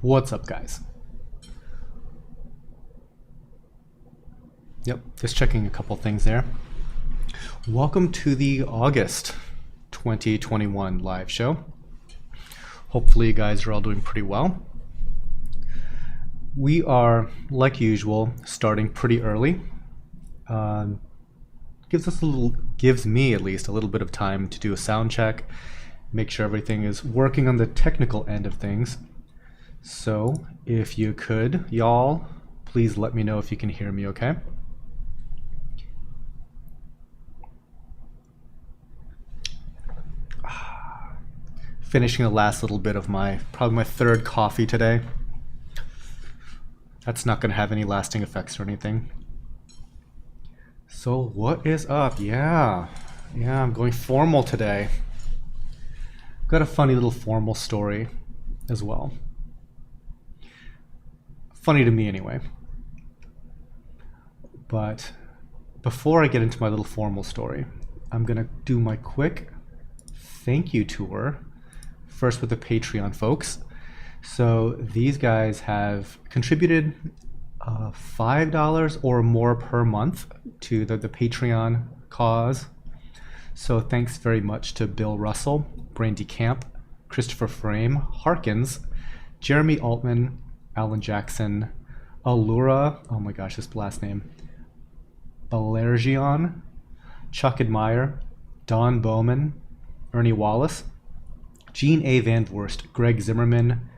What's up, guys? Yep, just checking a couple things there. Welcome to the August 2021 live show. Hopefully you guys are all doing pretty well. We are, like usual, starting pretty early. Gives me at least a little bit of time to do a sound check, make sure everything is working on the technical end of things. So if you could, y'all, please let me know if you can hear me okay. Finishing the last little bit of probably my third coffee today. That's not going to have any lasting effects or anything. So what is up? Yeah, I'm going formal today. Got a funny little formal story as well. Funny to me anyway. But before I get into my little formal story, I'm gonna do my quick thank you tour, first with the Patreon folks. So these guys have contributed $5 or more per month to the Patreon cause. So thanks very much to Bill Russell, Brandy Camp, Christopher Frame, Harkins, Jeremy Altman, Alan Jackson, Allura, oh my gosh, this last name, Balergion, Chuck Admire, Don Bowman, Ernie Wallace, Gene A. Van Vorst, Greg Zimmerman,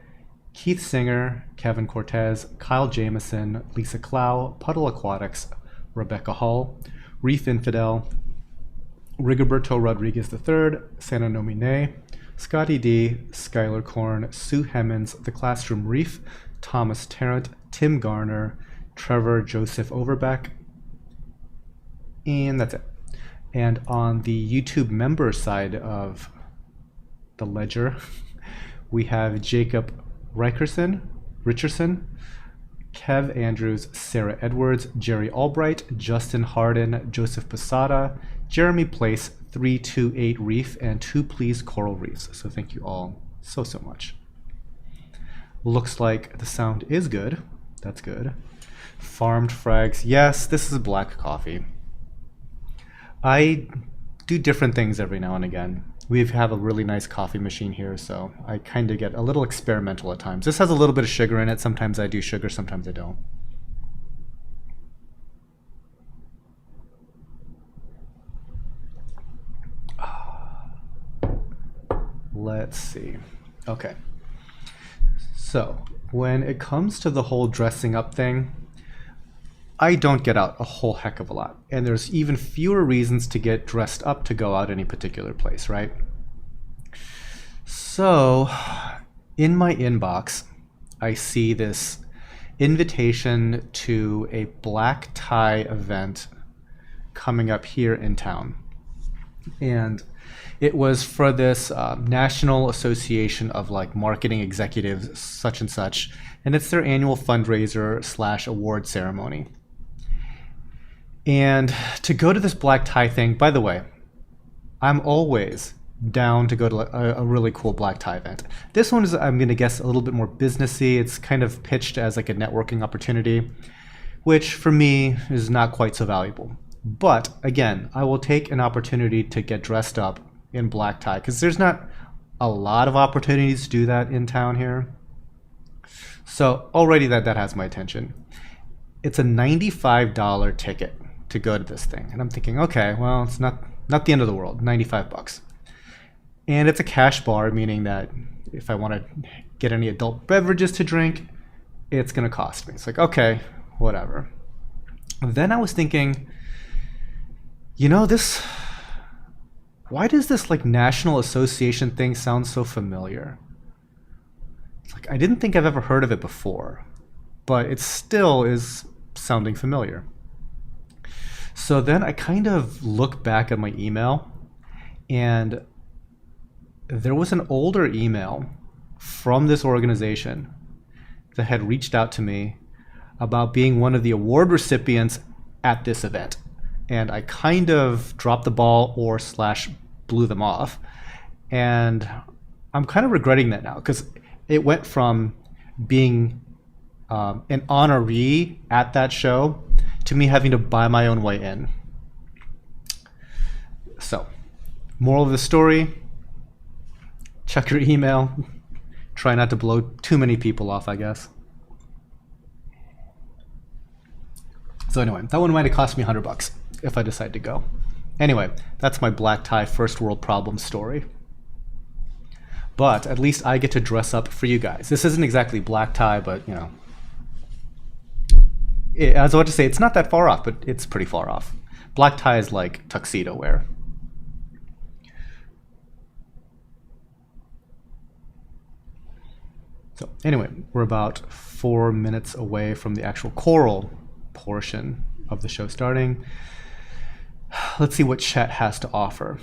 Keith Singer, Kevin Cortez, Kyle Jameson, Lisa Clow, Puddle Aquatics, Rebecca Hall, Reef Infidel, Rigoberto Rodriguez III, Santa Nomine, Scotty D, Skylar Korn, Sue Hemmons, The Classroom Reef, Thomas Tarrant, Tim Garner, Trevor Joseph Overbeck, and that's it. And on the YouTube member side of the ledger, we have Jacob Richardson, Kev Andrews, Sarah Edwards, Jerry Albright, Justin Harden, Joseph Posada, Jeremy Place, 328 Reef, and 2 Please Coral Reefs. So thank you all so much. Looks like the sound is good. That's good. Farmed frags. Yes, this is black coffee. I do different things every now and again. We have a really nice coffee machine here, so I kind of get a little experimental at times. This has a little bit of sugar in it. Sometimes I do sugar, sometimes I don't. Let's see. Okay. So when it comes to the whole dressing up thing, I don't get out a whole heck of a lot. And there's even fewer reasons to get dressed up to go out any particular place, right? So in my inbox, I see this invitation to a black tie event coming up here in town. And it was for this National Association of like Marketing Executives, such and such, and it's their annual fundraiser / award ceremony. And to go to this black tie thing, by the way, I'm always down to go to a really cool black tie event. This one is, I'm gonna guess, a little bit more businessy. It's kind of pitched as like a networking opportunity, which for me is not quite so valuable. But again, I will take an opportunity to get dressed up in black tie because there's not a lot of opportunities to do that in town here. So already that has my attention. It's a $95 ticket to go to this thing. And I'm thinking, okay, well, it's not the end of the world, 95 bucks. And it's a cash bar, meaning that if I want to get any adult beverages to drink, it's going to cost me. It's like, okay, whatever. Then I was thinking, you know, why does this like National Association thing sound so familiar? It's like, I didn't think I've ever heard of it before, but it still is sounding familiar. So then I kind of look back at my email, and there was an older email from this organization that had reached out to me about being one of the award recipients at this event. And I kind of dropped the ball or / blew them off. And I'm kind of regretting that now because it went from being an honoree at that show to me having to buy my own way in. So, moral of the story, check your email. Try not to blow too many people off, I guess. So anyway, that one might have cost me $100 if I decide to go. Anyway, that's my black tie first world problem story. But at least I get to dress up for you guys. This isn't exactly black tie, but you know, I was about to say it's not that far off, but it's pretty far off. Black tie is like tuxedo wear. So anyway, we're about 4 minutes away from the actual choral portion of the show starting. Let's see what chat has to offer.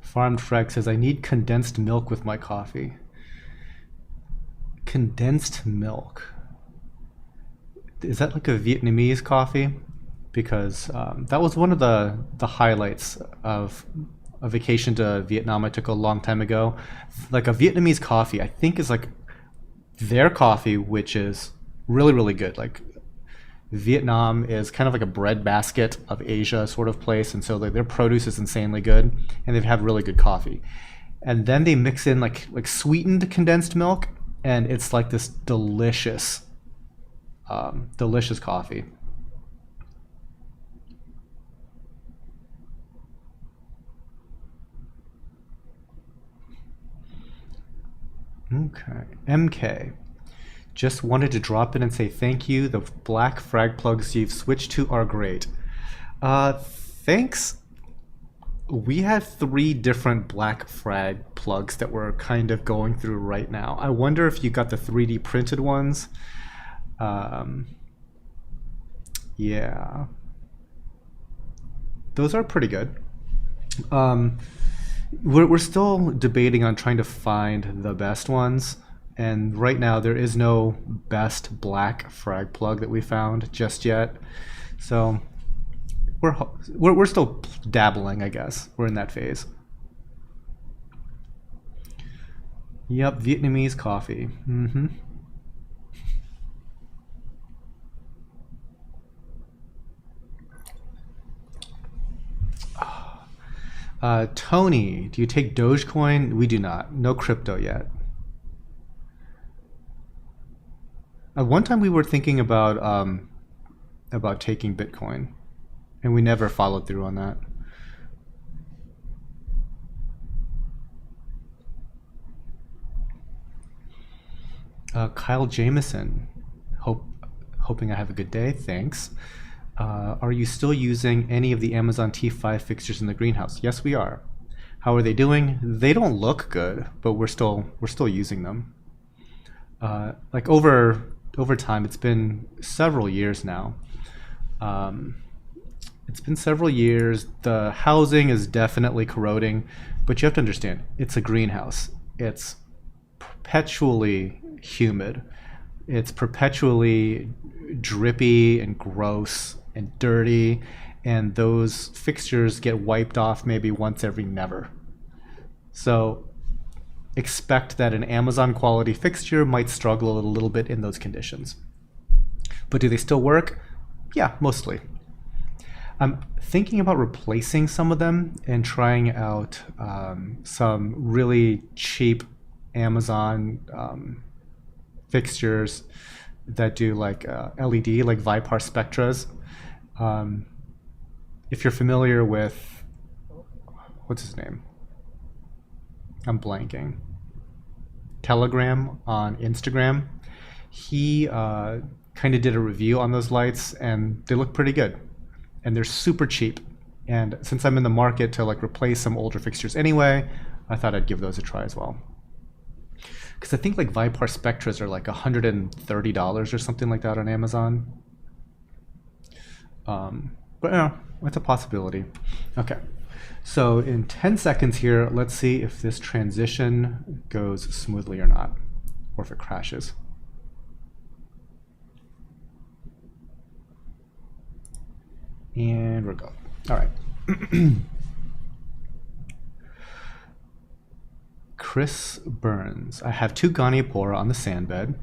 Farmed Frag says, I need condensed milk with my coffee. Condensed milk. Is that like a Vietnamese coffee? Because that was one of the highlights of a vacation to Vietnam I took a long time ago. Like a Vietnamese coffee, I think is like their coffee, which is really, really good. Like Vietnam is kind of like a breadbasket of Asia sort of place, and so like their produce is insanely good, and they have really good coffee. And then they mix in like sweetened condensed milk, and it's like this delicious, delicious coffee. Okay, MK. Just wanted to drop in and say thank you. The black frag plugs you've switched to are great. Thanks. We have 3 different black frag plugs that we're kind of going through right now. I wonder if you got the 3D printed ones. Yeah. Those are pretty good. We're still debating on trying to find the best ones. And right now there is no best black frag plug that we found just yet. So we're still dabbling, I guess. We're in that phase. Yep, Vietnamese coffee. Mm-hmm. Tony, do you take Dogecoin? We do not. No crypto yet. At one time we were thinking about taking Bitcoin, and we never followed through on that. Kyle Jameson, hoping I have a good day. Thanks. Are you still using any of the Amazon T5 fixtures in the greenhouse? Yes, we are. How are they doing? They don't look good, but we're still using them. Like over time, it's been several years now. It's been several years. The housing is definitely corroding, but you have to understand, it's a greenhouse. It's perpetually humid. It's perpetually drippy and gross and dirty, and those fixtures get wiped off maybe once every never. So expect that an Amazon quality fixture might struggle a little bit in those conditions. But do they still work? Yeah, mostly. I'm thinking about replacing some of them and trying out some really cheap Amazon fixtures that do like LED, like Vipar Spectras. If you're familiar with, what's his name? I'm blanking. Telegram on Instagram. He kind of did a review on those lights, and they look pretty good. And they're super cheap. And since I'm in the market to like replace some older fixtures anyway, I thought I'd give those a try as well. Because I think like Vipar Spectras are like $130 or something like that on Amazon. But yeah, it's a possibility. Okay, so in 10 seconds here, let's see if this transition goes smoothly or not, or if it crashes. And we're go. All right. Chris Burns. I have 2 Goniopora on the sand bed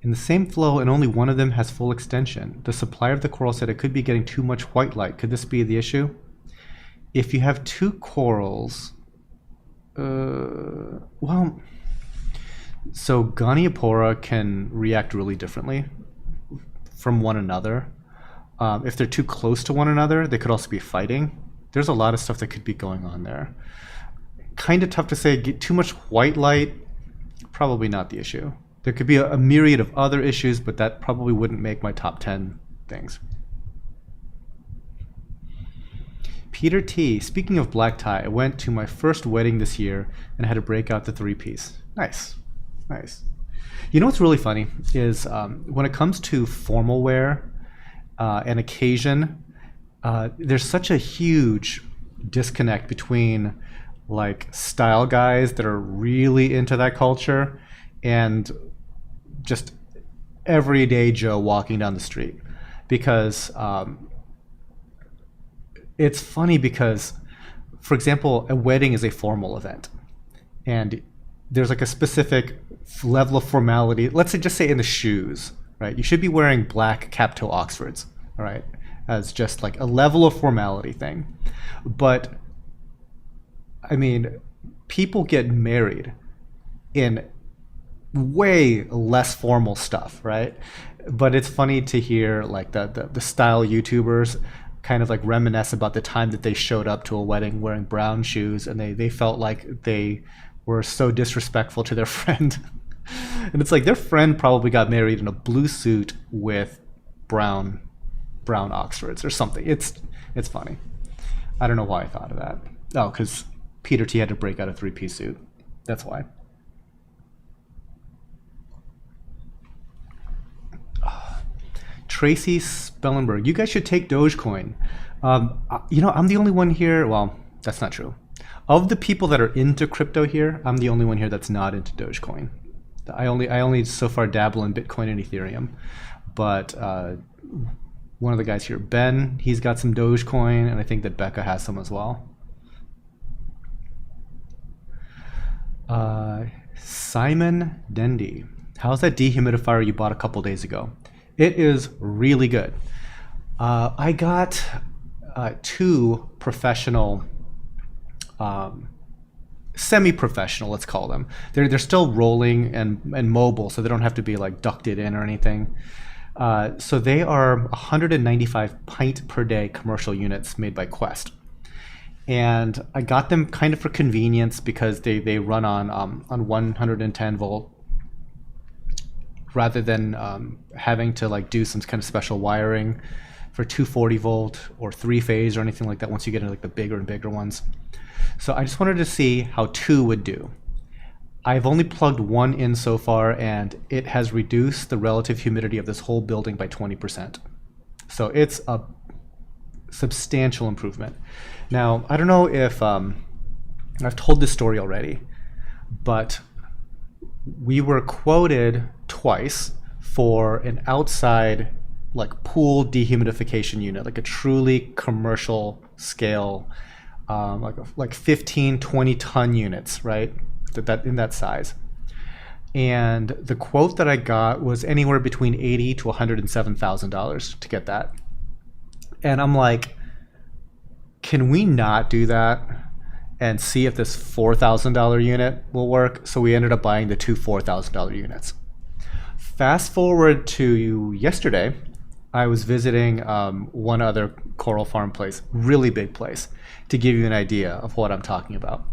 in the same flow, and only one of them has full extension. The supplier of the coral said it could be getting too much white light. Could this be the issue? If you have 2 corals, well, so Goniopora can react really differently from one another. If they're too close to one another, they could also be fighting. There's a lot of stuff that could be going on there. Kind of tough to say. Get too much white light, probably not the issue. There could be a myriad of other issues, but that probably wouldn't make my top 10 things. Peter T. Speaking of black tie, I went to my first wedding this year and had to break out the 3-piece. Nice. Nice. You know what's really funny is when it comes to formal wear and occasion, there's such a huge disconnect between like style guys that are really into that culture and just everyday Joe walking down the street. Because it's funny because, for example, a wedding is a formal event. And there's like a specific level of formality. Let's say, just say in the shoes, right? You should be wearing black cap-toe Oxfords, all right? As just like a level of formality thing. But, I mean, people get married in way less formal stuff, right? But it's funny to hear like the style YouTubers kind of like reminisce about the time that they showed up to a wedding wearing brown shoes and they felt like they were so disrespectful to their friend. And it's like their friend probably got married in a blue suit with brown Oxfords or something. It's funny. I don't know why I thought of that. Oh, because Peter T had to break out a 3-piece suit. That's why. Tracy Spellenberg, you guys should take Dogecoin. You know, I'm the only one here. Well, that's not true. Of the people that are into crypto here, I'm the only one here that's not into Dogecoin. I only so far dabble in Bitcoin and Ethereum. But one of the guys here, Ben, he's got some Dogecoin, and I think that Becca has some as well. Simon Dendy, how's that dehumidifier you bought a couple days ago? It is really good. I got 2 professional, semi-professional, let's call them. They're still rolling and mobile, so they don't have to be like ducted in or anything. So they are 195 pint per day commercial units made by Quest. And I got them kind of for convenience because they run on 110 volt rather than having to like do some kind of special wiring for 240 volt or 3-phase or anything like that once you get into like the bigger and bigger ones. So I just wanted to see how 2 would do. I've only plugged 1 in so far, and it has reduced the relative humidity of this whole building by 20%. So it's a substantial improvement. Now, I don't know if I've told this story already, but we were quoted twice for an outside like pool dehumidification unit, like a truly commercial scale, like 15, 20 ton units, right? That in that size. And the quote that I got was anywhere between $80,000 to $107,000 to get that. And I'm like, can we not do that and see if this $4,000 unit will work? So we ended up buying the 2 $4,000 units. Fast forward to yesterday, I was visiting one other coral farm place, really big place, to give you an idea of what I'm talking about.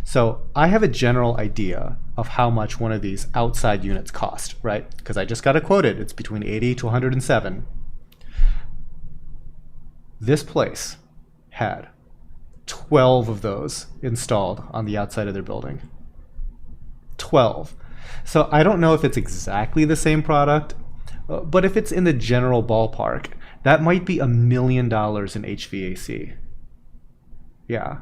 So I have a general idea of how much one of these outside units cost, right? Because I just got it quoted. It's between 80 to 107. This place had 12 of those installed on the outside of their building. 12. So I don't know if it's exactly the same product, but if it's in the general ballpark, that might be $1 million in HVAC. Yeah.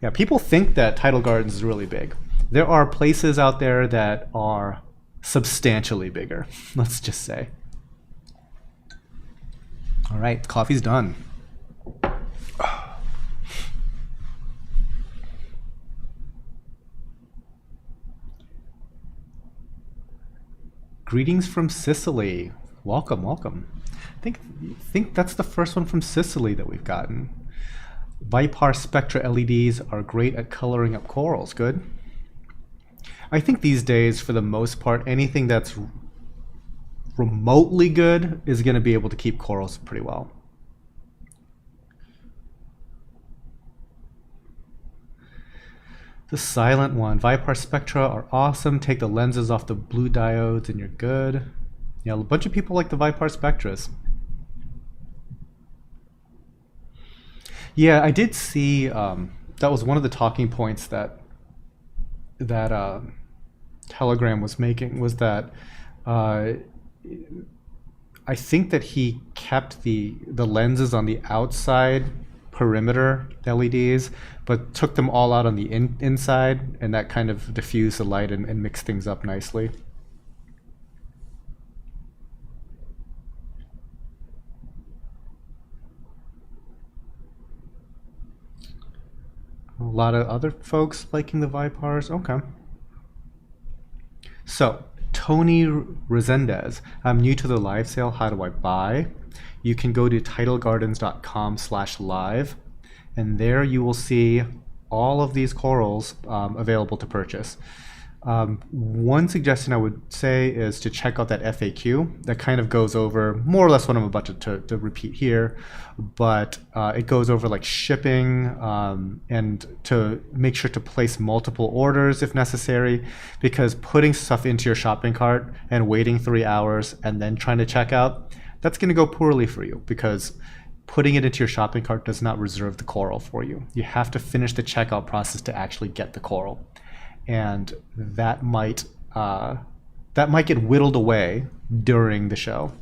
Yeah, people think that Tidal Gardens is really big. There are places out there that are substantially bigger, let's just say. All right, coffee's done. Greetings from Sicily. Welcome, welcome. I think that's the first one from Sicily that we've gotten. Vipar Spectra LEDs are great at coloring up corals. Good. I think these days, for the most part, anything that's remotely good is going to be able to keep corals pretty well. The silent one. Vipar Spectra are awesome. Take the lenses off the blue diodes and you're good. Yeah, a bunch of people like the Vipar Spectras. Yeah, I did see that was one of the talking points that Telegram was making, was that I think that he kept the lenses on the outside perimeter LEDs, but took them all out on the inside, and that kind of diffused the light and mixed things up nicely. A lot of other folks liking the Vipars. Okay. So, Tony Resendez, I'm new to the live sale. How do I buy? You can go to tidalgardens.com/live, and there you will see all of these corals available to purchase. One suggestion I would say is to check out that FAQ. That kind of goes over more or less what I'm about to repeat here, but it goes over like shipping and to make sure to place multiple orders if necessary, because putting stuff into your shopping cart and waiting 3 hours and then trying to check out, that's going to go poorly for you, because putting it into your shopping cart does not reserve the coral for you. You have to finish the checkout process to actually get the coral. And that might get whittled away during the show.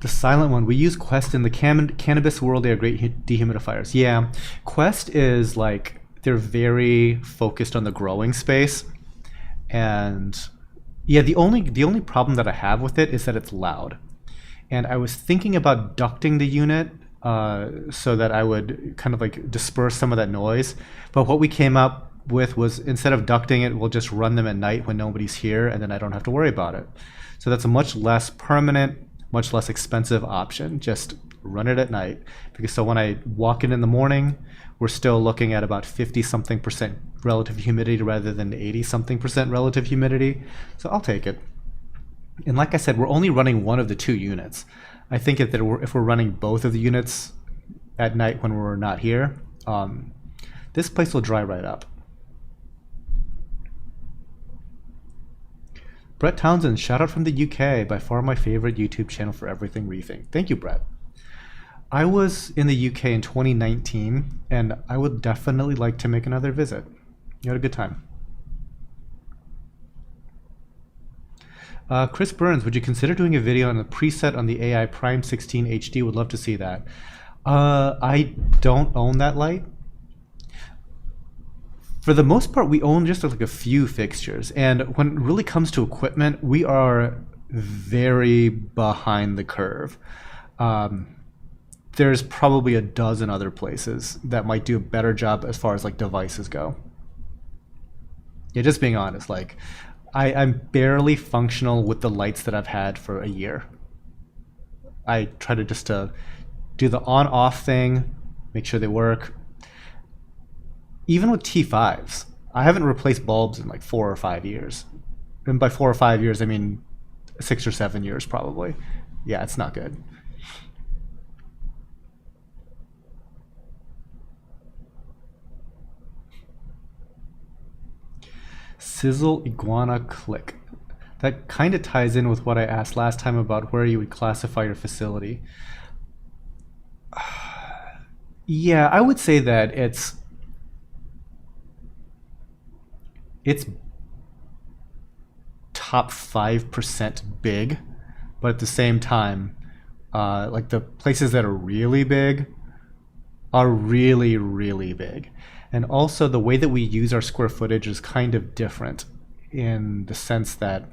The silent one. We use Quest in the cannabis world. They are great dehumidifiers. Yeah, Quest is like, they're very focused on the growing space, and yeah, the only problem that I have with it is that it's loud. And I was thinking about ducting the unit so that I would kind of like disperse some of that noise. But what we came up with was, instead of ducting it, we'll just run them at night when nobody's here, and then I don't have to worry about it. So that's a much less permanent, much less expensive option. Just run it at night. Because so when I walk in the morning, we're still looking at about 50-something% relative humidity rather than 80-something% relative humidity. So I'll take it. And like I said, we're only running one of the two units. I think that if we're running both of the units at night when we're not here, this place will dry right up. Brett Townsend, shout out from the UK, by far my favorite YouTube channel for everything reefing. Thank you, Brett. I was in the UK in 2019, and I would definitely like to make another visit. You had a good time. Chris Burns, would you consider doing a video on a preset on the AI Prime 16 HD? Would love to see that. I don't own that light. For the most part, we own just like a few fixtures. And when it really comes to equipment, we are very behind the curve. There's probably a dozen other places that might do a better job as far as like devices go. Yeah, just being honest, like I'm barely functional with the lights that I've had for a year. I try to just do the on-off thing, make sure they work. Even with T5s, I haven't replaced bulbs in like 4 or 5 years. And by 4 or 5 years, I mean 6 or 7 years probably. Yeah, it's not good. Sizzle Iguana Click. That kind of ties in with what I asked last time about where you would classify your facility. Yeah, I would say that it's top 5% big, but at the same time, like the places that are really big are really, really big. And also the way that we use our square footage is kind of different, in the sense that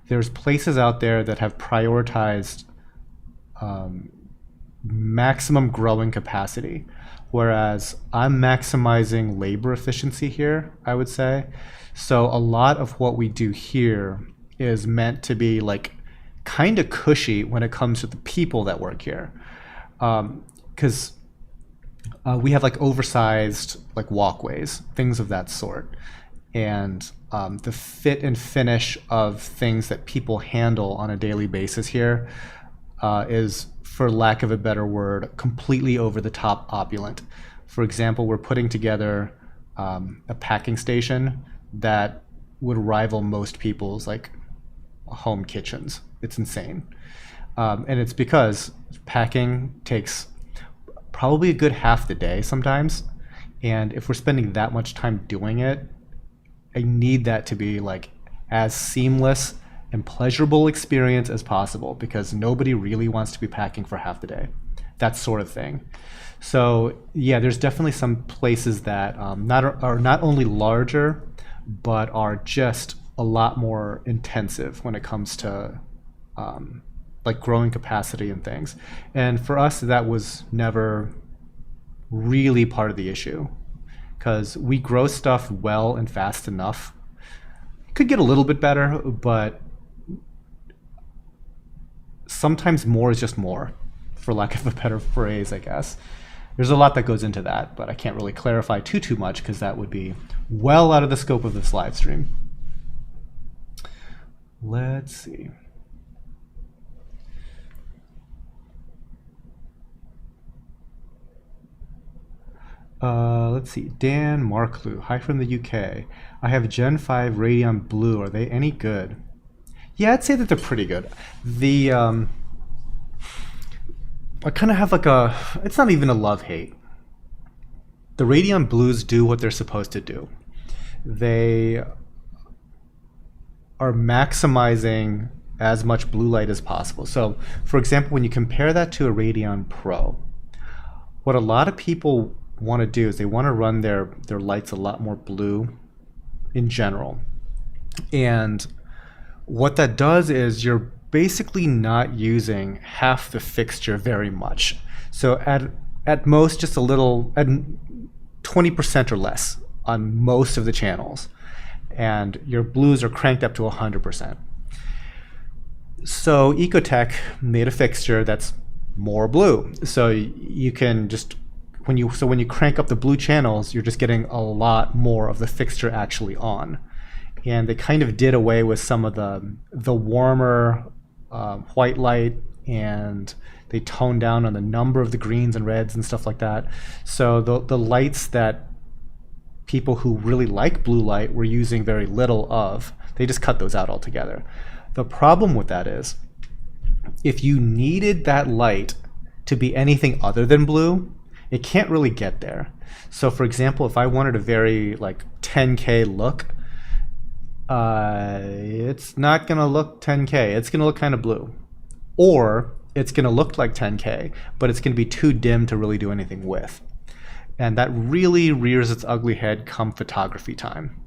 there's places out there that have prioritized maximum growing capacity, whereas I'm maximizing labor efficiency here, I would say. So a lot of what we do here is meant to be like kind of cushy when it comes to the people that work here. Because we have like oversized like walkways, things of that sort. And the fit and finish of things that people handle on a daily basis here is, for lack of a better word, completely over the top opulent. For example, we're putting together a packing station that would rival most people's like home kitchens. It's insane. And it's because packing takes probably a good half the day sometimes. And if we're spending that much time doing it, I need that to be like as seamless and pleasurable experience as possible, because nobody really wants to be packing for half the day, that sort of thing. So yeah, there's definitely some places that are not only larger, but are just a lot more intensive when it comes to like growing capacity and things. And for us, that was never really part of the issue, because we grow stuff well and fast enough. It could get a little bit better, but sometimes more is just more, for lack of a better phrase, I guess. There's a lot that goes into that, but I can't really clarify too much because that would be well out of the scope of this live stream. Let's see. Let's see. Dan Marklew, hi from the UK. I have Gen 5 Radeon Blue. Are they any good? Yeah, I'd say that they're pretty good. The I kind of have like a, it's not even a love-hate. The Radeon Blues do what they're supposed to do. They are maximizing as much blue light as possible. So, for example, when you compare that to a Radeon Pro, what a lot of people want to do is they want to run their lights a lot more blue in general. And what that does is you're basically not using half the fixture very much. So at most just a little, at 20% or less on most of the channels. And your blues are cranked up to 100%. So Ecotech made a fixture that's more blue. So you can just, when you crank up the blue channels, you're just getting a lot more of the fixture actually on. And they kind of did away with some of the warmer white light, and they toned down on the number of the greens and reds and stuff like that. So the lights that people who really like blue light were using very little of, they just cut those out altogether. The problem with that is, if you needed that light to be anything other than blue, it can't really get there. So for example, if I wanted a very like 10K look, it's not gonna look 10K. It's gonna look kind of blue. Or it's gonna look like 10K, but it's gonna be too dim to really do anything with. And that really rears its ugly head come photography time,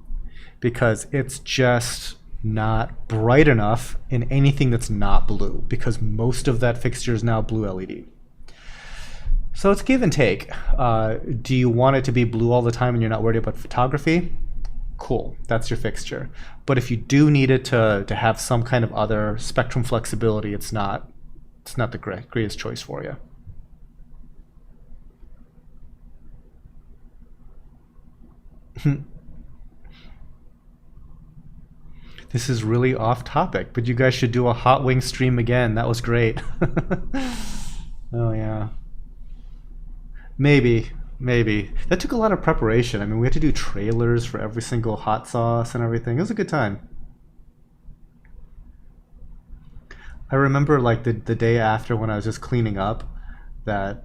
because it's just not bright enough in anything that's not blue, because most of that fixture is now blue LED. So it's give and take. Do you want it to be blue all the time and you're not worried about photography? Cool, that's your fixture. But if you do need it to have some kind of other spectrum flexibility, it's not the greatest choice for you. This is really off topic, but you guys should do a hot wing stream again. That was great. Oh yeah. Maybe. That took a lot of preparation. I mean, we had to do trailers for every single hot sauce and everything. It was a good time. I remember like the day after, when I was just cleaning up, that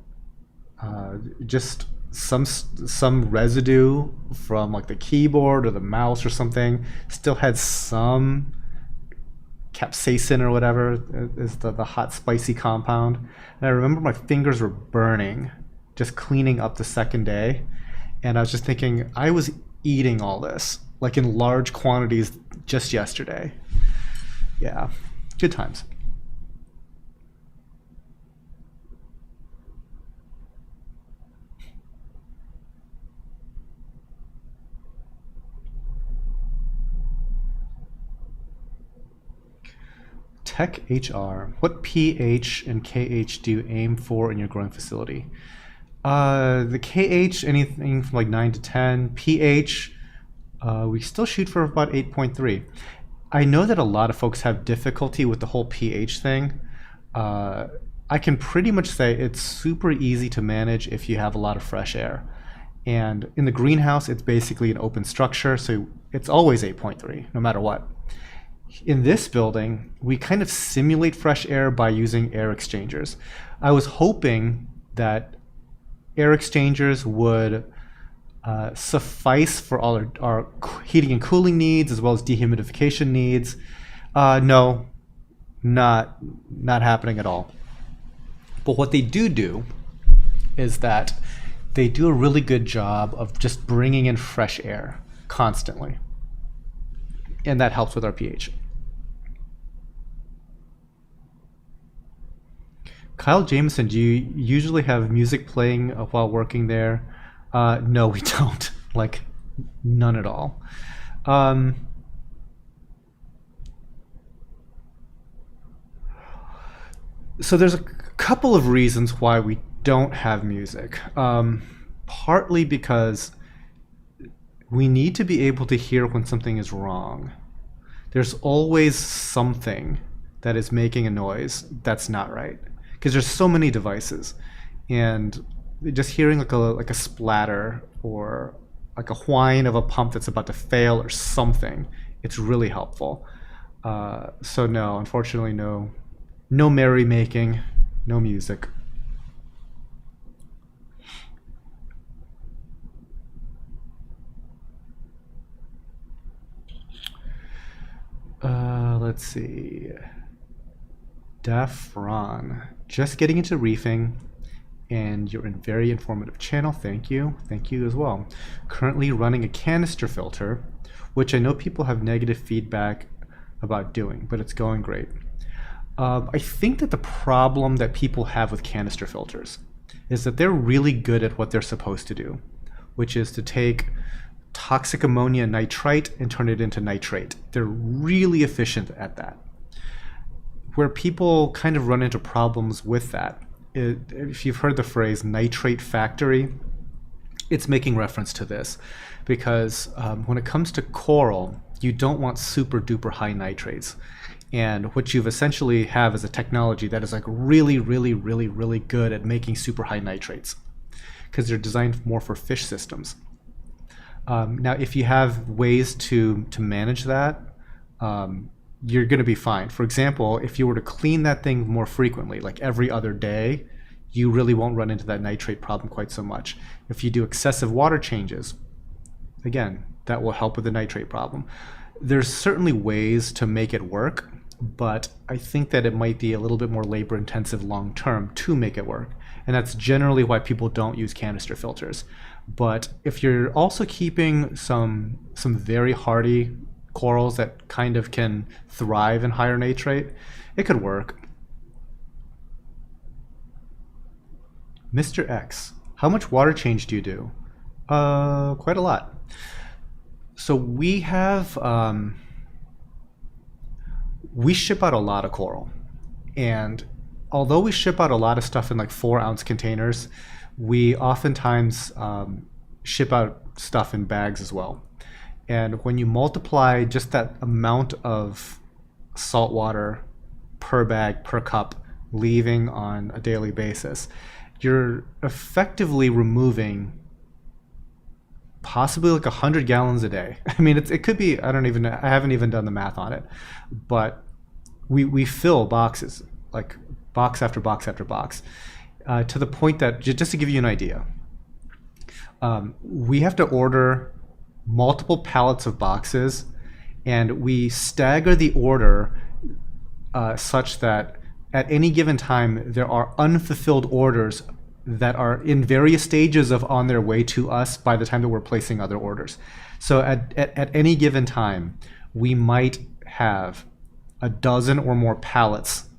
just some residue from like the keyboard or the mouse or something still had some capsaicin or whatever is the hot spicy compound. And I remember my fingers were burning just cleaning up the second day, and I was just thinking, I was eating all this like in large quantities just yesterday. Yeah, good times. Tech HR. What pH and KH do you aim for in your growing facility? The KH, anything from like 9 to 10. pH, we still shoot for about 8.3. I know that a lot of folks have difficulty with the whole pH thing. I can pretty much say it's super easy to manage if you have a lot of fresh air. And in the greenhouse, it's basically an open structure, so it's always 8.3, no matter what. In this building, we kind of simulate fresh air by using air exchangers. I was hoping that air exchangers would suffice for all our heating and cooling needs, as well as dehumidification needs. No, not happening at all. But what they do is that they do a really good job of just bringing in fresh air constantly. And that helps with our pH. Kyle Jameson, do you usually have music playing while working there? No, we don't. Like, none at all. So there's a couple of reasons why we don't have music. Partly because we need to be able to hear when something is wrong. There's always something that is making a noise that's not right, because there's so many devices, and just hearing like a splatter or like a whine of a pump that's about to fail or something, it's really helpful. So no, unfortunately, no merrymaking, no music. Let's see. Dafron, just getting into reefing, and you're in a very informative channel. Thank you. Thank you as well. Currently running a canister filter, which I know people have negative feedback about doing, but it's going great. I think that the problem that people have with canister filters is that they're really good at what they're supposed to do, which is to take toxic ammonia nitrite and turn it into nitrate. They're really efficient at that. Where people kind of run into problems with that, if you've heard the phrase nitrate factory, it's making reference to this, because when it comes to coral, you don't want super duper high nitrates. And what you've essentially have is a technology that is like really good at making super high nitrates, because they're designed more for fish systems. Now, if you have ways to manage that, you're going to be fine. For example, if you were to clean that thing more frequently, like every other day, you really won't run into that nitrate problem quite so much. If you do excessive water changes, again, that will help with the nitrate problem. There's certainly ways to make it work, but I think that it might be a little bit more labor intensive long term to make it work. And that's generally why people don't use canister filters. But if you're also keeping some very hardy corals that kind of can thrive in higher nitrate, it could work. Mr. X, how much water change do you do? Quite a lot. So we have, we ship out a lot of coral. And although we ship out a lot of stuff in like 4-ounce containers, we oftentimes ship out stuff in bags as well. And when you multiply just that amount of salt water per bag, per cup, leaving on a daily basis, you're effectively removing possibly like 100 gallons a day. I mean, it could be, I haven't even done the math on it, but we fill boxes, like box after box after box, to the point that, just to give you an idea, we have to order multiple pallets of boxes, and we stagger the order such that at any given time there are unfulfilled orders that are in various stages of on their way to us by the time that we're placing other orders. So at any given time, we might have a dozen or more pallets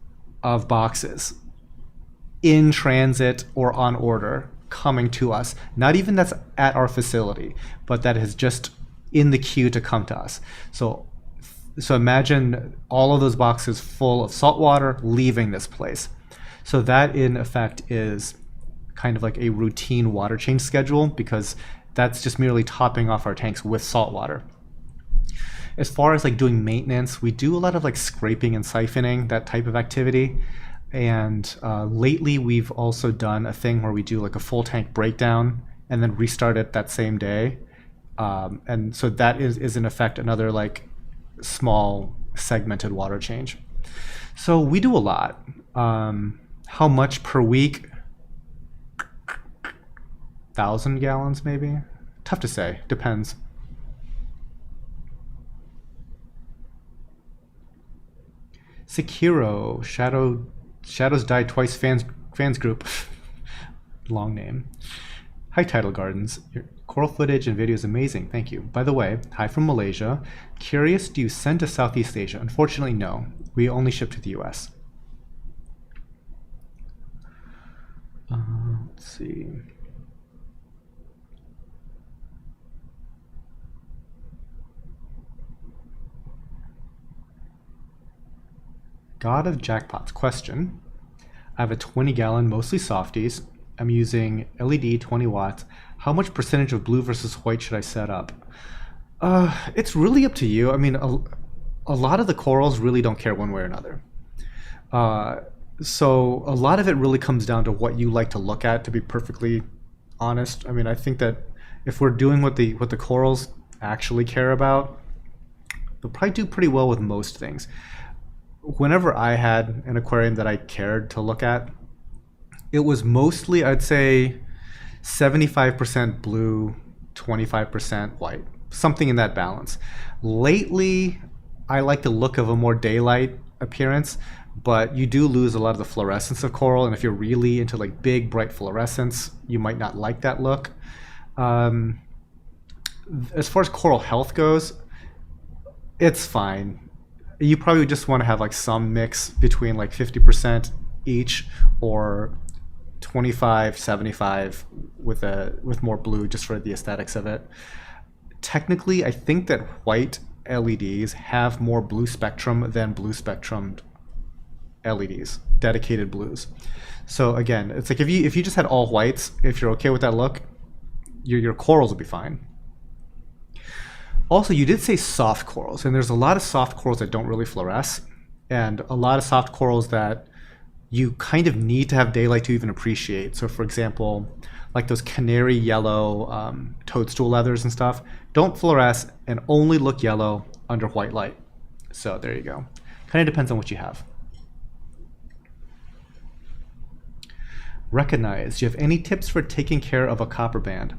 of boxes in transit or on order coming to us. Not even that's at our facility, but that is just in the queue to come to us. So So imagine all of those boxes full of salt water leaving this place. So that in effect is kind of like a routine water change schedule, because that's just merely topping off our tanks with salt water. As far as like doing maintenance, we do a lot of like scraping and siphoning, that type of activity. And lately we've also done a thing where we do like a full tank breakdown and then restart it that same day. And so that is in effect another like small segmented water change. So we do a lot. How much per week? 1,000 gallons maybe? Tough to say, depends. Sekiro, Shadows Die Twice fans group. Long name. Hi Tidal Gardens. Your coral footage and video is amazing. Thank you. By the way, hi from Malaysia. Curious, do you send to Southeast Asia? Unfortunately, no. We only ship to the US. Let's see. God of Jackpots. Question. I have a 20-gallon, mostly softies. I'm using LED 20 watts. How much percentage of blue versus white should I set up? It's really up to you. I mean, a lot of the corals really don't care one way or another. So a lot of it really comes down to what you like to look at, to be perfectly honest. I mean, I think that if we're doing what the corals actually care about, they'll probably do pretty well with most things. Whenever I had an aquarium that I cared to look at, it was mostly, I'd say, 75% blue, 25% white, something in that balance. Lately, I like the look of a more daylight appearance, but you do lose a lot of the fluorescence of coral, and if you're really into like big, bright fluorescence, you might not like that look. As far as coral health goes, it's fine. You probably just want to have like some mix between like 50% each or 25, 75 with more blue, just for the aesthetics of it. Technically, I think that white LEDs have more blue spectrum than blue spectrum LEDs, dedicated blues. So again, it's like if you just had all whites, if you're okay with that look, your corals will be fine. Also, you did say soft corals, and there's a lot of soft corals that don't really fluoresce, and a lot of soft corals that you kind of need to have daylight to even appreciate. So for example, like those canary yellow toadstool leathers and stuff don't fluoresce and only look yellow under white light. So there you go. Kind of depends on what you have. Recognize. Do you have any tips for taking care of a copper band?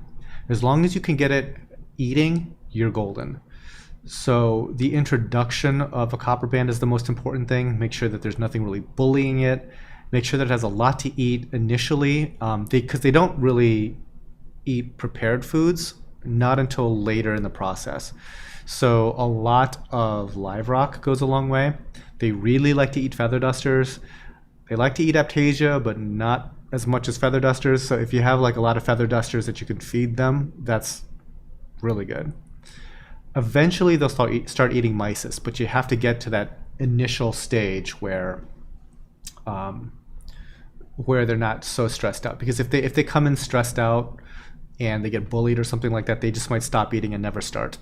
As long as you can get it eating, you're golden. So the introduction of a copper band is the most important thing. Make sure that there's nothing really bullying it. Make sure that it has a lot to eat initially, because they don't really eat prepared foods, not until later in the process. So a lot of live rock goes a long way. They really like to eat feather dusters. They like to eat Aptasia, but not as much as feather dusters. So if you have like a lot of feather dusters that you can feed them, that's really good. Eventually they'll start eating mysis, but you have to get to that initial stage where they're not so stressed out. Because if they come in stressed out and they get bullied or something like that, they just might stop eating and never start.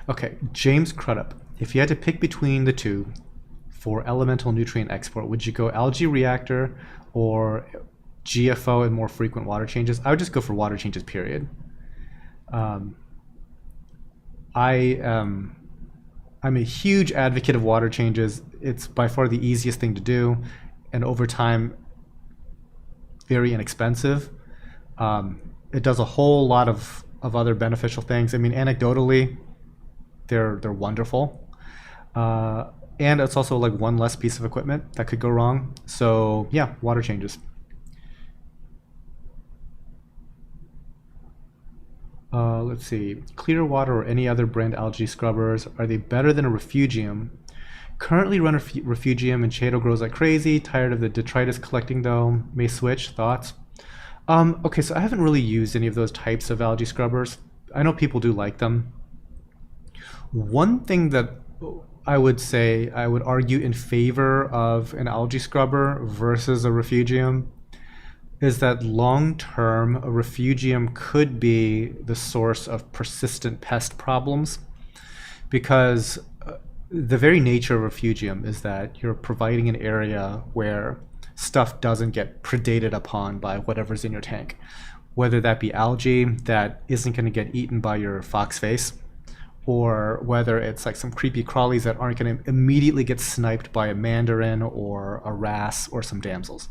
Okay, James Crudup. If you had to pick between the two for elemental nutrient export, would you go algae reactor or GFO and more frequent water changes? I would just go for water changes, period. I'm a huge advocate of water changes. It's by far the easiest thing to do, and over time, very inexpensive. It does a whole lot of other beneficial things. I mean, anecdotally, they're wonderful. And it's also like one less piece of equipment that could go wrong. So yeah, water changes. Let's see, Clear Water or any other brand algae scrubbers, are they better than a refugium? Currently run a refugium and Chaeto grows like crazy. Tired of the detritus collecting though. May switch. Thoughts? Okay, so I haven't really used any of those types of algae scrubbers. I know people do like them. One thing that I would say, I would argue in favor of an algae scrubber versus a refugium is that long term, a refugium could be the source of persistent pest problems because the very nature of refugium is that you're providing an area where stuff doesn't get predated upon by whatever's in your tank, whether that be algae that isn't going to get eaten by your fox face, or whether it's like some creepy crawlies that aren't going to immediately get sniped by a mandarin or a wrasse or some damsels.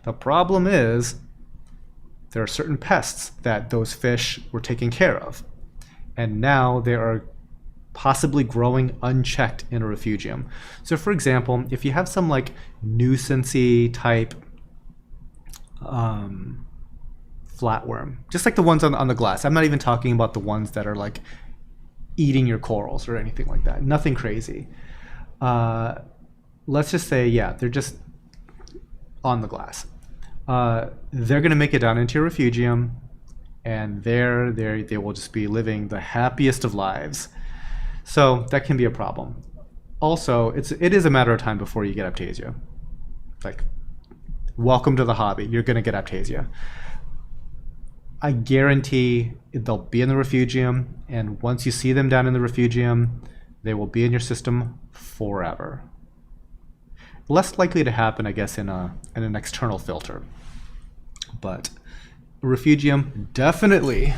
The problem is there are certain pests that those fish were taking care of, and now they are possibly growing unchecked in a refugium. So for example, if you have some like nuisance-y type flatworm, just like the ones on the glass. I'm not even talking about the ones that are like eating your corals or anything like that. Nothing crazy. Let's just say, yeah, they're just on the glass. They're going to make it down into your refugium, and there they will just be living the happiest of lives. So that can be a problem. Also, it is a matter of time before you get aptasia. Like, welcome to the hobby. You're going to get aptasia. I guarantee they'll be in the refugium, and once you see them down in the refugium, they will be in your system forever. Less likely to happen, I guess, in an external filter. But a refugium definitely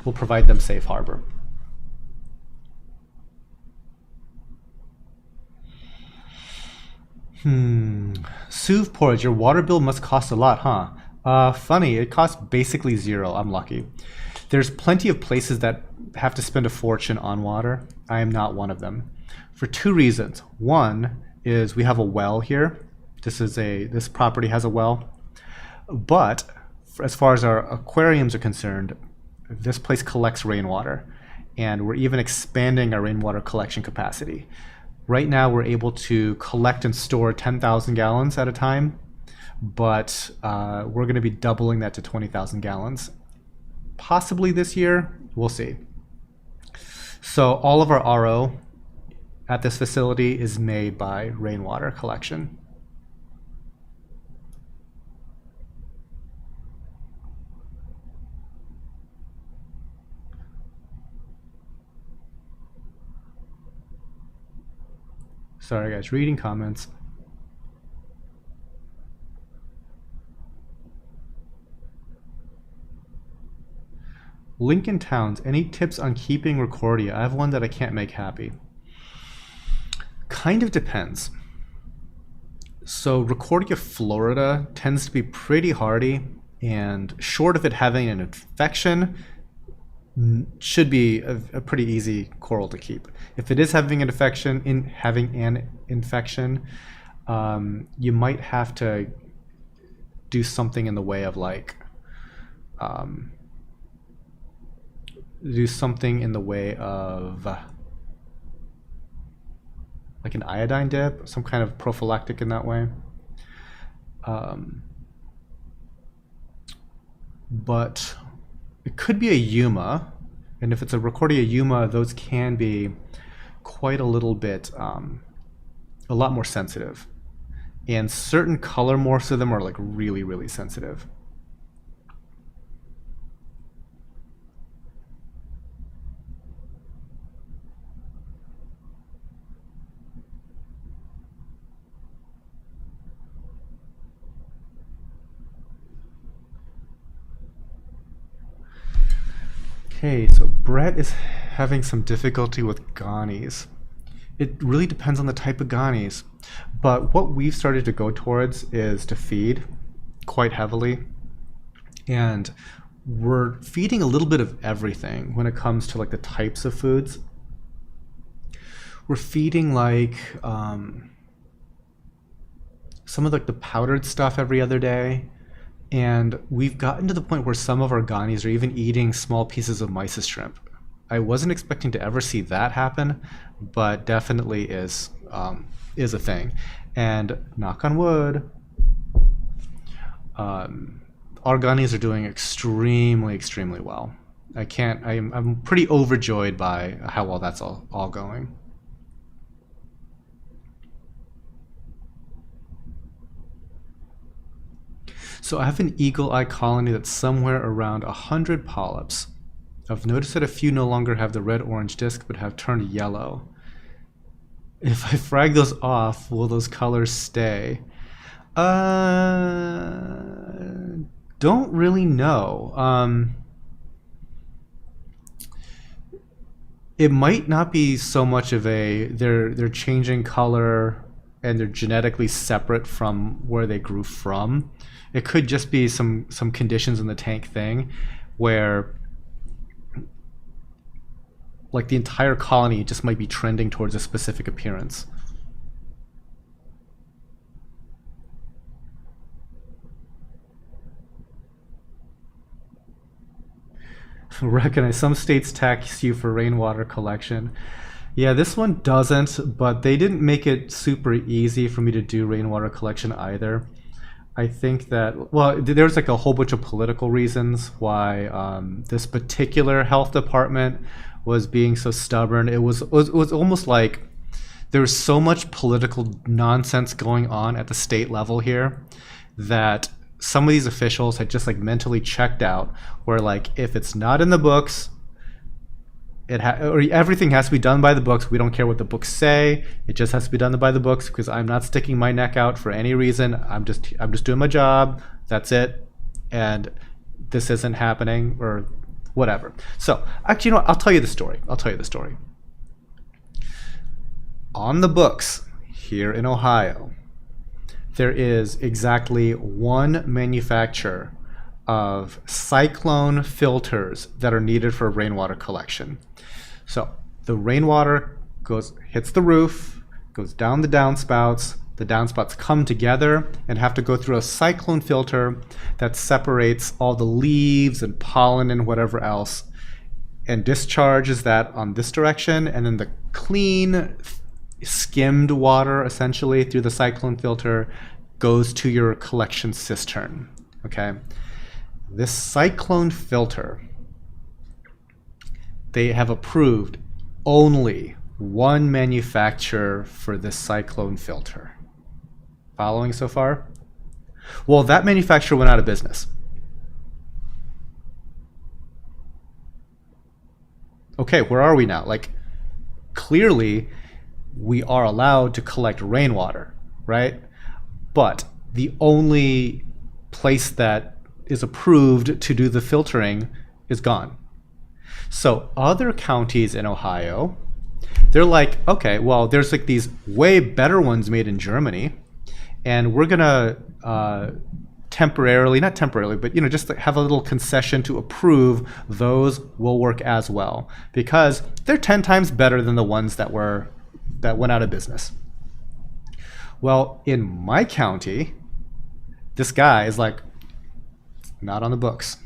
will provide them safe harbor. Suve porridge, your water bill must cost a lot, huh? Funny, it costs basically zero. I'm lucky. There's plenty of places that have to spend a fortune on water. I am not one of them. For two reasons. One is we have a well here. This property has a well. But as far as our aquariums are concerned, this place collects rainwater, and we're even expanding our rainwater collection capacity. Right now, we're able to collect and store 10,000 gallons at a time, but we're going to be doubling that to 20,000 gallons. Possibly this year, we'll see. So all of our RO at this facility is made by rainwater collection. Sorry guys, reading comments. Lincoln Towns, any tips on keeping Recordia? I have one that I can't make happy. Kind of depends. So Recordia Florida tends to be pretty hardy, and short of it having an infection, should be a pretty easy coral to keep. If it is having an infection, you might have to do something in the way of like like an iodine dip, some kind of prophylactic in that way. But it could be a Yuma, and if it's a Recordia Yuma, those can be quite a little bit, a lot more sensitive. And certain color morphs of them are like really, really sensitive. Okay, so Brett is having some difficulty with ganies. It really depends on the type of ganies, but what we've started to go towards is to feed quite heavily, and we're feeding a little bit of everything when it comes to like the types of foods. We're feeding like some of like the powdered stuff every other day. And we've gotten to the point where some of our ganies are even eating small pieces of mysis shrimp. I wasn't expecting to ever see that happen, but definitely is a thing. And knock on wood, Arganies are doing extremely, extremely well. I'm pretty overjoyed by how well that's all going. So I have an eagle eye colony that's somewhere around 100 polyps. I've noticed that a few no longer have the red-orange disc but have turned yellow. If I frag those off, will those colors stay? Don't really know. It might not be so much of a they're changing color and they're genetically separate from where they grew from. It could just be some conditions in the tank thing where like the entire colony just might be trending towards a specific appearance. Recognize some states tax you for rainwater collection. Yeah, this one doesn't, but they didn't make it super easy for me to do rainwater collection either. I think that, well, there's like a whole bunch of political reasons why this particular health department was being so stubborn. It was almost like there was so much political nonsense going on at the state level here that some of these officials had just like mentally checked out, where like if it's not in the books, or everything has to be done by the books. We don't care what the books say. It just has to be done by the books because I'm not sticking my neck out for any reason. I'm just doing my job. That's it. And this isn't happening or whatever. So actually, you know what? I'll tell you the story. On the books here in Ohio, there is exactly one manufacturer of cyclone filters that are needed for rainwater collection. So the rainwater hits the roof, goes down the downspouts. The downspouts come together and have to go through a cyclone filter that separates all the leaves and pollen and whatever else and discharges that on this direction, and then the clean skimmed water essentially through the cyclone filter goes to your collection cistern. Okay, this cyclone filter, they have approved only one manufacturer for this cyclone filter. Following so far? Well, that manufacturer went out of business. Okay, where are we now? Like, clearly we are allowed to collect rainwater, right? But the only place that is approved to do the filtering is gone. So other counties in Ohio, they're like, okay, well, there's like these way better ones made in Germany, and we're gonna not temporarily, but just have a little concession to approve those will work as well because they're 10 times better than the ones that went out of business. Well, in my county, this guy is like, not on the books.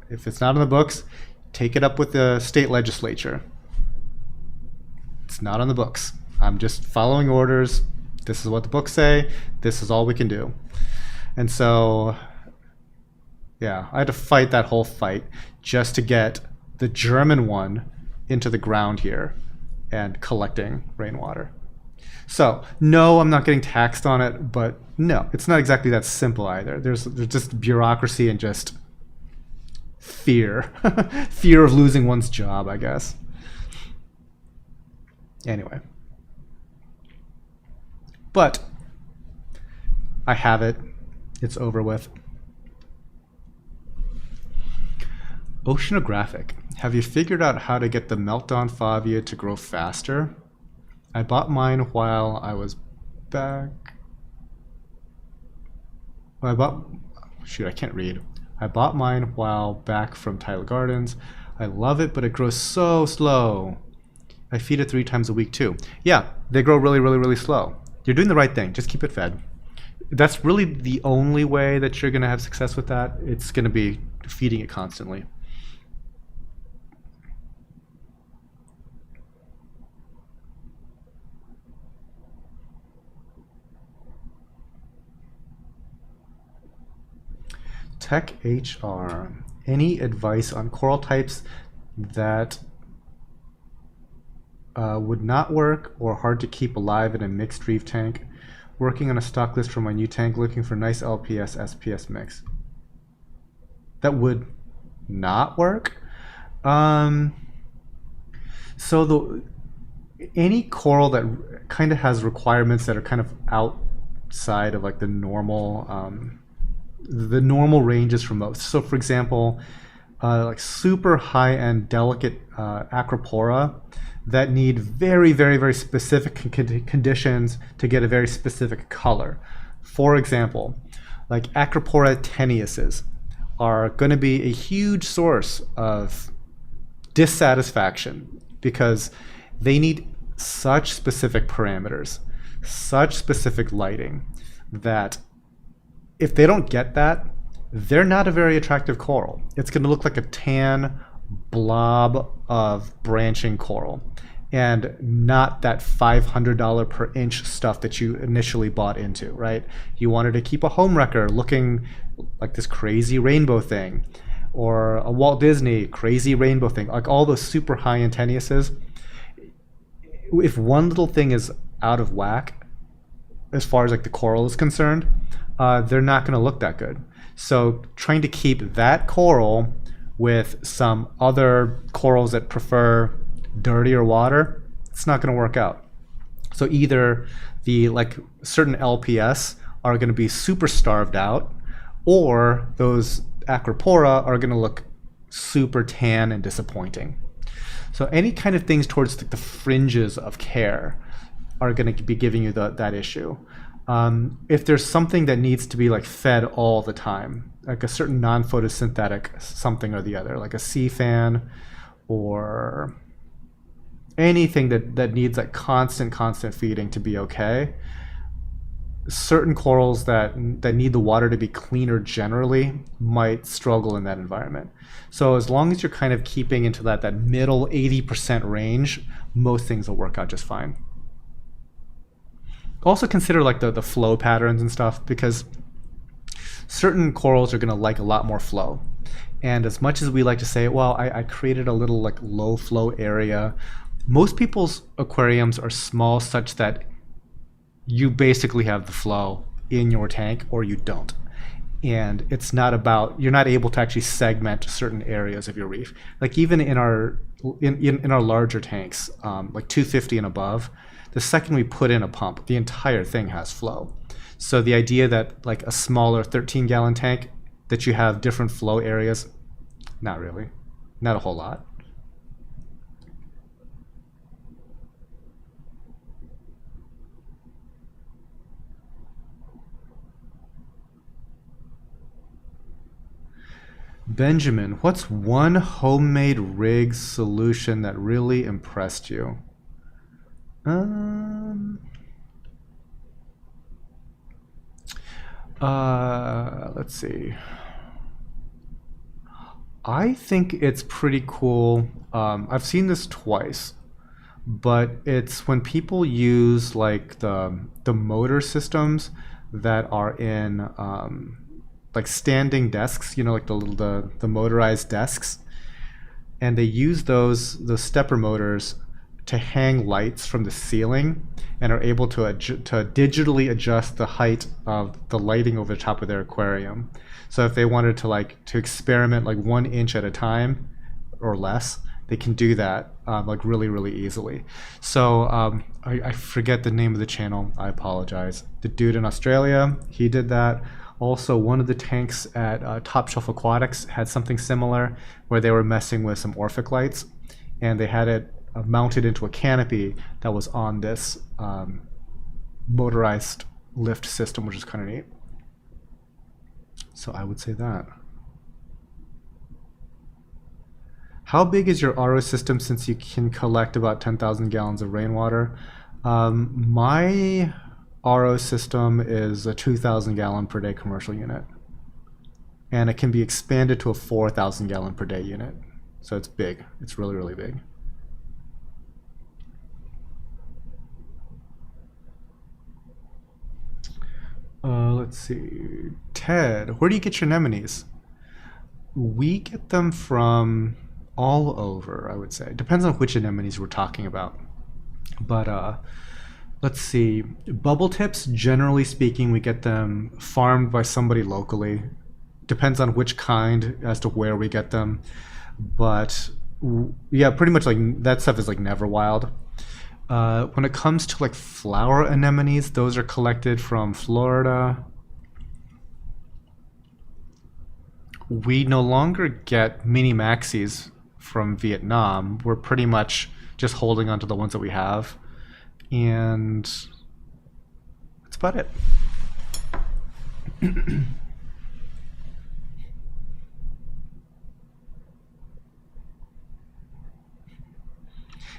If it's not on the books, take it up with the state legislature. It's not on the books. I'm just following orders. This is what the books say. This is all we can do. And so, yeah, I had to fight that whole fight just to get the German one into the ground here and collecting rainwater. So, no, I'm not getting taxed on it, but no, it's not exactly that simple either. There's just bureaucracy and just fear. Fear of losing one's job, I guess. Anyway. But I have it. It's over with. Oceanographic. Have you figured out how to get the Meltdown Favia to grow faster? I bought mine while I was back. I can't read. I bought mine while back from Tidal Gardens. I love it, but it grows so slow. I feed it 3 times a week too. Yeah, they grow really, really, really slow. You're doing the right thing. Just keep it fed. That's really the only way that you're going to have success with that. It's going to be feeding it constantly. Tech HR. Any advice on coral types that would not work or hard to keep alive in a mixed reef tank? Working on a stock list for my new tank, looking for nice LPS SPS mix. That would not work. So any coral that kind of has requirements that are kind of outside of like the normal ranges for most. So for example, like super high-end delicate acropora that need very, very, very specific conditions to get a very specific color. For example, like acropora tenuises are going to be a huge source of dissatisfaction because they need such specific parameters, such specific lighting, that if they don't get that, they're not a very attractive coral. It's going to look like a tan blob of branching coral and not that $500 per inch stuff that you initially bought into, right? You wanted to keep a home wrecker looking like this crazy rainbow thing, or a Walt Disney crazy rainbow thing, like all those super high-end tenuises. If one little thing is out of whack, as far as like the coral is concerned, they're not going to look that good. So trying to keep that coral with some other corals that prefer dirtier water, it's not going to work out. So either the like certain LPS are going to be super starved out, or those acropora are going to look super tan and disappointing. So any kind of things towards the fringes of care are going to be giving you that issue. If there's something that needs to be like fed all the time, like a certain non-photosynthetic something or the other, like a sea fan or anything that needs like constant feeding to be okay, certain corals that need the water to be cleaner generally might struggle in that environment. So as long as you're kind of keeping into that middle 80% range, most things will work out just fine. Also consider like the flow patterns and stuff, because certain corals are going to like a lot more flow. And as much as we like to say, well, I created a little like low flow area, most people's aquariums are small such that you basically have the flow in your tank or you don't. And it's not about, you're not able to actually segment certain areas of your reef. Like even in our larger tanks, like 250 and above, the second we put in a pump, the entire thing has flow. So the idea that like a smaller 13-gallon tank, that you have different flow areas, not really, not a whole lot. Benjamin, what's one homemade rig solution that really impressed you? Let's see. I think it's pretty cool. I've seen this twice, but it's when people use like the motor systems that are in like standing desks, you know, like the motorized desks, and they use those stepper motors to hang lights from the ceiling and are able to digitally adjust the height of the lighting over the top of their aquarium. So if they wanted to experiment like 1 inch at a time or less, they can do that like really, really easily. So I forget the name of the channel. I apologize. The dude in Australia, he did that. Also, one of the tanks at Top Shelf Aquatics had something similar where they were messing with some Orphic lights, and they had it mounted into a canopy that was on this motorized lift system, which is kind of neat. So I would say that. How big is your RO system, since you can collect about 10,000 gallons of rainwater? My RO system is a 2,000 gallon per day commercial unit, and it can be expanded to a 4,000 gallon per day unit. So it's big. It's really, really big. Let's see. Ted, where do you get your anemones? We get them from all over, I would say. Depends on which anemones we're talking about. But let's see. Bubble tips, generally speaking, we get them farmed by somebody locally. Depends on which kind as to where we get them. But yeah, pretty much like that stuff is like never wild. When it comes to like flower anemones, those are collected from Florida. We no longer get mini maxis from Vietnam. We're pretty much just holding on to the ones that we have. And that's about it.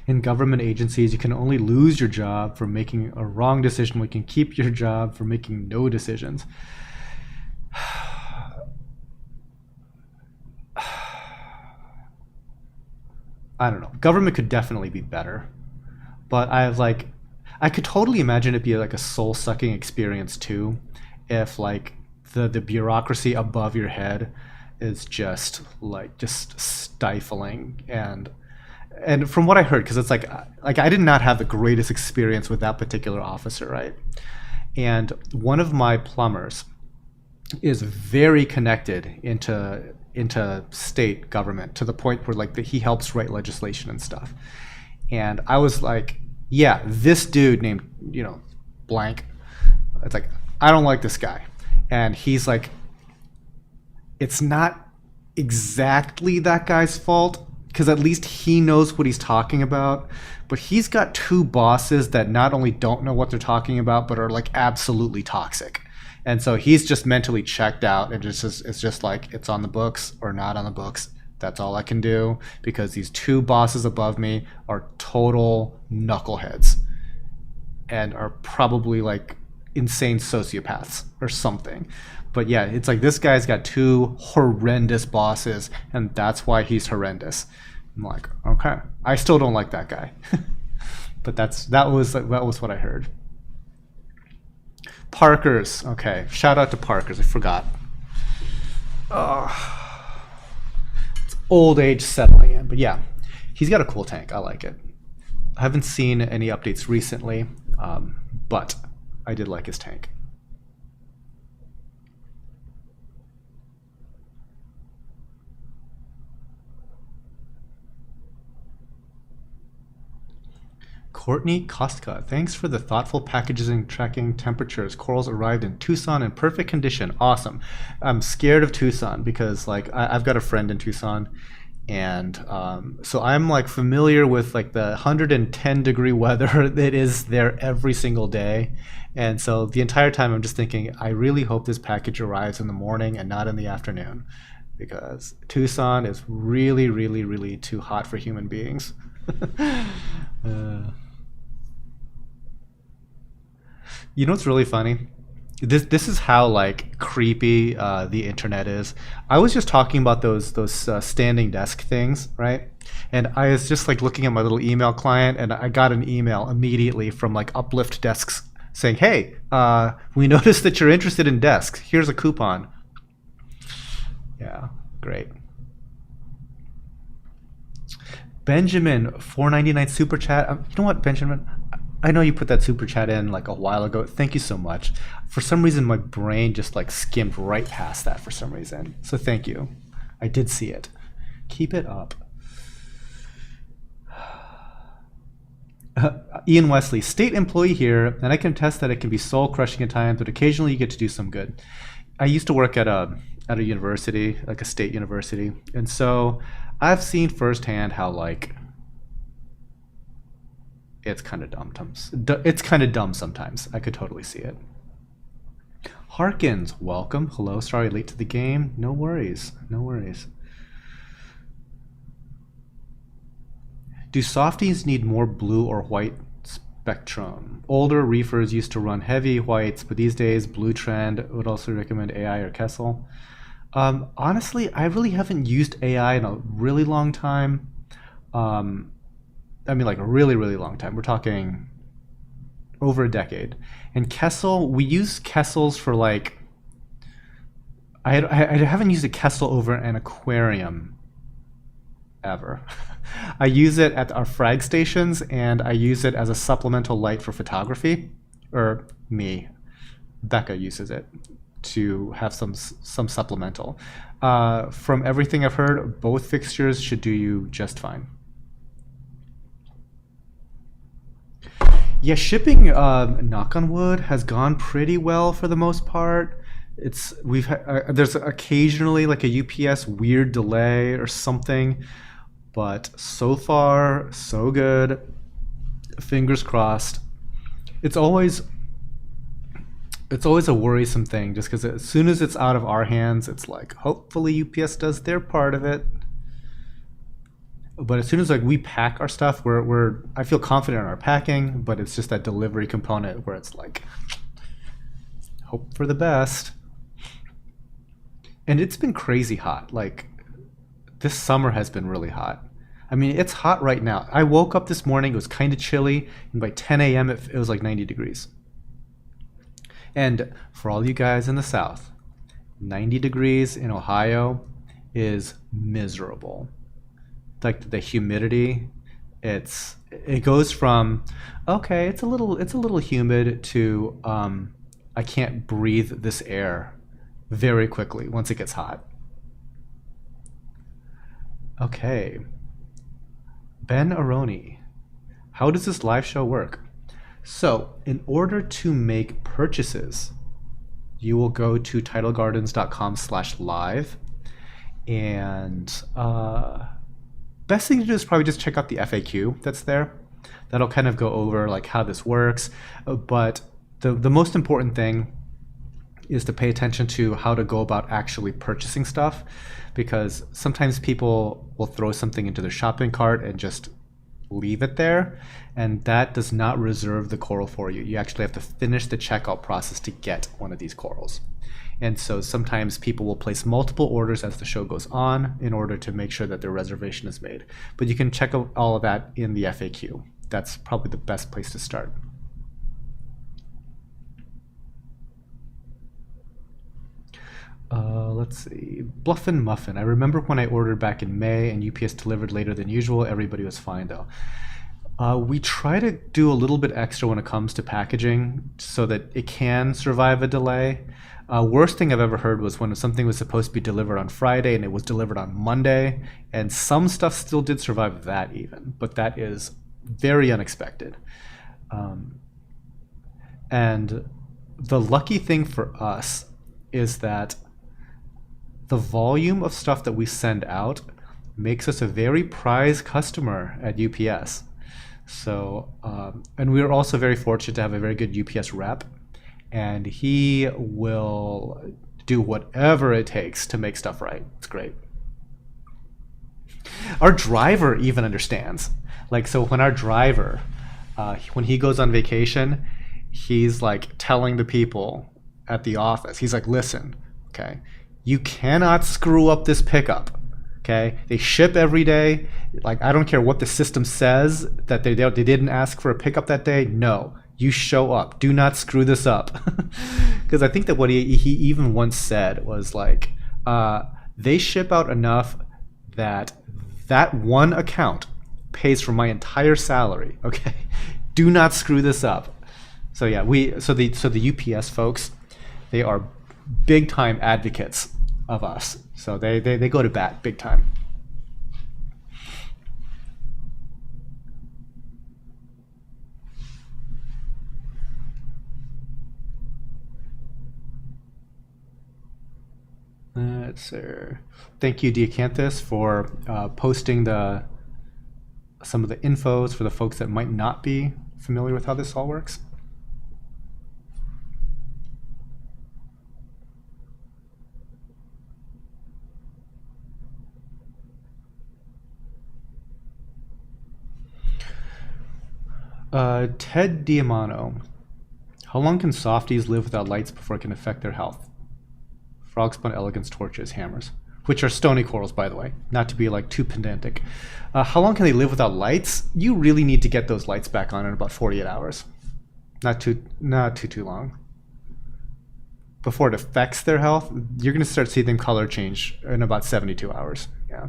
In government agencies, you can only lose your job for making a wrong decision. We can keep your job for making no decisions. I don't know. Government could definitely be better. But I could totally imagine it be like a soul-sucking experience too, if like the bureaucracy above your head is just stifling. And from what I heard, because it's like I did not have the greatest experience with that particular officer, right? And one of my plumbers is very connected into state government to the point where like he helps write legislation and stuff. And I was like, yeah, this dude named, blank. It's like, I don't like this guy. And he's like, it's not exactly that guy's fault, because at least he knows what he's talking about. But he's got two bosses that not only don't know what they're talking about, but are like absolutely toxic. And so he's just mentally checked out, and it's just like, it's on the books or not on the books. That's all I can do, because these two bosses above me are total knuckleheads and are probably like insane sociopaths or something. But yeah, it's like this guy's got two horrendous bosses, and that's why he's horrendous. I'm like, okay, I still don't like that guy. But that was what I heard. Parker's, okay. Shout out to Parker's. I forgot. It's old age settling in, but yeah, he's got a cool tank. I like it. I haven't seen any updates recently, but I did like his tank. Courtney Kostka, thanks for the thoughtful packaging tracking temperatures. Corals arrived in Tucson in perfect condition. Awesome. I'm scared of Tucson because like I've got a friend in Tucson, and so I'm like familiar with like the 110-degree weather that is there every single day. And so the entire time I'm just thinking, I really hope this package arrives in the morning and not in the afternoon, because Tucson is really, really, really too hot for human beings. You know what's really funny? This is how like creepy the internet is. I was just talking about those standing desk things, right? And I was just like looking at my little email client, and I got an email immediately from like Uplift Desks saying, "Hey, we noticed that you're interested in desks. Here's a coupon." Yeah, great. Benjamin, 4.99 super chat. You know what, Benjamin? I know you put that super chat in like a while ago. Thank you so much. For some reason, my brain just like skimmed right past that for some reason. So thank you. I did see it. Keep it up. Ian Wesley, state employee here, and I can attest that it can be soul crushing at times, but occasionally you get to do some good. I used to work at a university, like a state university, and so I've seen firsthand how like it's kind of dumb. It's kind of dumb sometimes. I could totally see it. Harkins, welcome. Hello. Sorry, late to the game. No worries. No worries. Do softies need more blue or white spectrum? Older reefers used to run heavy whites, but these days blue trend. Would also recommend AI or Kessel. Honestly, I really haven't used AI in a really long time. I mean, like a really, really long time. We're talking over a decade. And Kessel, we use Kessels for like I haven't used a Kessel over an aquarium ever. I use it at our frag stations, and I use it as a supplemental light for photography. Or me, Becca uses it to have some supplemental. From everything I've heard, both fixtures should do you just fine. Yeah, shipping, knock on wood, has gone pretty well for the most part. There's occasionally like a UPS weird delay or something, but so far so good. Fingers crossed. It's always a worrisome thing, just because as soon as it's out of our hands, it's like hopefully UPS does their part of it. But as soon as like we pack our stuff, I feel confident in our packing, but it's just that delivery component where it's like hope for the best. And it's been crazy hot. Like this summer has been really hot. I mean, it's hot right now. I woke up this morning, it was kind of chilly, and by 10 a.m. it was like 90 degrees. And for all you guys in the South, 90 degrees in Ohio is miserable. Like the humidity, it goes from okay, it's a little humid to I can't breathe this air very quickly once it gets hot. Okay. Ben Aroni, how does this live show work? So, in order to make purchases, you will go to tidalgardens.com/live, and best thing to do is probably just check out the FAQ that's there. That'll kind of go over like how this works, but the most important thing is to pay attention to how to go about actually purchasing stuff, because sometimes people will throw something into their shopping cart and just leave it there, and that does not reserve the coral for you. You actually have to finish the checkout process to get one of these corals. And so sometimes people will place multiple orders as the show goes on in order to make sure that their reservation is made. But you can check out all of that in the FAQ. That's probably the best place to start. Let's see. Bluffin' Muffin. I remember when I ordered back in May and UPS delivered later than usual. Everybody was fine though. We try to do a little bit extra when it comes to packaging so that it can survive a delay. Worst thing I've ever heard was when something was supposed to be delivered on Friday and it was delivered on Monday, and some stuff still did survive that even, but that is very unexpected. And the lucky thing for us is that the volume of stuff that we send out makes us a very prized customer at UPS. So, and we are also very fortunate to have a very good UPS rep, and he will do whatever it takes to make stuff right. It's great. Our driver even understands. Like, so when our driver, when he goes on vacation, he's like telling the people at the office, he's like, listen, okay, you cannot screw up this pickup. Okay, they ship every day. Like, I don't care what the system says that they didn't ask for a pickup that day. No, you show up. Do not screw this up. Because I think that what he even once said was like, they ship out enough that one account pays for my entire salary. Okay, do not screw this up. So yeah, so the UPS folks, they are big time advocates of us. So they go to bat big time. Let's see. Thank you, Diacanthus, for posting some of the infos for the folks that might not be familiar with how this all works. Ted Diamano. How long can softies live without lights before it can affect their health? Frogspun elegans, torches, hammers, which are stony corals, by the way, not to be like too pedantic. How long can they live without lights? You really need to get those lights back on in about 48 hours. Not too long. before it affects their health, you're going to start seeing them color change in about 72 hours. Yeah.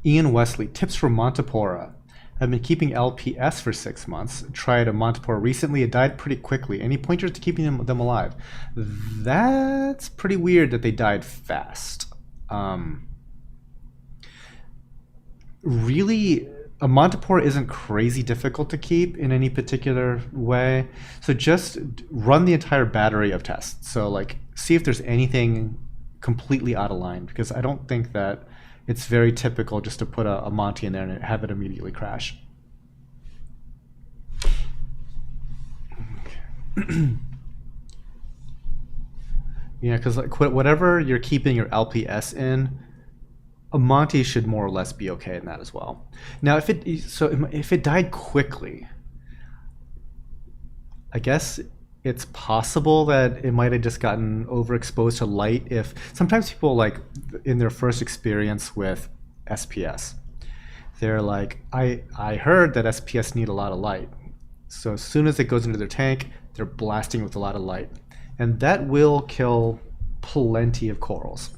Ian Wesley, tips for Montipora. I've been keeping LPS for 6 months. Tried a Montipora recently. It died pretty quickly. Any pointers to keeping them alive? That's pretty weird that they died fast. Really, a Montipora isn't crazy difficult to keep in any particular way. So just run the entire battery of tests. So like, see if there's anything completely out of line, because I don't think that it's very typical just to put a Monty in there and have it immediately crash. Okay. Yeah, because like whatever you're keeping your LPS in, a Monty should more or less be okay in that as well. Now, if it died quickly, I guess it's possible that it might have just gotten overexposed to light. If sometimes people, like in their first experience with SPS, they're like, I heard that SPS need a lot of light. So as soon as it goes into their tank, they're blasting with a lot of light. And that will kill plenty of corals.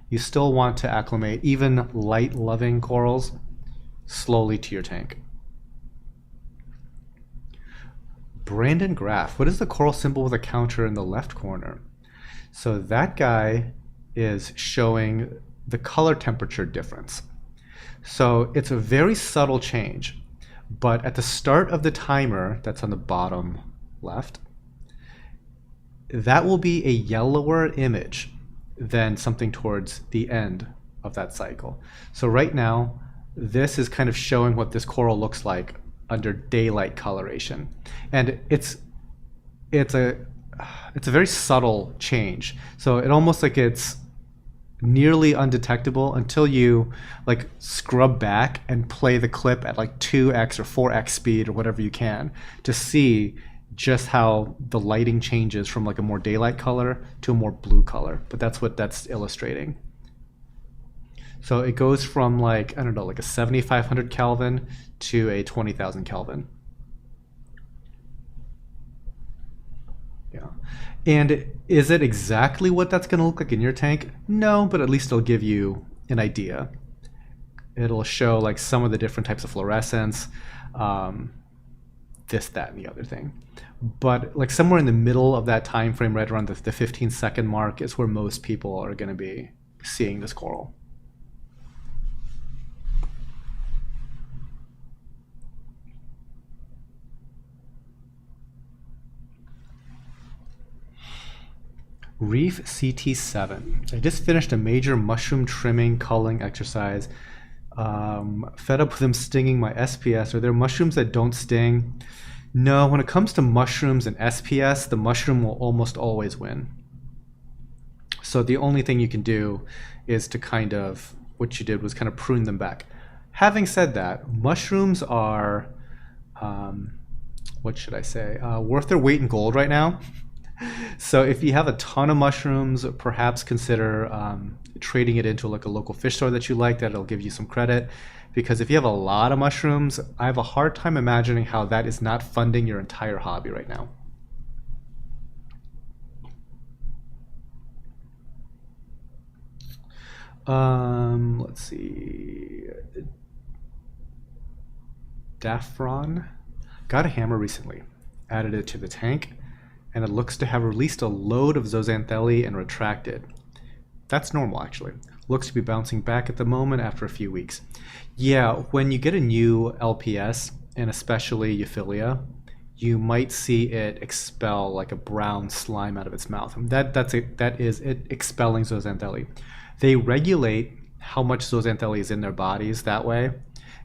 You still want to acclimate even light-loving corals slowly to your tank. Brandon Graff, what is the coral symbol with a counter in the left corner? So that guy is showing the color temperature difference. So it's a very subtle change, but at the start of the timer, that's on the bottom left, that will be a yellower image than something towards the end of that cycle. So right now, this is kind of showing what this coral looks like under daylight coloration, and it's a very subtle change. So it almost like it's nearly undetectable until you like scrub back and play the clip at like 2x or 4x speed or whatever you can to see just how the lighting changes from like a more daylight color to a more blue color. But that's what that's illustrating. So it goes from like, I don't know, like a 7,500 Kelvin to a 20,000 Kelvin. Yeah. And is it exactly what that's going to look like in your tank? No, but at least it'll give you an idea. It'll show like some of the different types of fluorescence, this, that, and the other thing. But like somewhere in the middle of that time frame, right around the 15-second mark, is where most people are going to be seeing this coral. Reef CT7. I just finished a major mushroom trimming culling exercise. Fed up with them stinging my SPS. Are there mushrooms that don't sting? No, when it comes to mushrooms and SPS, the mushroom will almost always win. So the only thing you can do is to kind of, what you did was kind of prune them back. Having said that, mushrooms are, what should I say, worth their weight in gold right now. So if you have a ton of mushrooms, perhaps consider trading it into like a local fish store that you like, that'll give you some credit. Because if you have a lot of mushrooms, I have a hard time imagining how that is not funding your entire hobby right now. Let's see. Daffron got a hammer recently, added it to the tank, and it looks to have released a load of zooxanthellae and retracted. That's normal, actually. Looks to be bouncing back at the moment after a few weeks. Yeah, when you get a new LPS, and especially Euphilia, you might see it expel like a brown slime out of its mouth. That is it expelling zooxanthellae. They regulate how much zooxanthellae is in their bodies that way.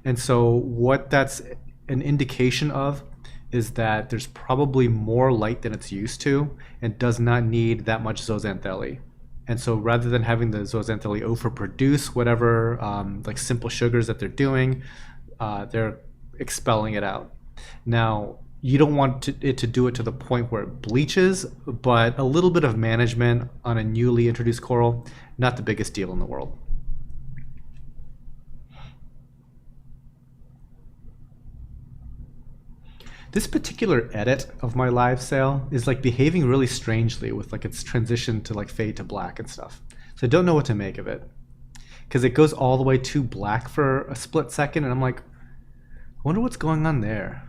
And so what that's an indication of is that there's probably more light than it's used to and does not need that much zooxanthellae. And so rather than having the zooxanthellae overproduce whatever like simple sugars that they're doing, they're expelling it out. Now, you don't want it to do it to the point where it bleaches, but a little bit of management on a newly introduced coral, not the biggest deal in the world. This particular edit of my live sale is like behaving really strangely with like its transition to like fade to black and stuff. So I don't know what to make of it. Because it goes all the way to black for a split second, and I'm like, I wonder what's going on there.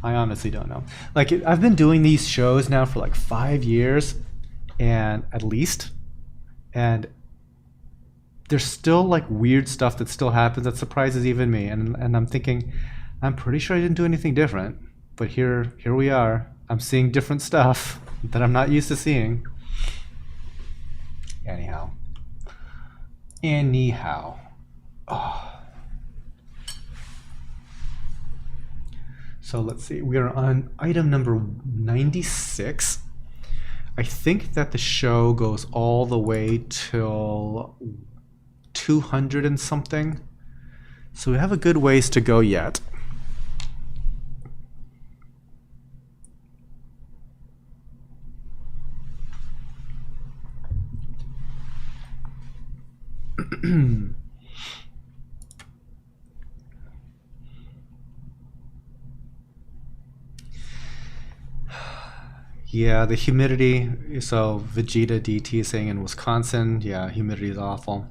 I honestly don't know. Like, I've been doing these shows now for like 5 years, and at least, and there's still like weird stuff that still happens that surprises even me. And I'm thinking, I'm pretty sure I didn't do anything different, but here we are. I'm seeing different stuff that I'm not used to seeing. Anyhow. Oh. So let's see, we are on item number 96. I think that the show goes all the way till 200 and something. So we have a good ways to go yet. Yeah, the humidity. So Vegeta DT is saying in Wisconsin, yeah, humidity is awful.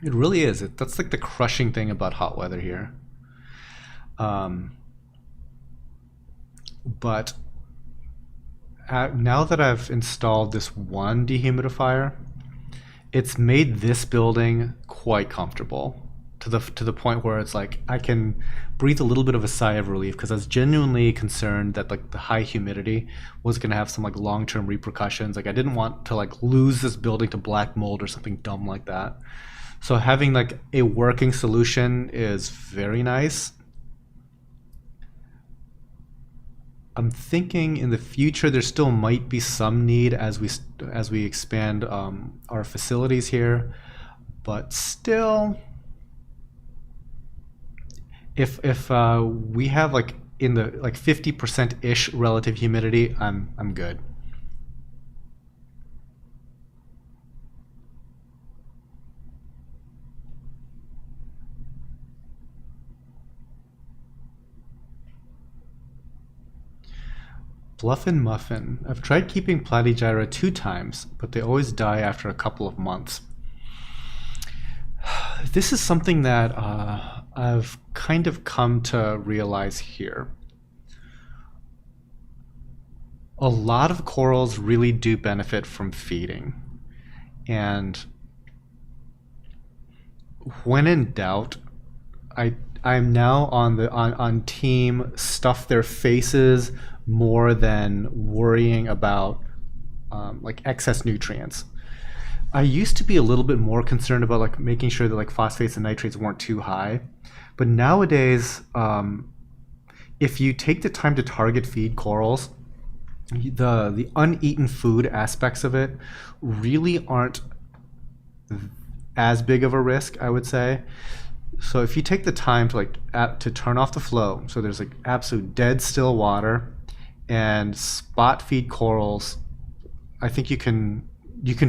It really is. That's like the crushing thing about hot weather here. But now that I've installed this one dehumidifier, it's made this building quite comfortable to the point where it's like I can breathe a little bit of a sigh of relief, because I was genuinely concerned that like the high humidity was going to have some like long-term repercussions. Like I didn't want to like lose this building to black mold or something dumb like that. So having like a working solution is very nice. I'm thinking in the future there still might be some need as we expand our facilities here, but still, if we have like in the like 50% ish relative humidity, I'm good. Bluff and Muffin. I've tried keeping Platygyra 2 times, but they always die after a couple of months. This is something that I've kind of come to realize here. A lot of corals really do benefit from feeding. And when in doubt, I'm now on team stuff their faces more than worrying about like excess nutrients. I used to be a little bit more concerned about like making sure that like phosphates and nitrates weren't too high, but nowadays, if you take the time to target feed corals, the uneaten food aspects of it really aren't as big of a risk, I would say. So if you take the time to to turn off the flow, so there's like absolute dead still water, and spot feed corals, I think you can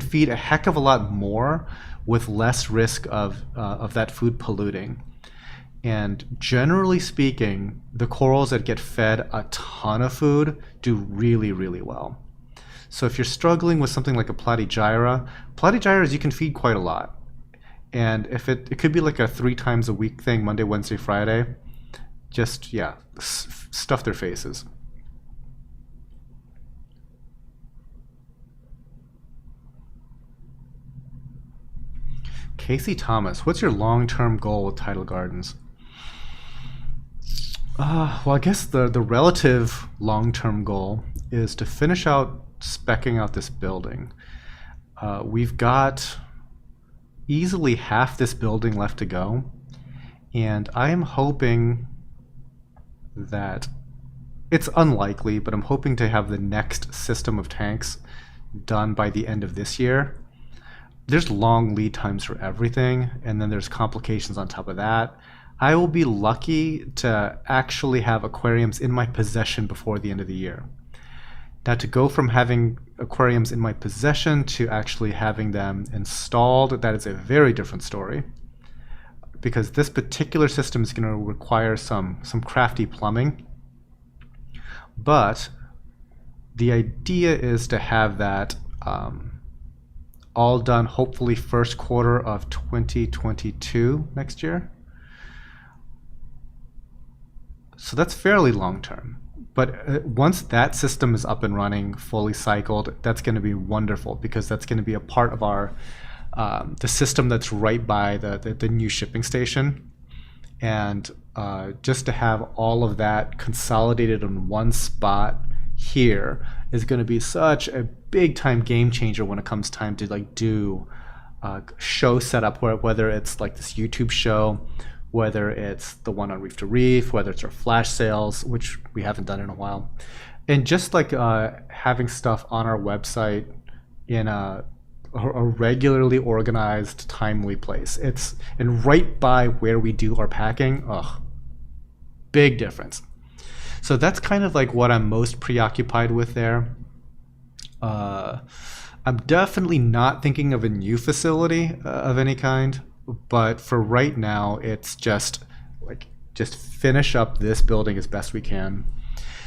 feed a heck of a lot more with less risk of that food polluting. And generally speaking, the corals that get fed a ton of food do really, really well. So if you're struggling with something like a platygyras you can feed quite a lot. And if it could be like a 3 times a week thing, Monday, Wednesday, Friday, just, yeah, stuff their faces. Casey Thomas, what's your long-term goal with Tidal Gardens? Well, I guess the relative long-term goal is to finish out speccing out this building. We've got easily half this building left to go, and I am hoping that it's unlikely, but I'm hoping to have the next system of tanks done by the end of this year. There's long lead times for everything, and then there's complications on top of that. I will be lucky to actually have aquariums in my possession before the end of the year. Now, to go from having aquariums in my possession to actually having them installed, that is a very different story. because this particular system is going to require some crafty plumbing. But the idea is to have that all done hopefully first quarter of 2022 next year. So that's fairly long term. But once that system is up and running, fully cycled, that's going to be wonderful, because that's going to be a part of our the system that's right by the new shipping station. And just to have all of that consolidated in one spot here is going to be such a big time game changer when it comes time to like do show setup, whether it's like this YouTube show, whether it's the one on Reef to Reef, whether it's our flash sales, which we haven't done in a while, and just like having stuff on our website in a regularly organized, timely place. It's and right by where we do our packing. Big difference. So that's kind of like what I'm most preoccupied with there. I'm definitely not thinking of a new facility of any kind, but for right now, it's just finish up this building as best we can.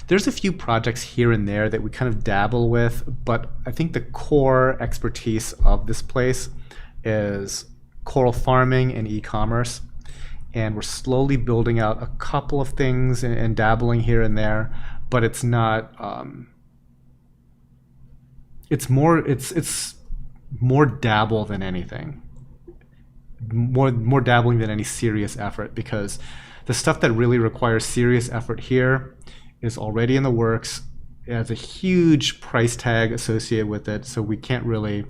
There's a few projects here and there that we kind of dabble with, but I think the core expertise of this place is coral farming and e-commerce. And we're slowly building out a couple of things and dabbling here and there, but it's not. It's more dabble than anything. More dabbling than any serious effort, because the stuff that really requires serious effort here is already in the works. It has a huge price tag associated with it, so we can't really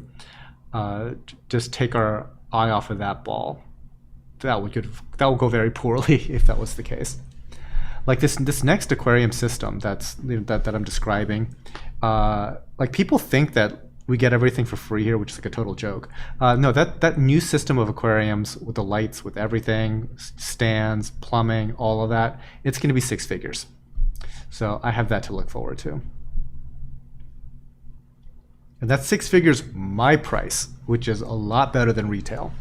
just take our eye off of that ball. That would go very poorly if that was the case. Like this next aquarium system that I'm describing, like people think that we get everything for free here, which is like a total joke. No, that new system of aquariums with the lights, with everything, stands, plumbing, all of that, it's going to be 6 figures. So I have that to look forward to. And that's 6 figures my price, which is a lot better than retail.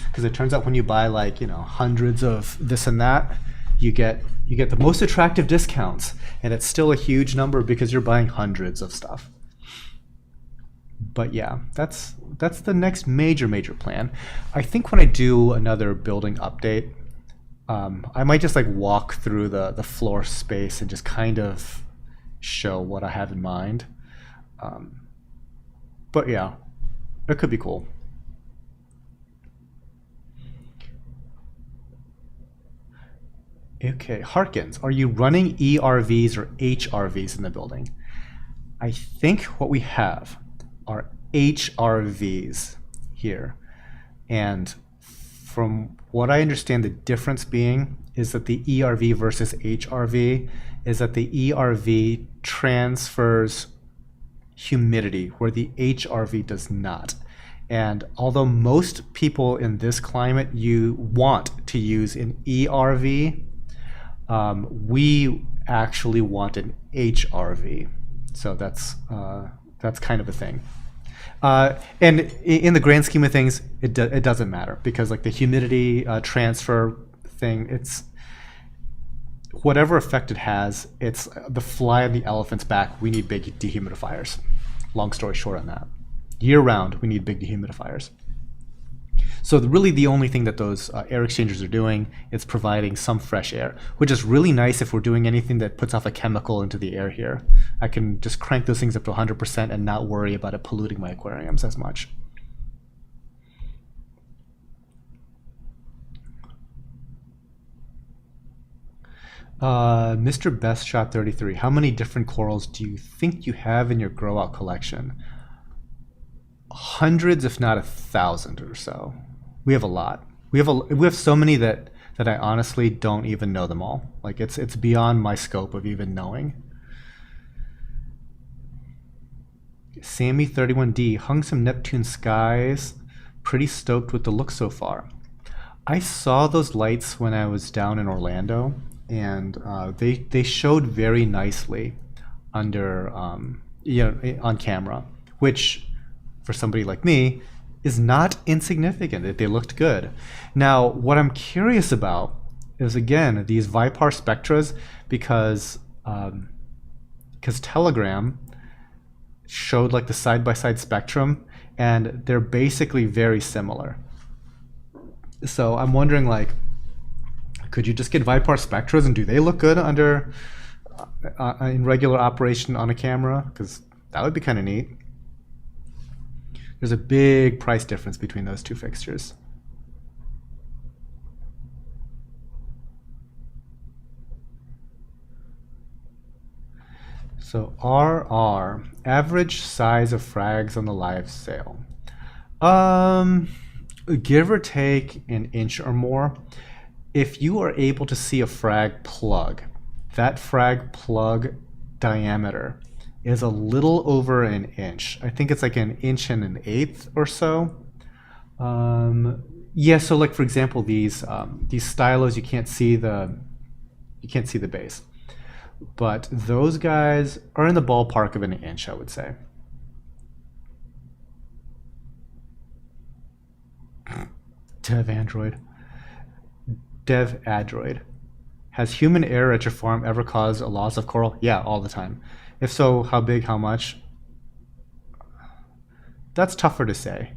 Because it turns out when you buy like, hundreds of this and that, you get the most attractive discounts, and it's still a huge number because you're buying hundreds of stuff. But yeah, that's the next major plan. I think when I do another building update, I might just like walk through the floor space and just kind of show what I have in mind. But yeah, it could be cool. Okay, Harkins, are you running ERVs or HRVs in the building? I think what we have are HRVs here. And from what I understand, the difference being is that the ERV versus HRV is that the ERV transfers humidity where the HRV does not. And although most people in this climate you want to use an ERV, we actually want an HRV. So that's kind of a thing. And in the grand scheme of things, it doesn't matter, because like the humidity transfer thing, it's whatever effect it has, it's the fly on the elephant's back. We need big dehumidifiers. Long story short on that. Year round, we need big dehumidifiers. So really the only thing that those air exchangers are doing is providing some fresh air, which is really nice if we're doing anything that puts off a chemical into the air here. I can just crank those things up to 100% and not worry about it polluting my aquariums as much. Mr. Best Shot 33, how many different corals do you think you have in your grow out collection? Hundreds, if not 1,000 or so. We have a lot. We have so many that I honestly don't even know them all. Like it's beyond my scope of even knowing. Sammy 31D hung some Neptune skies. Pretty stoked with the look so far. I saw those lights when I was down in Orlando, and they showed very nicely under on camera, which for somebody like me is not insignificant. They looked good. Now, what I'm curious about is, again, these Vipar spectras, because Telegram showed like the side-by-side spectrum, and they're basically very similar. So I'm wondering, like, could you just get Vipar spectras, and do they look good under in regular operation on a camera? Because that would be kind of neat. There's a big price difference between those two fixtures. So RR, average size of frags on the live sale. Give or take an inch or more. If you are able to see a frag plug, that frag plug diameter is a little over an inch. I think it's like 1 1/8 or so. Yeah, so like for example, these stylos, you can't see the base, but those guys are in the ballpark of 1 inch, I would say. Dev Adroid. Has human error at your farm ever caused a loss of coral? Yeah, all the time. If so, how big, how much? That's tougher to say.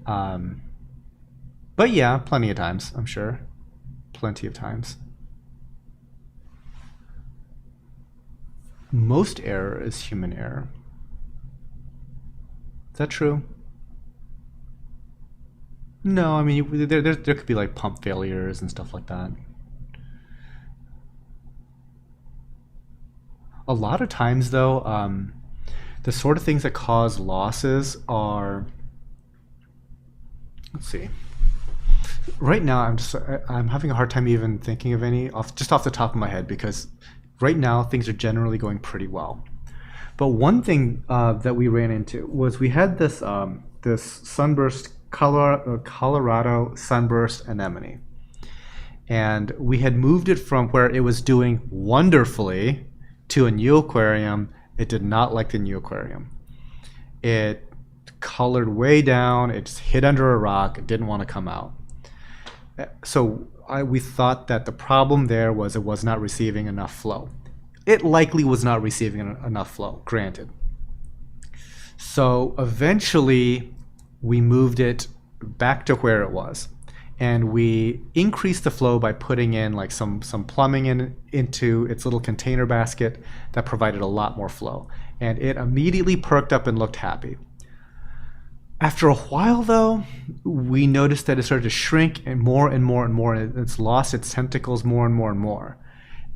But yeah, plenty of times, I'm sure. Plenty of times. Most error is human error. Is that true? No, I mean, there could be like pump failures and stuff like that. A lot of times, though, the sort of things that cause losses are, let's see. Right now, I'm having a hard time even thinking of any just off the top of my head, because right now things are generally going pretty well. But one thing that we ran into was we had this this sunburst Colorado sunburst anemone, and we had moved it from where it was doing wonderfully to a new aquarium. It did not like the new aquarium. It colored way down. It just hid under a rock. It didn't want to come out. So we thought that the problem there was it was not receiving enough flow. It likely was not receiving enough flow, granted. So eventually we moved it back to where it was, and we increased the flow by putting in like some plumbing into its little container basket that provided a lot more flow, and it immediately perked up and looked happy. After a while, though, we noticed that it started to shrink and more and more and more, and it's lost its tentacles more and more and more.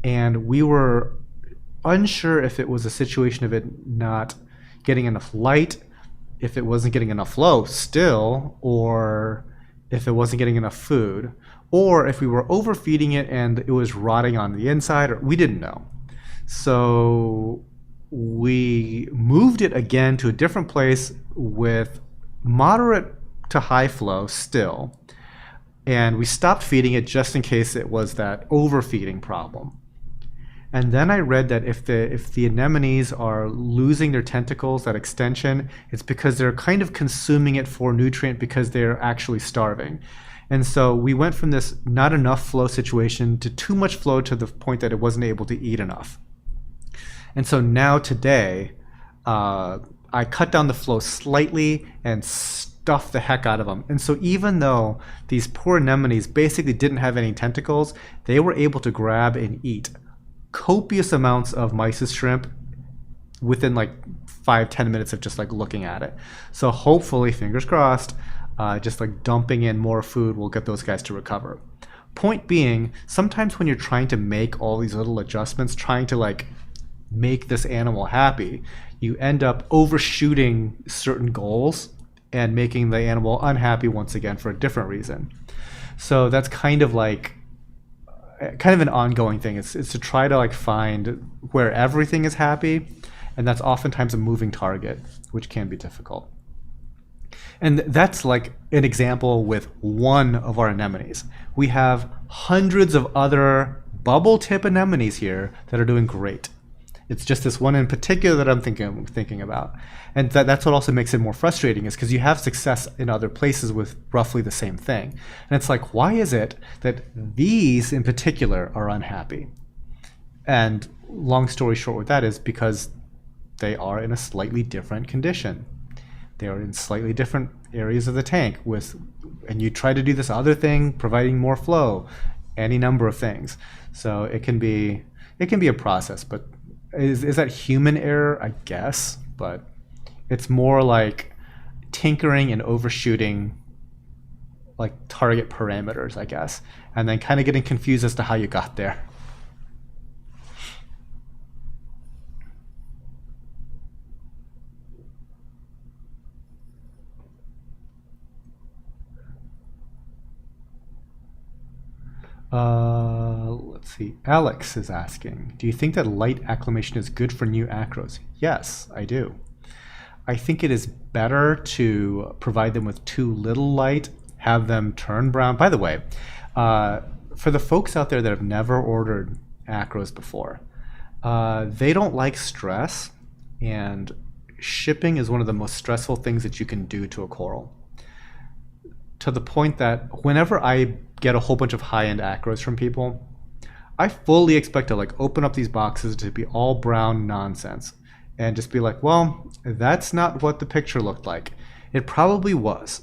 And we were unsure if it was a situation of it not getting enough light, if it wasn't getting enough flow still, or if it wasn't getting enough food, or if we were overfeeding it and it was rotting on the inside, or we didn't know. So we moved it again to a different place with moderate to high flow still, and we stopped feeding it just in case it was that overfeeding problem. And then I read that if the anemones are losing their tentacles, that extension, it's because they're kind of consuming it for nutrient because they're actually starving. And so we went from this not enough flow situation to too much flow to the point that it wasn't able to eat enough. And so now today, I cut down the flow slightly and stuffed the heck out of them. And so even though these poor anemones basically didn't have any tentacles, they were able to grab and eat copious amounts of mysis shrimp within like 5-10 minutes of just like looking at it. So hopefully, fingers crossed, just like dumping in more food will get those guys to recover. Point being, sometimes when you're trying to make all these little adjustments, trying to like make this animal happy, you end up overshooting certain goals and making the animal unhappy once again for a different reason. So that's kind of an ongoing thing. It's to try to like find where everything is happy, and that's oftentimes a moving target, which can be difficult. And that's like an example with one of our anemones. We have hundreds of other bubble tip anemones here that are doing great. It's just this one in particular that I'm thinking about, and that's what also makes it more frustrating, is because you have success in other places with roughly the same thing, and it's like, why is it that these in particular are unhappy? And long story short with that is because they are in a slightly different condition. They are in slightly different areas of the tank and you try to do this other thing, providing more flow, any number of things. So it can be a process, but is that human error? I guess, but it's more like tinkering and overshooting like target parameters, I guess, and then kind of getting confused as to how you got there. Let's see. Alex is asking, do you think that light acclimation is good for new acros? Yes, I do. I think it is better to provide them with too little light, have them turn brown. By the way, for the folks out there that have never ordered acros before, they don't like stress, and shipping is one of the most stressful things that you can do to a coral. To the point that whenever I get a whole bunch of high-end acros from people, I fully expect to like open up these boxes to be all brown nonsense and just be like, well, that's not what the picture looked like. It probably was.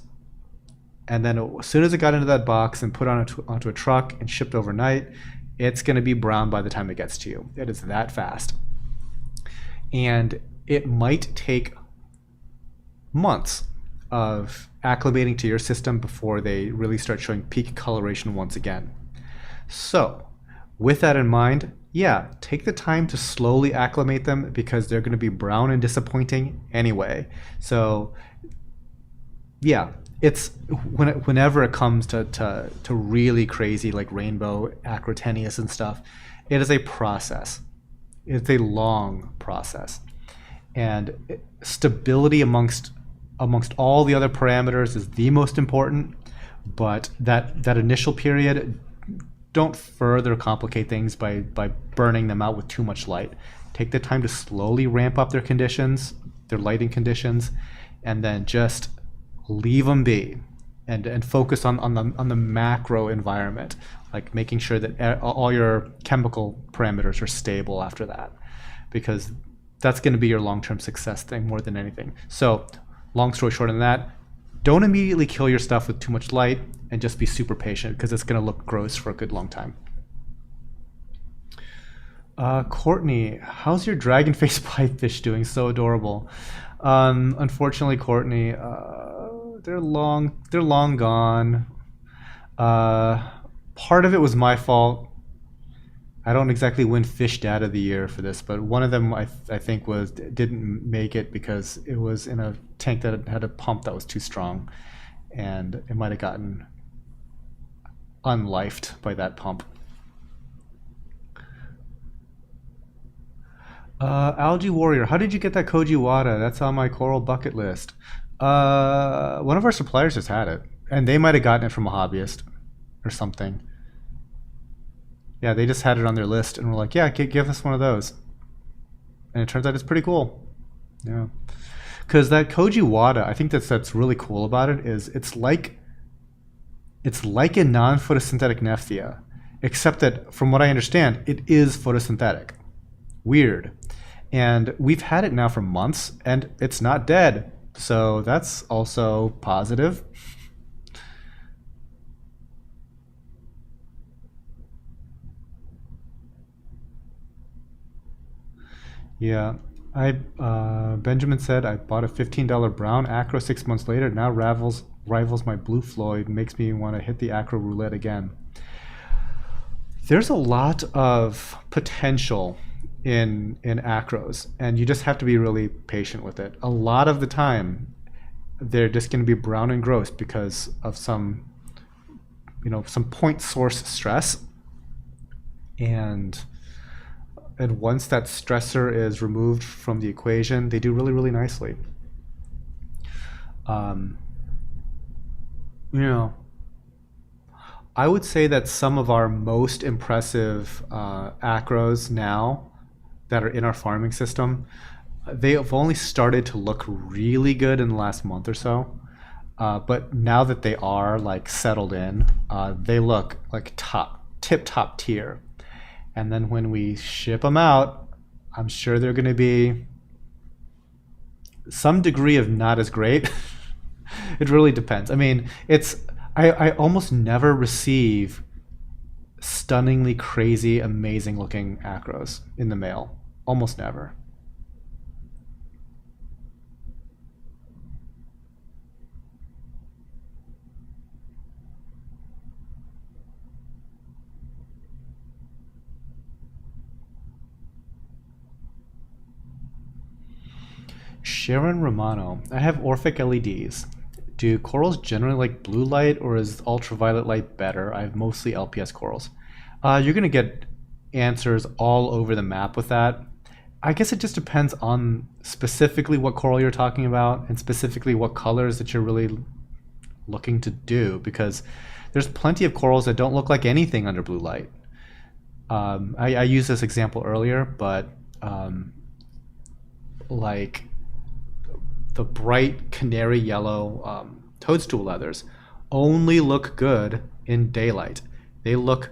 And then as soon as it got into that box and put onto a truck and shipped overnight, it's going to be brown by the time it gets to you. It is that fast. And it might take months of acclimating to your system before they really start showing peak coloration once again. So with that in mind, yeah, take the time to slowly acclimate them, because they're going to be brown and disappointing anyway. So yeah, it's whenever it comes to really crazy like rainbow acrotenius and stuff, it is a process. It's a long process, and stability amongst all the other parameters is the most important. But that initial period, don't further complicate things by burning them out with too much light. Take the time to slowly ramp up their conditions, their lighting conditions, and then just leave them be, and focus on the macro environment, like making sure that all your chemical parameters are stable after that, because that's going to be your long-term success thing more than anything. So long story short on that, don't immediately kill your stuff with too much light, and just be super patient, because it's going to look gross for a good long time. Courtney, how's your dragon face pipefish doing? So adorable. Unfortunately, Courtney, they're long gone. Part of it was my fault. I don't exactly win Fish Dad of the Year for this, but one of them I think didn't make it because it was in a tank that had a pump that was too strong, and it might have gotten unlifed by that pump. Algae Warrior, how did you get that Koji Wada? That's on my coral bucket list. One of our suppliers just had it, and they might have gotten it from a hobbyist or something. Yeah, they just had it on their list and were like, yeah, give us one of those. And it turns out it's pretty cool. Yeah. Because that Koji Wada, I think that's really cool about it is it's like a non-photosynthetic Nephthia, except that from what I understand, it is photosynthetic. Weird. And we've had it now for months, and it's not dead. So that's also positive. Yeah, Benjamin said I bought a $15 brown Acro 6 months later. Now rivals my blue Floyd. Makes me want to hit the Acro roulette again. There's a lot of potential in Acros, and you just have to be really patient with it. A lot of the time, they're just going to be brown and gross because of some point source stress, and once that stressor is removed from the equation, they do really, really nicely. I would say that some of our most impressive acros now that are in our farming system, they have only started to look really good in the last month or so. But now that they are like settled in, they look like tip top tier. And then when we ship them out, I'm sure they're going to be some degree of not as great. It really depends. I mean, I almost never receive stunningly crazy, amazing looking acros in the mail. Almost never. Sharon Romano, I have Orphic LEDs. Do corals generally like blue light or is ultraviolet light better? I have mostly LPS corals. You're going to get answers all over the map with that. I guess it just depends on specifically what coral you're talking about and specifically what colors that you're really looking to do, because there's plenty of corals that don't look like anything under blue light. I used this example earlier, but like the bright canary yellow toadstool leathers only look good in daylight. They look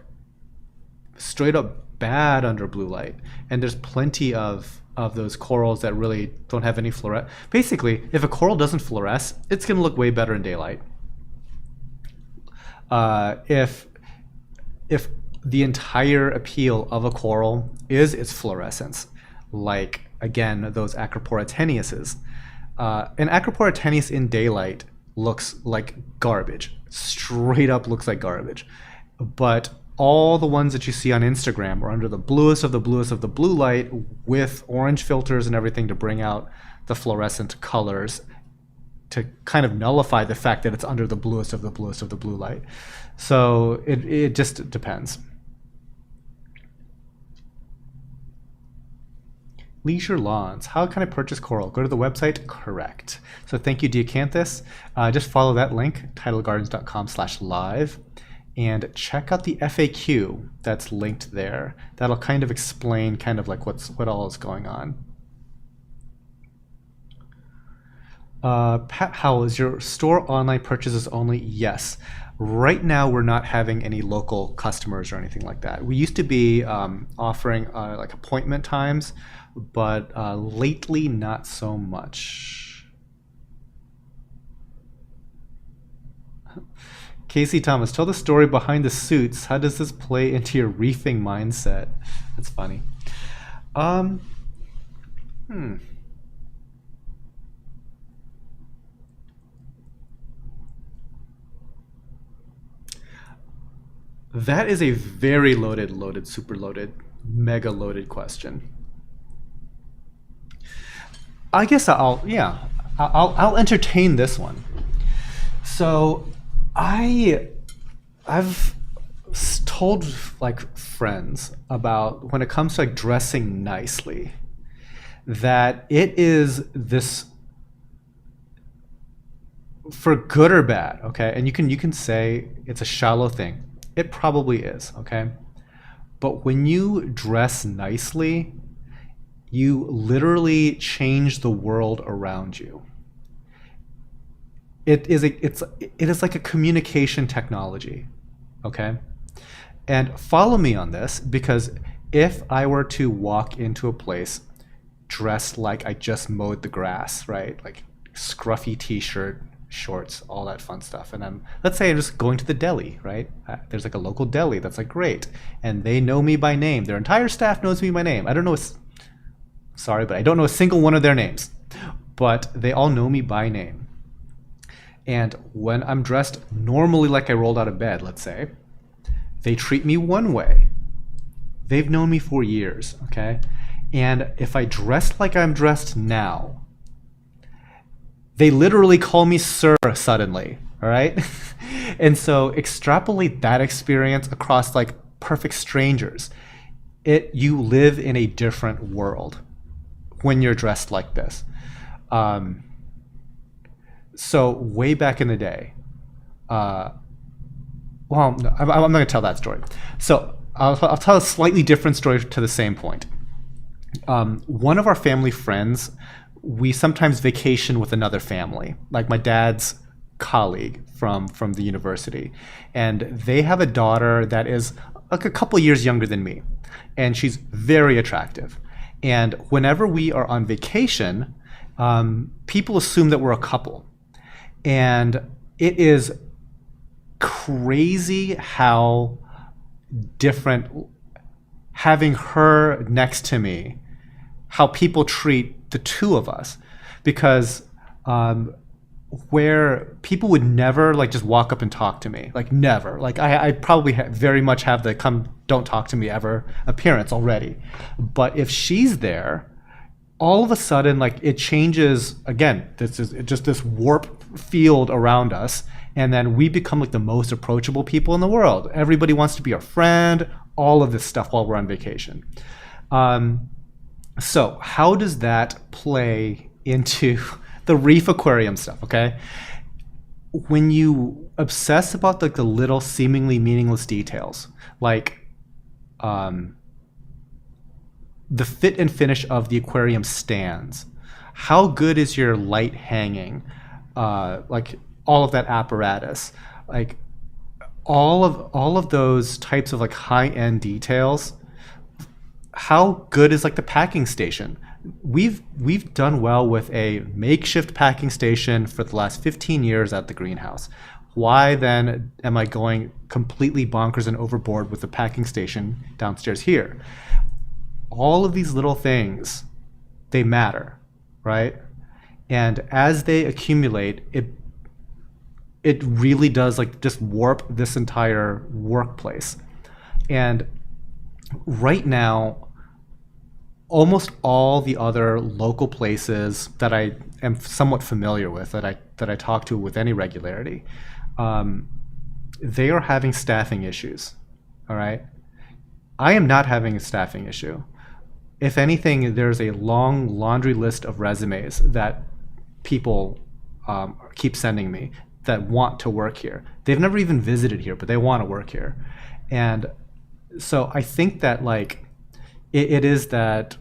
straight up bad under blue light. And there's plenty of those corals that really don't have any fluorescence. Basically, if a coral doesn't fluoresce, it's going to look way better in daylight. If the entire appeal of a coral is its fluorescence, like, again, those Acropora tenuises, an Acropora tenuis in daylight looks like garbage. Straight up looks like garbage. But all the ones that you see on Instagram are under the bluest of the bluest of the blue light with orange filters and everything to bring out the fluorescent colors to kind of nullify the fact that it's under the bluest of the bluest of the blue light. So it just depends. Leisure Lawns. How can I purchase coral? Go to the website. Correct. So thank you, Diacanthus. Just follow that link, tidalgardens.com/live, and check out the FAQ that's linked there. That'll kind of explain kind of like what all is going on. Pat Howell, is your store online purchases only? Yes. Right now, we're not having any local customers or anything like that. We used to be offering like appointment times, but lately not so much. Casey Thomas, tell the story behind the suits. How does this play into your reefing mindset? That's funny. That is a very loaded, super loaded, mega loaded question. I guess I'll entertain this one. So I've told like friends about when it comes to like dressing nicely, that it is this, for good or bad, okay? And you can say it's a shallow thing. It probably is, okay? But when you dress nicely, you literally change the world around you. It is like a communication technology, okay? And follow me on this, because if I were to walk into a place dressed like I just mowed the grass, right? Like scruffy t-shirt, shorts, all that fun stuff. And let's say I'm just going to the deli, right? There's like a local deli that's like great. And they know me by name. Their entire staff knows me by name. I don't know, sorry, but I don't know a single one of their names. But they all know me by name. And when I'm dressed normally like I rolled out of bed, let's say, they treat me one way. They've known me for years, okay? And if I dress like I'm dressed now, they literally call me sir suddenly, all right? And so extrapolate that experience across like perfect strangers. You live in a different world when you're dressed like this. So way back in the day, well, no, I'm not gonna tell that story. So I'll tell a slightly different story to the same point. One of our family friends, we sometimes vacation with another family, like my dad's colleague from the university, and they have a daughter that is like a couple years younger than me, and she's very attractive. And whenever we are on vacation, people assume that we're a couple, and it is crazy how different having her next to me, how people treat the two of us, because where people would never like just walk up and talk to me, like never, like I probably very much have the come don't talk to me ever appearance already, but if she's there, all of a sudden like it changes again. This is just this warp field around us, and then we become like the most approachable people in the world. Everybody wants to be our friend, all of this stuff while we're on vacation. So how does that play into the reef aquarium stuff, okay? When you obsess about like the little seemingly meaningless details, like the fit and finish of the aquarium stands, how good is your light hanging, like all of that apparatus, like all of those types of like high-end details. How good is like the packing station? We've done well with a makeshift packing station for the last 15 years at the greenhouse. Why then am I going completely bonkers and overboard with the packing station downstairs here? All of these little things, they matter, right? And as they accumulate, it really does like just warp this entire workplace. And right now, almost all the other local places that I am somewhat familiar with, that I talk to with any regularity, they are having staffing issues. All right, I am not having a staffing issue. If anything, there's a long laundry list of resumes that people keep sending me that want to work here. They've never even visited here, but they want to work here. And so I think that like it is that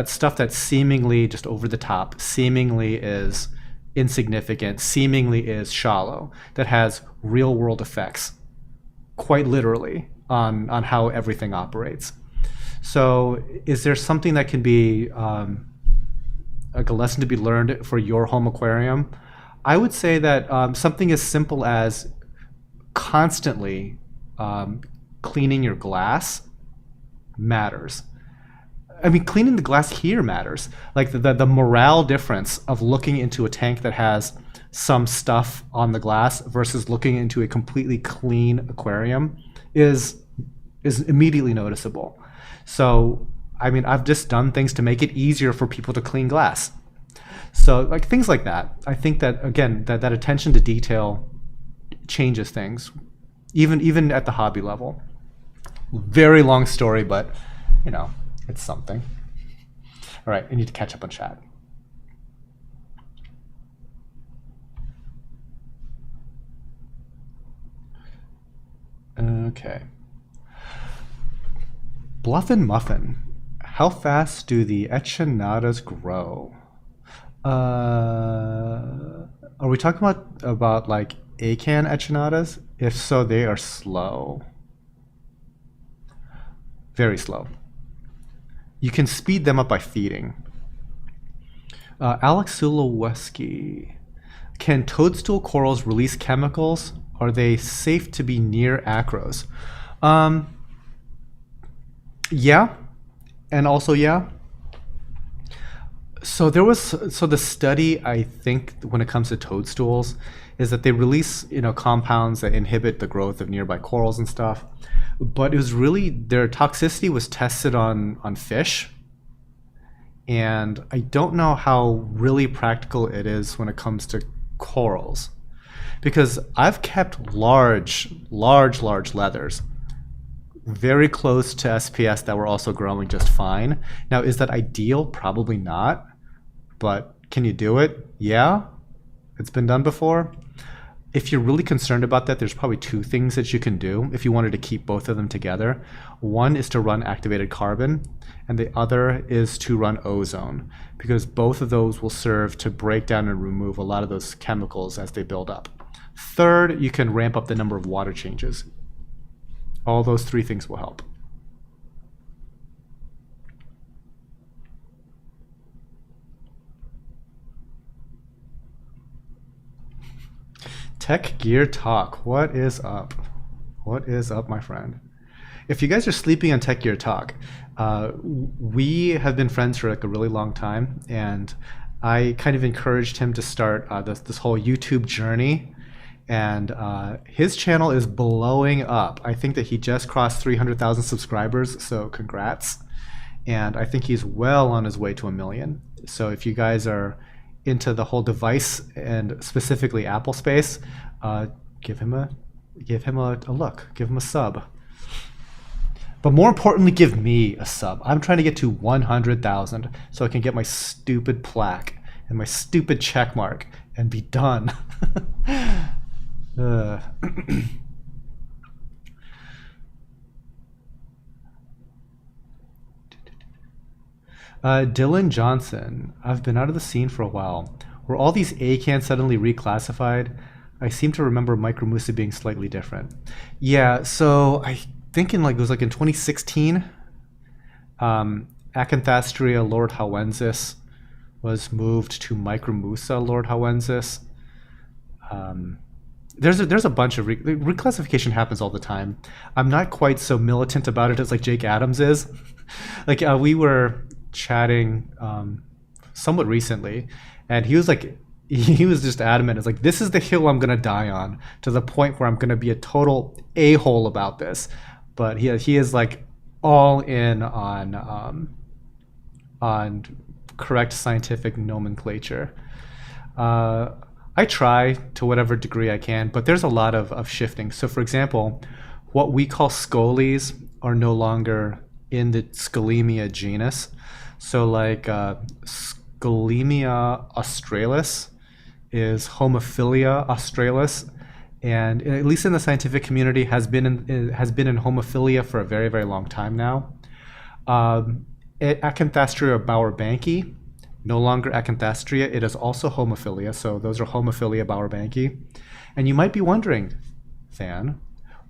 stuff that's seemingly just over the top, seemingly is insignificant, seemingly is shallow, that has real world effects, quite literally, on how everything operates. So is there something that can be like a lesson to be learned for your home aquarium? I would say that something as simple as constantly cleaning your glass matters. I mean, cleaning the glass here matters. Like the morale difference of looking into a tank that has some stuff on the glass versus looking into a completely clean aquarium is immediately noticeable. So, I mean, I've just done things to make it easier for people to clean glass. So, like things like that. I think that again, that attention to detail changes things, even at the hobby level. Very long story, but you know, it's something. All right, I need to catch up on chat. Okay. Bluffin' Muffin. How fast do the echinadas grow? Are we talking about like acan echinadas? If so, they are slow. Very slow. You can speed them up by feeding. Alex Suloweski. Can toadstool corals release chemicals? Are they safe to be near acros? Yeah, and also yeah. So the study, I think, when it comes to toadstools, is that they release compounds that inhibit the growth of nearby corals and stuff. But it was really, their toxicity was tested on fish, and I don't know how really practical it is when it comes to corals, because I've kept large leathers very close to SPS that were also growing just fine. Now, is that ideal? Probably not. But can you do it? Yeah. It's been done before. if you're really concerned about that, there's probably two things that you can do if you wanted to keep both of them together. One is to run activated carbon, and the other is to run ozone, because both of those will serve to break down and remove a lot of those chemicals as they build up. Third, you can ramp up the number of water changes. All those three things will help. Tech Gear Talk, what is up? What is up, my friend? If you guys are sleeping on Tech Gear Talk, we have been friends for like a really long time, and I kind of encouraged him to start this whole YouTube journey, and his channel is blowing up. I think that he just crossed 300,000 subscribers, so congrats. And I think he's well on his way to 1 million. So if you guys are into the whole device and specifically Apple space, give him a look, give him a sub. But more importantly, give me a sub. I'm trying to get to 100,000 so I can get my stupid plaque and my stupid check mark and be done. Dylan Johnson, I've been out of the scene for a while. Were all these ACANs suddenly reclassified? I seem to remember Micromusa being slightly different. Yeah, so I think it was in 2016, Acanthastria Lord Howensis was moved to Micromusa Lord Howensis. There's a bunch of reclassification happens all the time. I'm not quite so militant about it as like Jake Adams is. We were chatting somewhat recently, and he was just adamant. It's like, this is the hill I'm gonna die on, to the point where I'm gonna be a total a-hole about this. But he is like all in on correct scientific nomenclature. I try to whatever degree I can, but there's a lot of shifting. So for example, what we call scolies are no longer in the Scolemia genus. So like Scolemia australis is Homophilia australis, and at least in the scientific community has been in homophilia for a very, very long time now. Acanthastria bowerbanki, no longer Acanthastria, it is also homophilia, so those are Homophilia bowerbanki. And you might be wondering, Than,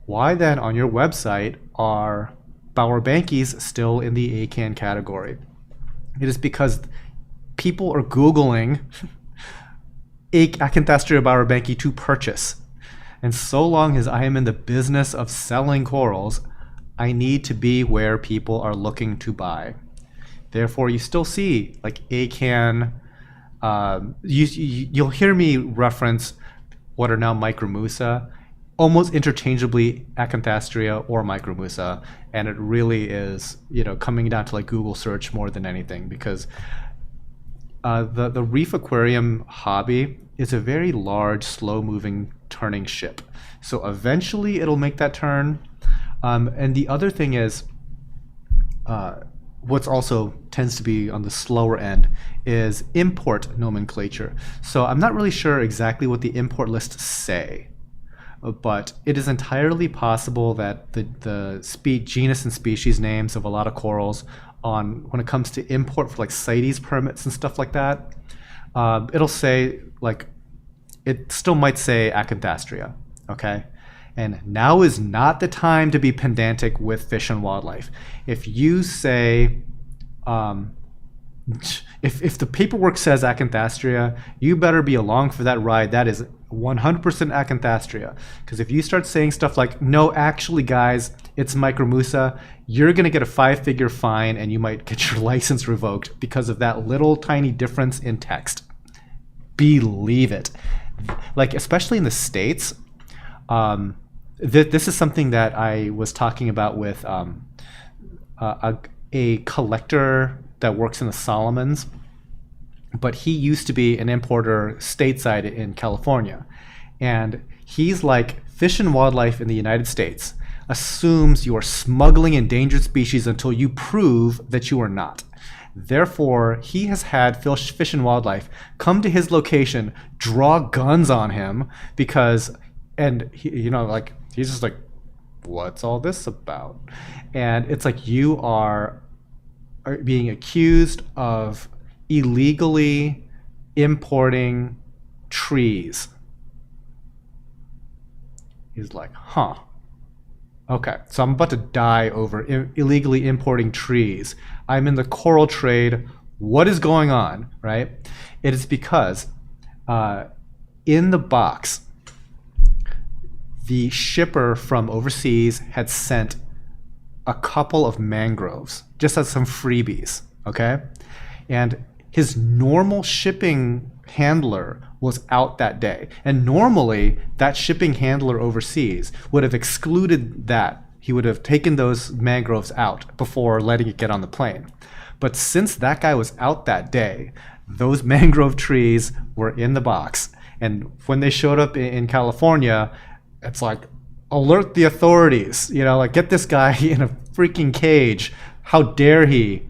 why then on your website are bowerbankis still in the ACAN category? It is because people are Googling Acanthastria bowerbanki to purchase. And so long as I am in the business of selling corals, I need to be where people are looking to buy. Therefore, you still see like ACAN. You'll hear me reference what are now Micromusa, almost interchangeably Acanthastria or Micromusa, and it really is coming down to like Google search more than anything, because the reef aquarium hobby is a very large, slow-moving, turning ship. So eventually, it'll make that turn. And the other thing is, what's also tends to be on the slower end is import nomenclature. So I'm not really sure exactly what the import lists say, but it is entirely possible that the genus and species names of a lot of corals when it comes to import for like CITES permits and stuff like that, it'll say like, it still might say Acanthastria, okay? And now is not the time to be pedantic with fish and wildlife. If you say, if the paperwork says Acanthastria, you better be along for that ride. That is 100% Acanthastria. Because if you start saying stuff like, no, actually, guys, it's Micromusa, you're going to get a 5-figure fine and you might get your license revoked because of that little tiny difference in text. Believe it. Like, especially in the States, this is something that I was talking about with a collector that works in the Solomons, but he used to be an importer stateside in California. And he's like, Fish and Wildlife in the United States assumes you are smuggling endangered species until you prove that you are not. Therefore, he has had Fish and Wildlife come to his location, draw guns on him because, and he, like he's just like, what's all this about? And it's like you are being accused of illegally importing trees. He's like, huh. Okay, so I'm about to die over illegally importing trees. I'm in the coral trade. What is going on, right? It is because in the box, the shipper from overseas had sent a couple of mangroves, just as some freebies, okay? And his normal shipping handler was out that day. And normally, that shipping handler overseas would have excluded that. He would have taken those mangroves out before letting it get on the plane. But since that guy was out that day, those mangrove trees were in the box. And when they showed up in California, it's like, alert the authorities, like get this guy in a freaking cage. How dare he,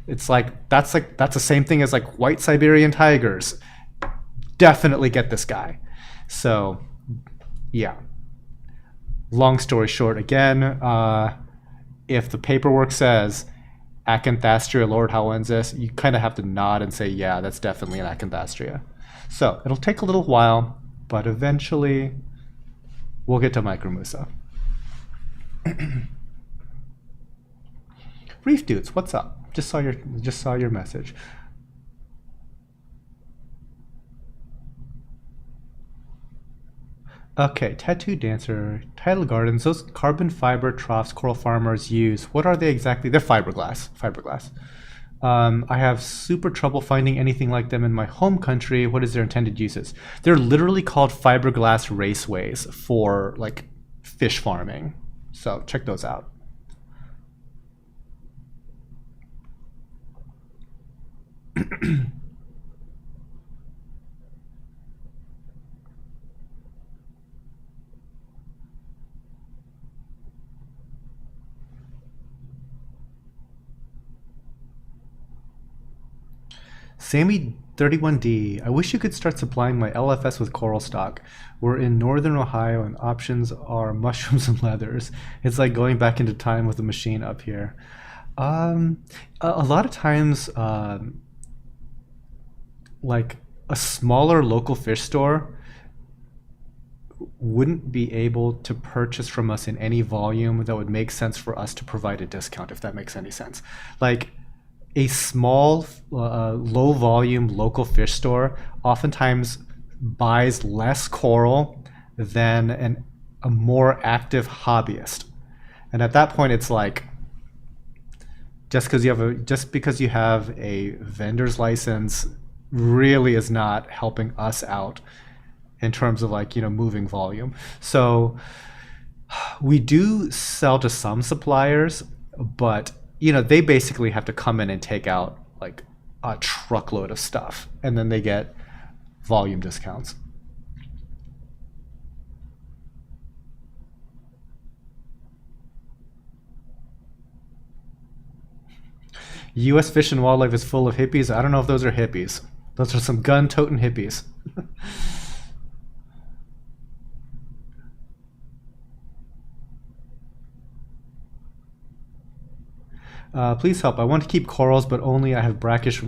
It's like that's the same thing as like white Siberian tigers. Definitely get this guy. So, yeah. Long story short, again, if the paperwork says Acanthastria lordhallensis, you kind of have to nod and say, yeah, that's definitely an Acanthastria. So it'll take a little while, but eventually we'll get to Micromusa. Reef dudes, what's up? Just saw your message. Okay, Tattoo Dancer, Tidal Gardens, those carbon fiber troughs coral farmers use, what are they exactly? They're fiberglass. I have super trouble finding anything like them in my home country. What is their intended uses? They're literally called fiberglass raceways for like fish farming. So check those out. Sammy 31D, I wish you could start supplying my LFS with coral stock. We're in northern Ohio and options are mushrooms and leathers. It's like going back into time with a machine up here. A lot of times, like a smaller local fish store wouldn't be able to purchase from us in any volume that would make sense for us to provide a discount, if that makes any sense. Like, a small, low volume local fish store oftentimes buys less coral than a more active hobbyist. And at that point, it's like, just because you have a vendor's license really is not helping us out in terms of like, moving volume. So we do sell to some suppliers, but they basically have to come in and take out like a truckload of stuff, and then they get volume discounts. U.S. Fish and Wildlife is full of hippies. I don't know if those are hippies. Those are some gun-toting hippies. Please help. I want to keep corals, but only I have brackish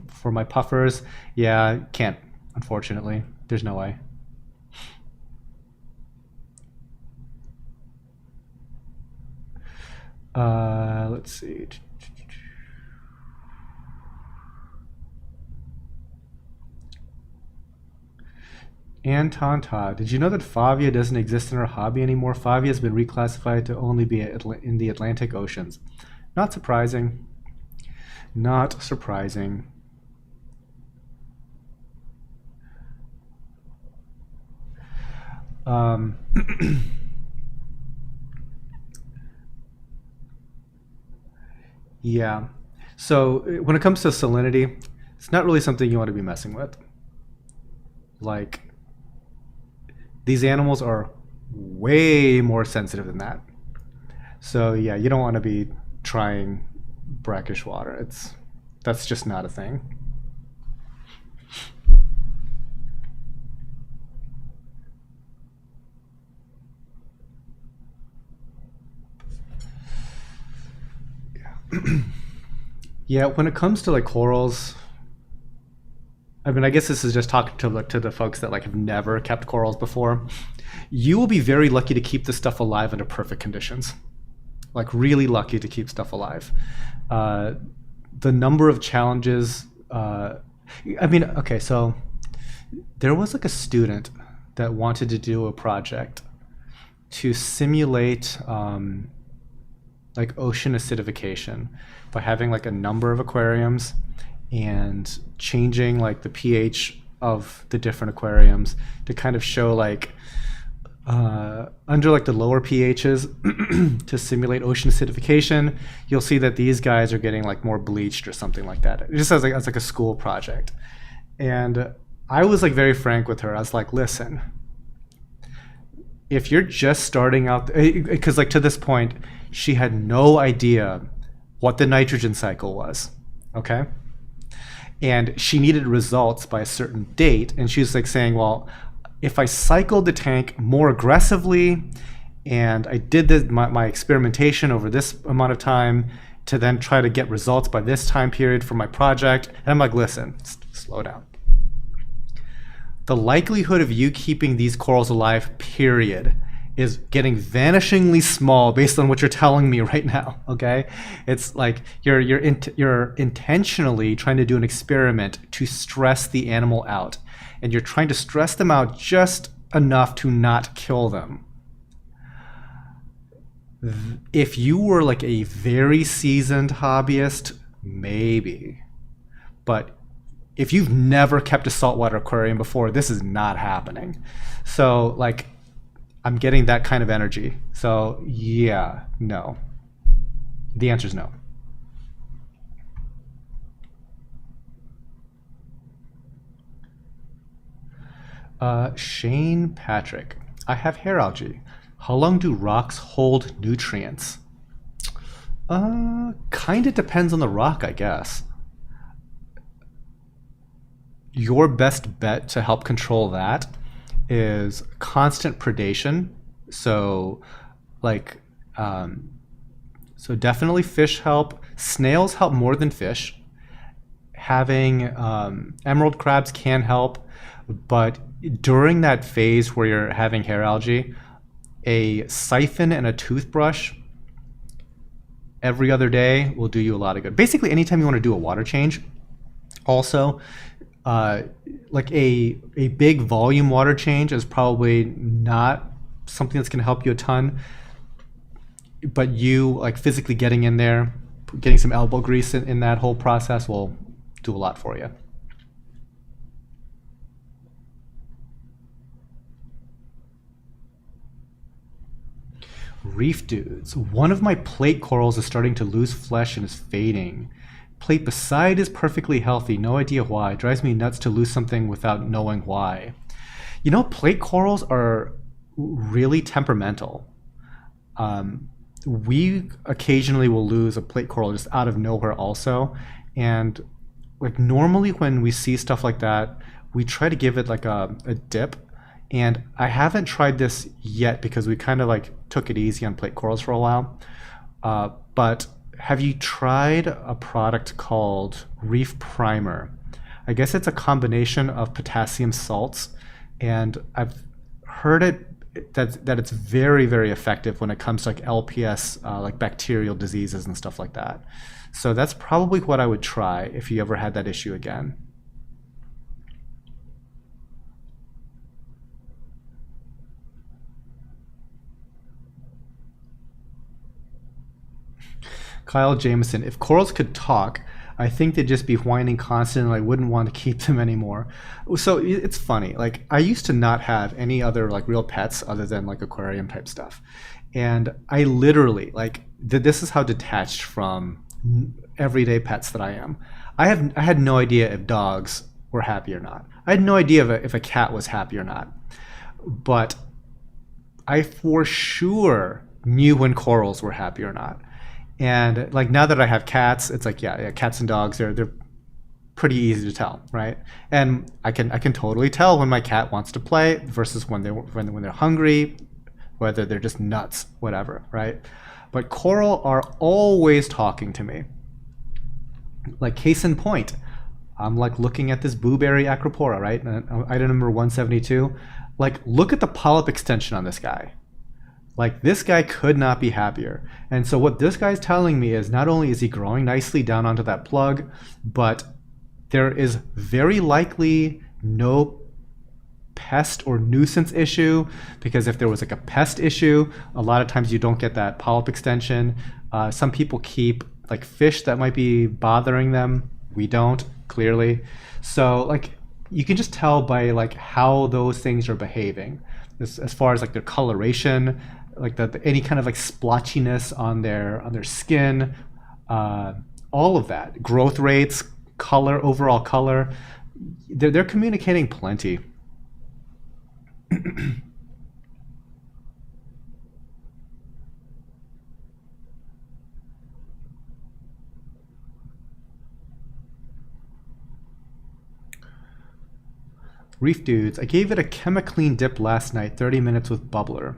for my puffers. Yeah, can't, unfortunately. There's no way. Let's see. Anton Todd, did you know that Favia doesn't exist in our hobby anymore? Favia has been reclassified to only be in the Atlantic Oceans. Not surprising. Not surprising. Yeah. So when it comes to salinity, it's not really something you want to be messing with. Like, these animals are way more sensitive than that. So yeah, you don't want to be trying brackish water. That's just not a thing. Yeah, when it comes to like corals, I mean, I guess this is just talking to the folks that like have never kept corals before. You will be very lucky to keep this stuff alive under perfect conditions. Like really lucky to keep stuff alive. The number of challenges. I mean, okay, so there was like a student that wanted to do a project to simulate like ocean acidification by having like a number of aquariums and changing like the pH of the different aquariums to kind of show like under like the lower pHs to simulate ocean acidification, you'll see that these guys are getting like more bleached or something like that. It just as like a school project. And I was like very frank with her. I was like, listen, if you're just starting out, because like to this point, she had no idea what the nitrogen cycle was, okay? And she needed results by a certain date. And she was like saying, well, if I cycled the tank more aggressively and I did my experimentation over this amount of time to then try to get results by this time period for my project. And I'm like, listen, slow down. The likelihood of you keeping these corals alive, period, is getting vanishingly small based on what you're telling me right now, okay? It's like you're intentionally trying to do an experiment to stress the animal out. And you're trying to stress them out just enough to not kill them. If you were like a very seasoned hobbyist, maybe. But if you've never kept a saltwater aquarium before, this is not happening. So like, I'm getting that kind of energy. So yeah, no. The answer is no. Shane Patrick, I have hair algae. How long do rocks hold nutrients? Kind of depends on the rock, I guess. Your best bet to help control that is constant predation. So like, so definitely fish help. Snails help more than fish. Having emerald crabs can help, but during that phase where you're having hair algae, a siphon and a toothbrush every other day will do you a lot of good. Basically, anytime you want to do a water change. Also, like a big volume water change is probably not something that's going to help you a ton. But you like physically getting in there, getting some elbow grease in that whole process will do a lot for you. Reef dudes, one of my plate corals is starting to lose flesh and is fading. Plate beside is perfectly healthy, no idea why. It drives me nuts to lose something without knowing why. You know, plate corals are really temperamental. We occasionally will lose a plate coral just out of nowhere also. And like normally when we see stuff like that, we try to give it like a dip. And I haven't tried this yet because we kind of like took it easy on plate corals for a while. But have you tried a product called Reef Primer? I guess it's a combination of potassium salts, and I've heard that it's very, very effective when it comes to like LPS, like bacterial diseases and stuff like that. So that's probably what I would try if you ever had that issue again. Kyle Jameson, if corals could talk, I think they'd just be whining constantly and I wouldn't want to keep them anymore. So it's funny. Like I used to not have any other like real pets other than like aquarium type stuff. And I literally like this is how detached from everyday pets that I am. I had no idea if dogs were happy or not. I had no idea if a cat was happy or not. But I for sure knew when corals were happy or not. And like now that I have cats, it's like yeah, cats and dogs they're pretty easy to tell, right? And I can totally tell when my cat wants to play versus when they're hungry, whether they're just nuts, whatever, right? But coral are always talking to me. Like case in point, I'm like looking at this blueberry acropora, right? Item number 172. Like look at the polyp extension on this guy. Like this guy could not be happier. And so what this guy's telling me is not only is he growing nicely down onto that plug, but there is very likely no pest or nuisance issue, because if there was like a pest issue, a lot of times you don't get that polyp extension. Some people keep like fish that might be bothering them. We don't, clearly. So like you can just tell by like how those things are behaving as far as like their coloration, like any kind of like splotchiness on their skin, all of that, growth rates, color, overall color, they're communicating plenty. Reef Dudes, I gave it a chemiclean dip last night, 30 minutes with bubbler.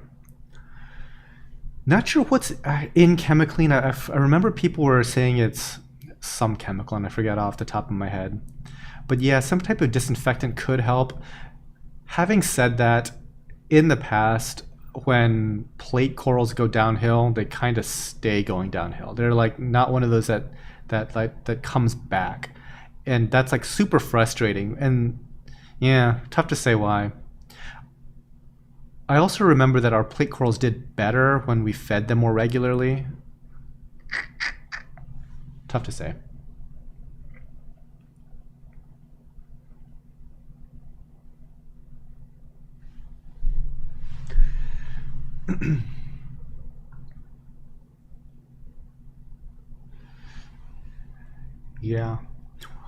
Not sure what's in chemiclean. I remember people were saying it's some chemical, and I forget off the top of my head. But yeah, some type of disinfectant could help. Having said that, in the past, when plate corals go downhill, they kind of stay going downhill. They're like not one of those that comes back, and that's like super frustrating. And yeah, tough to say why. I also remember that our plate corals did better when we fed them more regularly. Tough to say. Yeah.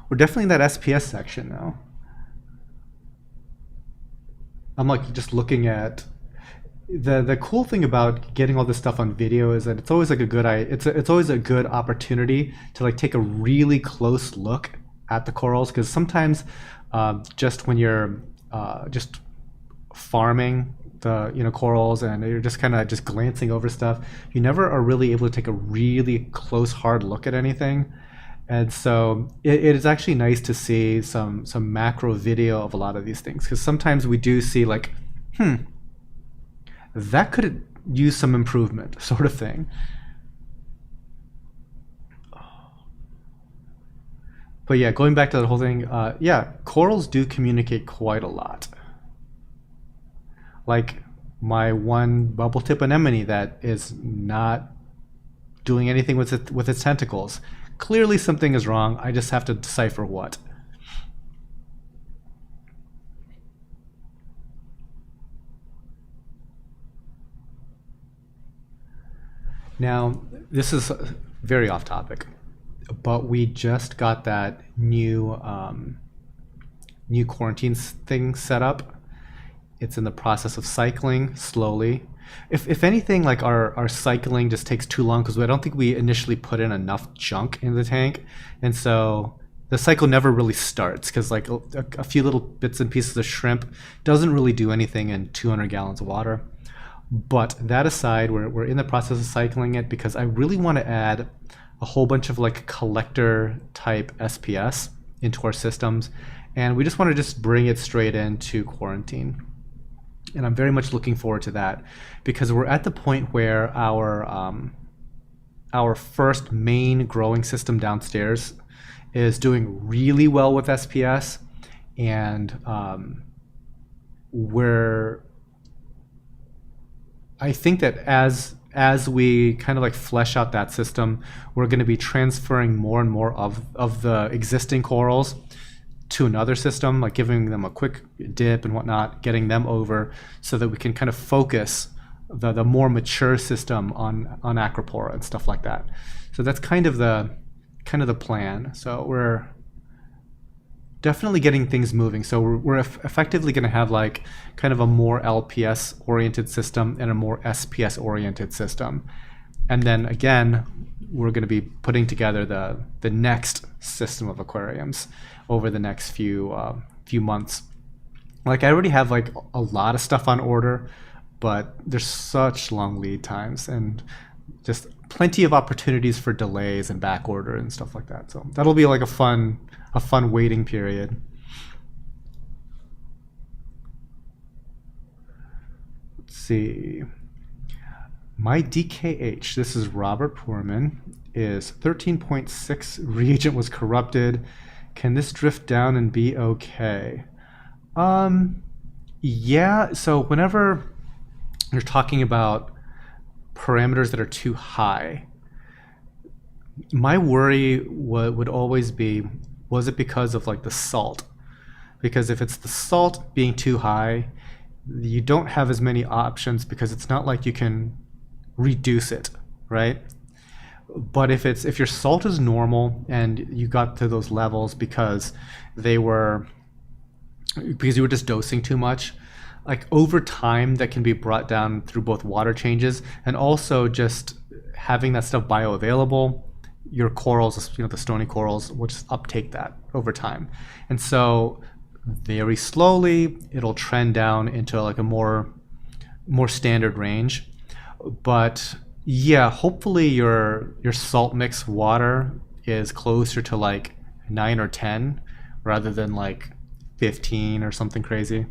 We're definitely in that SPS section now. I'm like just looking at the cool thing about getting all this stuff on video is that it's always like it's always a good opportunity to like take a really close look at the corals, because sometimes just when you're just farming the corals and you're just kind of just glancing over stuff, you never are really able to take a really close hard look at anything. And so it is actually nice to see some macro video of a lot of these things, because sometimes we do see like, that could use some improvement, sort of thing. But yeah, going back to the whole thing, yeah, corals do communicate quite a lot. Like my one bubble tip anemone that is not doing anything with its tentacles. Clearly something is wrong. I just have to decipher what. Now, this is very off topic, but we just got that new quarantine thing set up. It's in the process of cycling slowly. If anything, like our cycling just takes too long because I don't think we initially put in enough junk in the tank, and so the cycle never really starts because like a few little bits and pieces of shrimp doesn't really do anything in 200 gallons of water. But that aside, we're in the process of cycling it because I really want to add a whole bunch of like collector type SPS into our systems, and we just want to just bring it straight into quarantine. And I'm very much looking forward to that because we're at the point where our first main growing system downstairs is doing really well with SPS, and I think that as we kind of like flesh out that system, we're going to be transferring more and more of the existing corals to another system, like giving them a quick dip and whatnot, getting them over so that we can kind of focus the more mature system on Acropora and stuff like that. So that's kind of the plan. So we're definitely getting things moving. So we're effectively going to have like kind of a more LPS oriented system and a more SPS oriented system. And then again, we're going to be putting together the next system of aquariums over the next few months. Like, I already have like a lot of stuff on order, but there's such long lead times and just plenty of opportunities for delays and back order and stuff like that. So that'll be like a fun waiting period. Let's see. My DKH, this is Robert Poorman, is 13.6 reagent was corrupted. Can this drift down and be okay? Yeah, so whenever you're talking about parameters that are too high, my worry would always be, was it because of like the salt? Because if it's the salt being too high, you don't have as many options because it's not like you can reduce it, right? But if your salt is normal and you got to those levels because you were just dosing too much, like over time that can be brought down through both water changes and also just having that stuff bioavailable. Your corals, the stony corals, will just uptake that over time. And so very slowly it'll trend down into like a more standard range. But yeah, hopefully your salt mix water is closer to like 9 or 10 rather than like 15 or something crazy.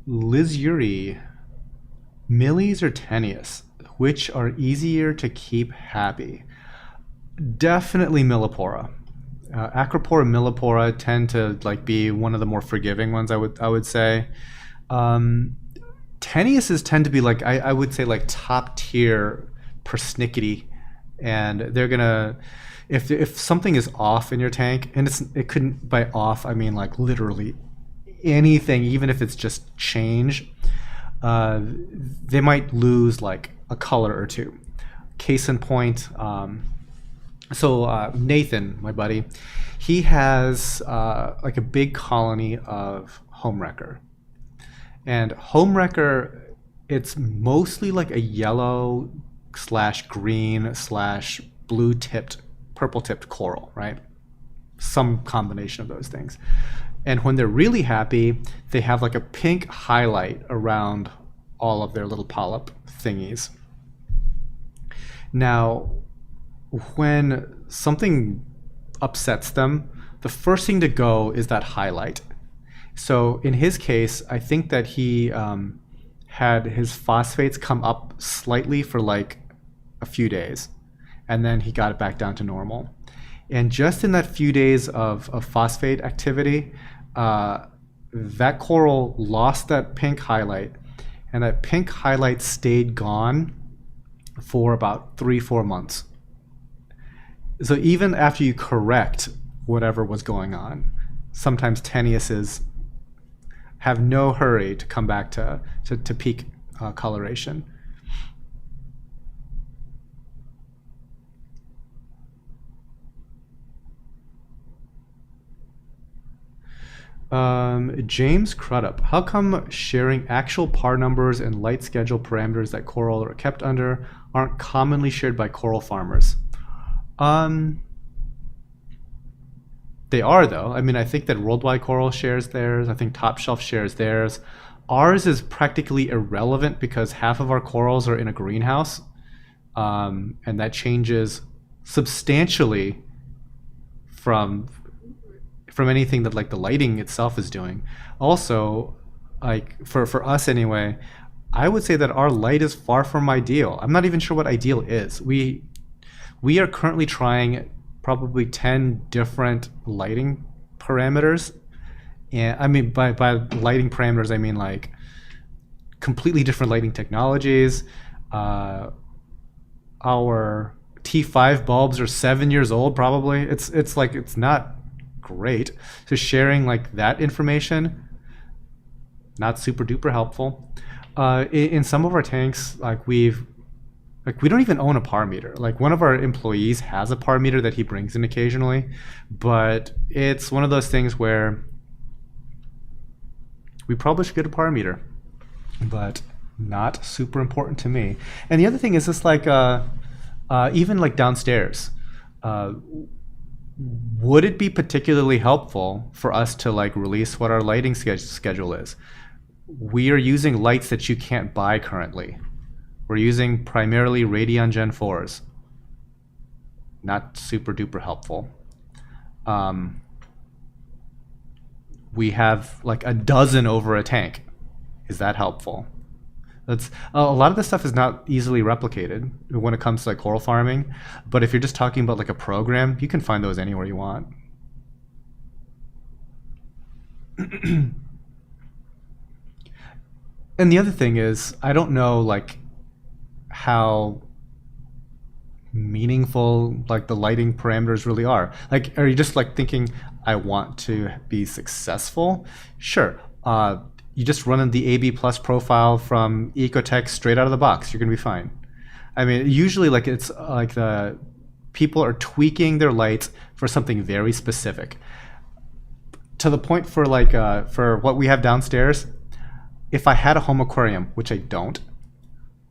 Liz Yuri, Millies or Tenuis, which are easier to keep happy? Definitely Millipora. Acropora and Millipora tend to like be one of the more forgiving ones, I would say. Tenuises tend to be like I would say like top tier persnickety, and they're gonna, if something is off in your tank, and it couldn't, by off I mean like literally anything, even if it's just change, they might lose like a color or two. Case in point, Nathan, my buddy, he has like a big colony of homewrecker. And homewrecker, it's mostly like a yellow / green / blue tipped, purple tipped coral, right? Some combination of those things. And when they're really happy, they have like a pink highlight around all of their little polyp thingies. Now, when something upsets them, the first thing to go is that highlight. So in his case, I think that he had his phosphates come up slightly for like a few days, and then he got it back down to normal. And just in that few days of phosphate activity, that coral lost that pink highlight, and that pink highlight stayed gone for about 3-4 months. So even after you correct whatever was going on, sometimes Tenuises have no hurry to come back to peak coloration. James Crudup, how come sharing actual par numbers and light schedule parameters that coral are kept under aren't commonly shared by coral farmers? They are, though. I mean, I think that Worldwide Coral shares theirs. I think Top Shelf shares theirs. Ours is practically irrelevant because half of our corals are in a greenhouse, and that changes substantially from anything that like the lighting itself is doing. Also, like for us anyway, I would say that our light is far from ideal. I'm not even sure what ideal is. We are currently trying probably 10 different lighting parameters. And I mean, by lighting parameters, I mean like completely different lighting technologies. Our T5 bulbs are 7 years old, probably. It's like, it's not great. So sharing like that information, not super duper helpful. In some of our tanks, we don't even own a par meter. Like, one of our employees has a par meter that he brings in occasionally, but it's one of those things where We probably should get a parameter, but not super important to me. And the other thing is just like even like downstairs. Would it be particularly helpful for us to like release what our lighting schedule is? We are using lights that you can't buy currently. We're using primarily Radeon Gen 4s. Not super duper helpful. We have like a dozen over a tank. Is that helpful? That's a lot of this stuff is not easily replicated when it comes to like coral farming, but if you're just talking about like a program, you can find those anywhere you want. And the other thing is, I don't know like how meaningful like the lighting parameters really are. Like, are you just like thinking, I want to be successful? Sure. You just run in the AB plus profile from Ecotech straight out of the box. You're gonna be fine. I mean, usually like it's like the people are tweaking their lights for something very specific. To the point for like for what we have downstairs, if I had a home aquarium, which I don't,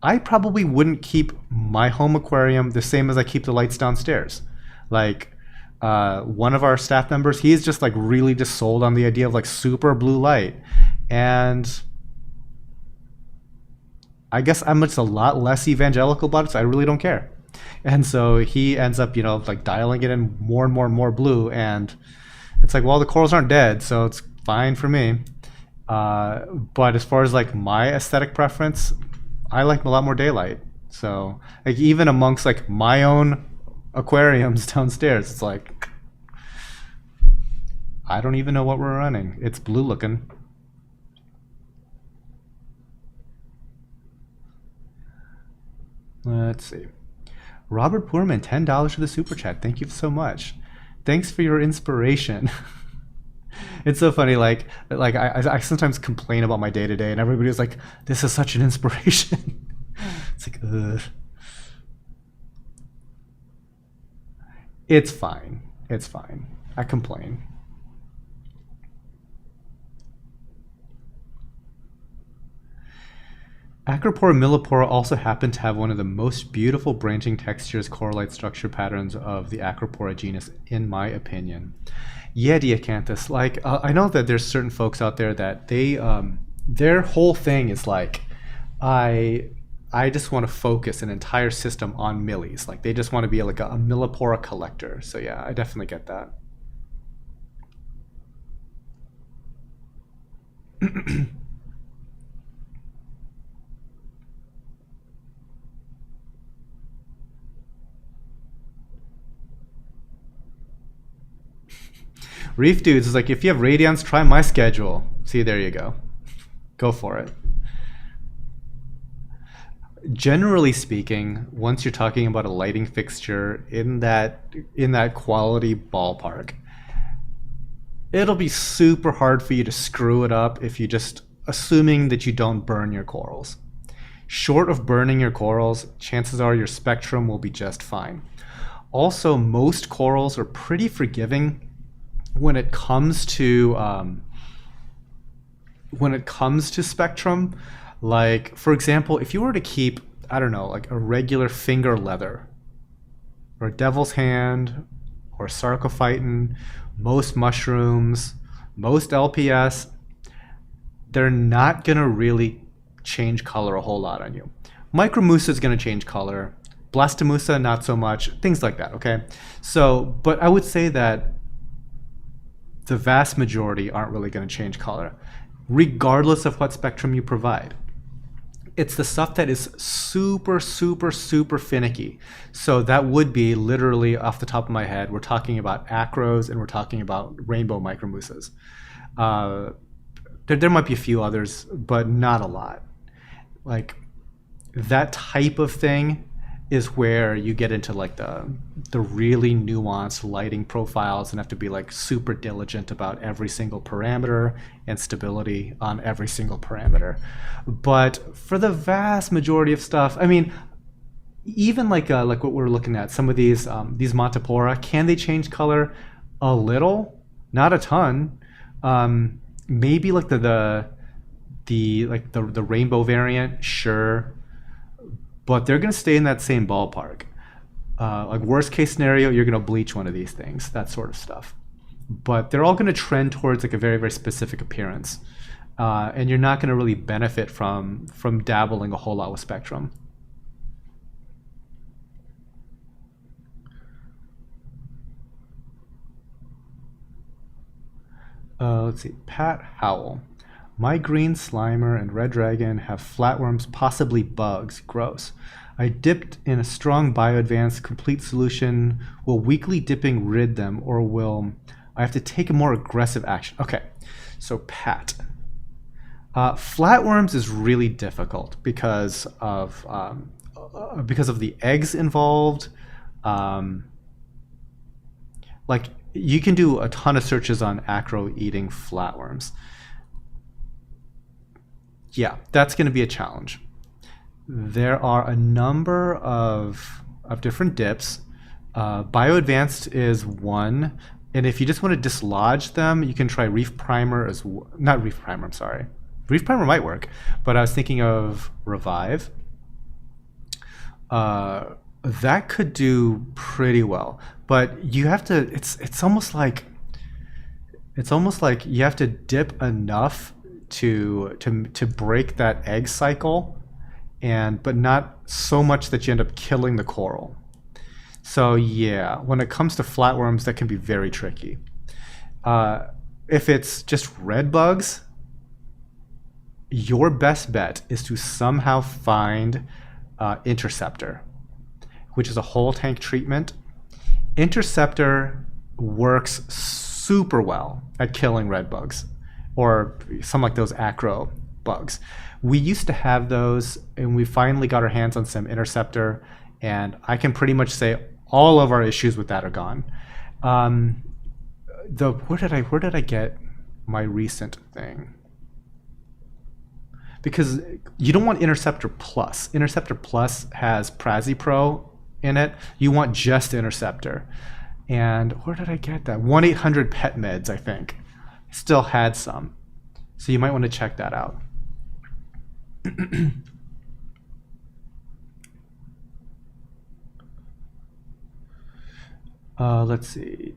I probably wouldn't keep my home aquarium the same as I keep the lights downstairs. Like one of our staff members, he's just like really just sold on the idea of like super blue light. And I guess I'm just a lot less evangelical about it, so I really don't care. And so he ends up, you know, like dialing it in more and more and more blue. And it's like, well, the corals aren't dead, so it's fine for me. But as far as like my aesthetic preference, I like a lot more daylight. So like even amongst like my own aquariums downstairs, it's like, I don't even know what we're running. It's blue looking. Let's see. Robert Poorman, $10 for the super chat. Thank you so much. Thanks for your inspiration. It's so funny. Like I sometimes complain about my day to day, and everybody's like, "This is such an inspiration." It's like, ugh. It's fine. It's fine. I complain. Acropora millipora also happen to have one of the most beautiful branching textures, coralite structure patterns of the Acropora genus, in my opinion. Yeah, Diacanthus. Like, I know that there's certain folks out there that they, their whole thing is like, I just want to focus an entire system on millies. Like, they just want to be like a millipora collector. So yeah, I definitely get that. Reef Dudes is like, if you have Radions, try my schedule. See, there you go. Go for it. Generally speaking, once you're talking about a lighting fixture in that quality ballpark, it'll be super hard for you to screw it up if you just assuming that you don't burn your corals. Short of burning your corals, chances are your spectrum will be just fine. Also, most corals are pretty forgiving when it comes to spectrum. Like, for example, if you were to keep, I don't know, like a regular finger leather or a devil's hand or sarcophyton, most mushrooms, most LPS, they're not going to really change color a whole lot on you. Micromussa is going to change color. Blastomussa, not so much. Things like that, okay? So, but I would say that the vast majority aren't really going to change color, regardless of what spectrum you provide. It's the stuff that is super, super, super finicky. So that would be literally off the top of my head, we're talking about Acros and we're talking about rainbow micromussas. There might be a few others, but not a lot. Like that type of thing is where you get into like the really nuanced lighting profiles and have to be like super diligent about every single parameter and stability on every single parameter. But for the vast majority of stuff, I mean, even like what we're looking at, some of these Montipora, can they change color a little? Not a ton. Maybe like the the rainbow variant, sure, but they're going to stay in that same ballpark. Like worst case scenario, you're going to bleach one of these things, that sort of stuff. But they're all going to trend towards like a very, very specific appearance. And you're not going to really benefit from dabbling a whole lot with spectrum. Let's see, Pat Howell. My green slimer and red dragon have flatworms, possibly bugs. Gross. I dipped in a strong bioadvanced complete solution. Will weekly dipping rid them, or will I have to take a more aggressive action? Okay, so Pat. Flatworms is really difficult because of the eggs involved. Like you can do a ton of searches on acro eating flatworms. Yeah, that's going to be a challenge. There are a number of different dips. Bioadvanced is one, and if you just want to dislodge them, you can try Reef Primer as well. Not Reef Primer, I'm sorry. Reef Primer might work, but I was thinking of Revive. That could do pretty well, but you have to. It's almost like you have to dip enough to break that egg cycle, but not so much that you end up killing the coral. So yeah, when it comes to flatworms, that can be very tricky. If it's just red bugs, your best bet is to somehow find Interceptor, which is a whole tank treatment. Interceptor works super well at killing red bugs, or some like those acro bugs. We used to have those, and we finally got our hands on some Interceptor, and I can pretty much say all of our issues with that are gone. Where did I get my recent thing? Because you don't want Interceptor Plus. Interceptor Plus has Prazipro in it. You want just Interceptor. And where did I get that? 1-800 Pet Meds, I think. Still had some. So you might want to check that out. Let's see.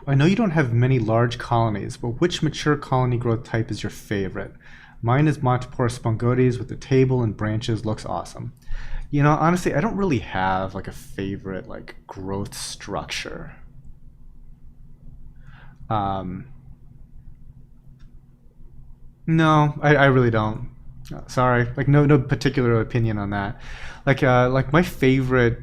I know you don't have many large colonies, but which mature colony growth type is your favorite? Mine is Montipora spongotes with the table and branches. Looks awesome. You know, honestly, I don't really have like a favorite like growth structure. No, I really don't. Sorry, like no particular opinion on that. Like my favorite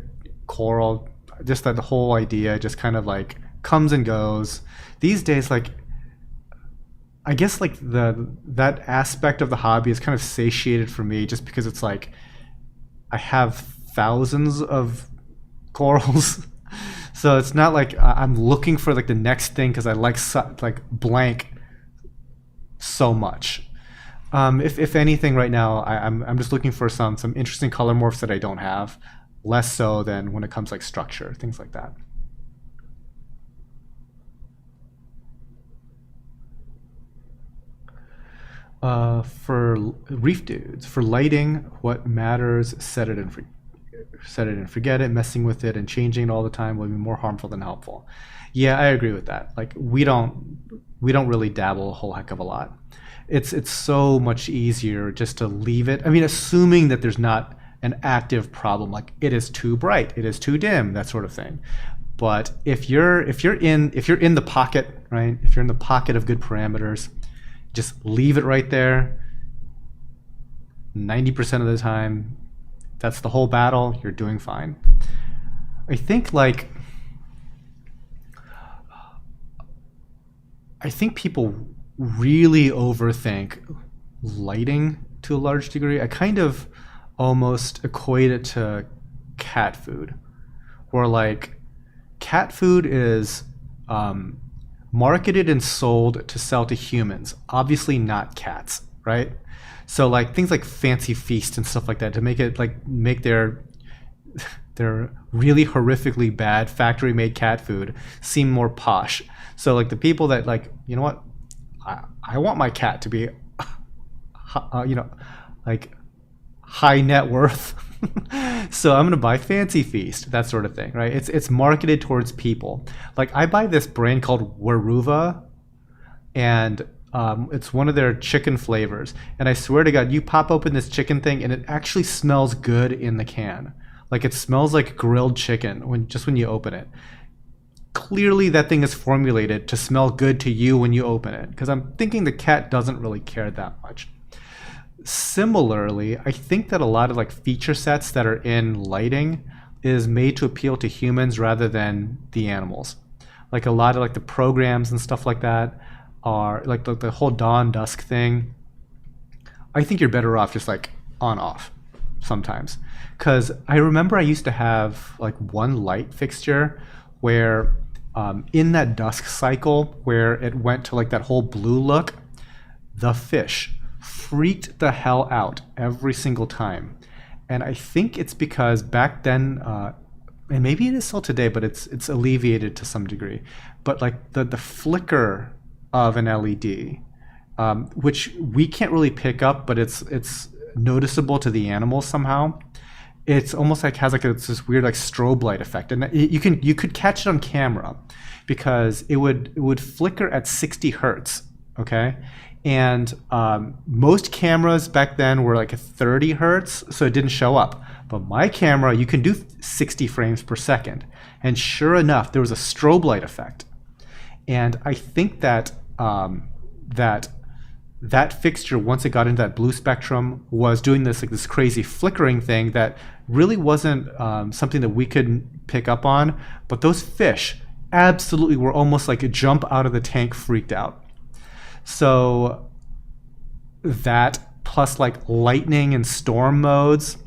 coral, just that the whole idea just kind of like comes and goes. These days, like I guess like that aspect of the hobby is kind of satiated for me, just because it's like I have thousands of corals. So it's not like I'm looking for like the next thing because I like blank so much. If anything, right now I'm just looking for some interesting color morphs that I don't have, less so than when it comes like structure, things like that. For reef dudes, for lighting, what matters? Set it and forget it. Messing with it and changing it all the time will be more harmful than helpful. Yeah, I agree with that. Like we don't really dabble a whole heck of a lot. It's so much easier just to leave it. I mean, assuming that there's not an active problem, like it is too bright, it is too dim, that sort of thing. But if you're in the pocket, right? If you're in the pocket of good parameters, just leave it right there. 90% of the time, that's the whole battle. You're doing fine. I think people really overthink lighting to a large degree. I kind of almost equate it to cat food, where like cat food is marketed and sold to sell to humans, obviously not cats, right? So like things like Fancy Feast and stuff like that, to make their really horrifically bad factory made cat food seem more posh. So like the people that like, you know what, I want my cat to be you know, like high net worth. So I'm gonna buy Fancy Feast, that sort of thing, right? It's marketed towards people. Like I buy this brand called Weruva, and it's one of their chicken flavors. And I swear to God, you pop open this chicken thing, and it actually smells good in the can. Like it smells like grilled chicken when you open it. Clearly, that thing is formulated to smell good to you when you open it, because I'm thinking the cat doesn't really care that much. Similarly, I think that a lot of like feature sets that are in lighting is made to appeal to humans rather than the animals. Like a lot of like the programs and stuff like that are like the whole dawn dusk thing. I think you're better off just like on off sometimes, because I remember I used to have like one light fixture where in that dusk cycle where it went to like that whole blue look, the fish freaked the hell out every single time. And I think it's because back then, and maybe it is still today, but it's alleviated to some degree. But like the flicker of an LED, which we can't really pick up, but it's noticeable to the animals somehow. It's almost like has like it's this weird like strobe light effect, and you could catch it on camera because it would flicker at 60 hertz. Okay. And most cameras back then were like 30 hertz, so it didn't show up. But my camera, you can do 60 frames per second. And sure enough, there was a strobe light effect. And I think that that fixture, once it got into that blue spectrum, was doing this crazy flickering thing that really wasn't something that we could pick up on. But those fish absolutely were almost like a jump out of the tank freaked out. So that plus like lightning and storm modes,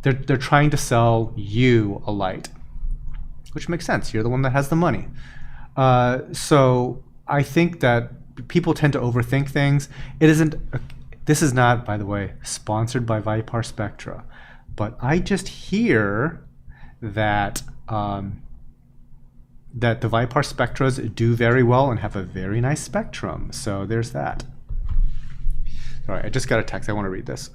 they're trying to sell you a light, which makes sense. You're the one that has the money. So I think that people tend to overthink things. This is not, by the way, sponsored by Vipar Spectra, but I just hear that that the Vipar Spectras do very well and have a very nice spectrum. So there's that. All right, I just got a text. I want to read this.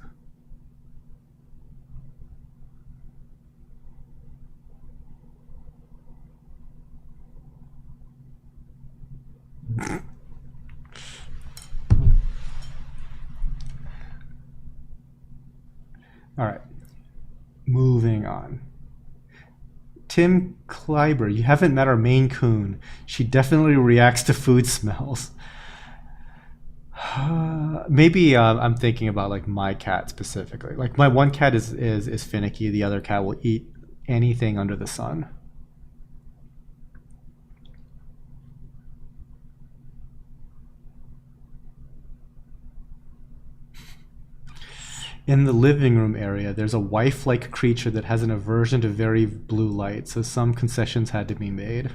All right, moving on. Tim Kleiber, you haven't met our Maine Coon. She definitely reacts to food smells. Maybe I'm thinking about like my cat specifically. Like my one cat is finicky. The other cat will eat anything under the sun. In the living room area, there's a wife-like creature that has an aversion to very blue light, so some concessions had to be made.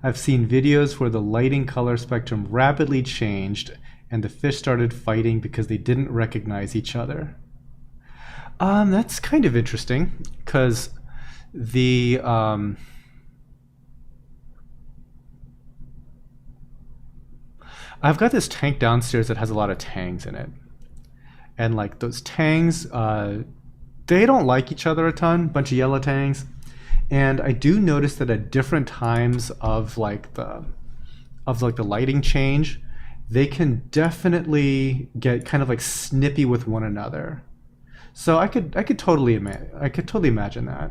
I've seen videos where the lighting color spectrum rapidly changed and the fish started fighting because they didn't recognize each other. That's kind of interesting, because the I've got this tank downstairs that has a lot of tangs in it. And like those tangs, they don't like each other a ton, bunch of yellow tangs. And I do notice that at different times of like the lighting change, they can definitely get kind of like snippy with one another. So I could totally imagine that.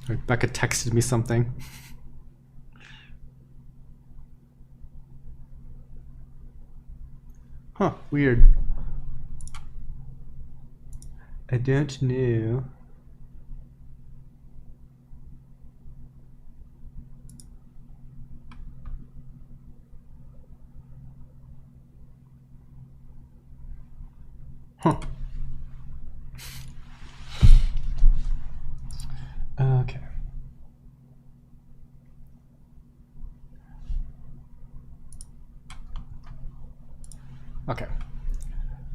Rebecca texted me something. Huh, weird. I don't know. Huh. Okay.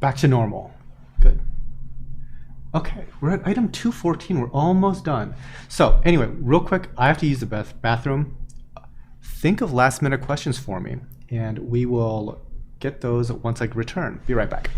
Back to normal. Good. Okay, we're at item 214. We're almost done. So anyway, real quick, I have to use the bathroom. Think of last minute questions for me, and we will get those once I return. Be right back.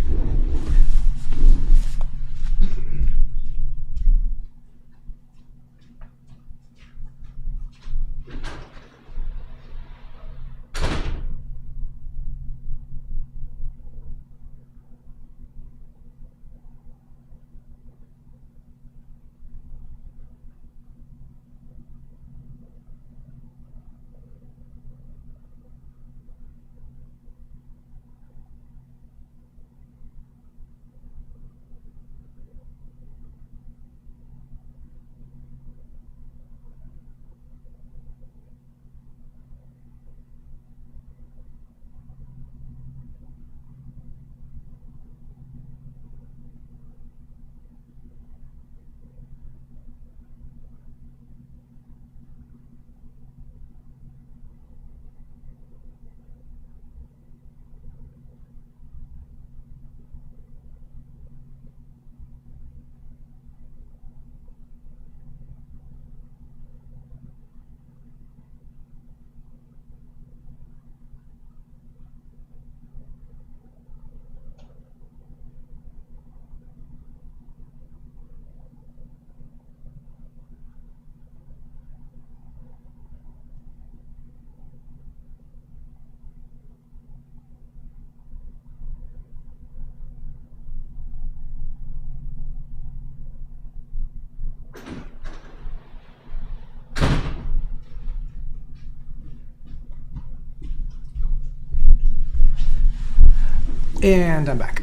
And I'm back.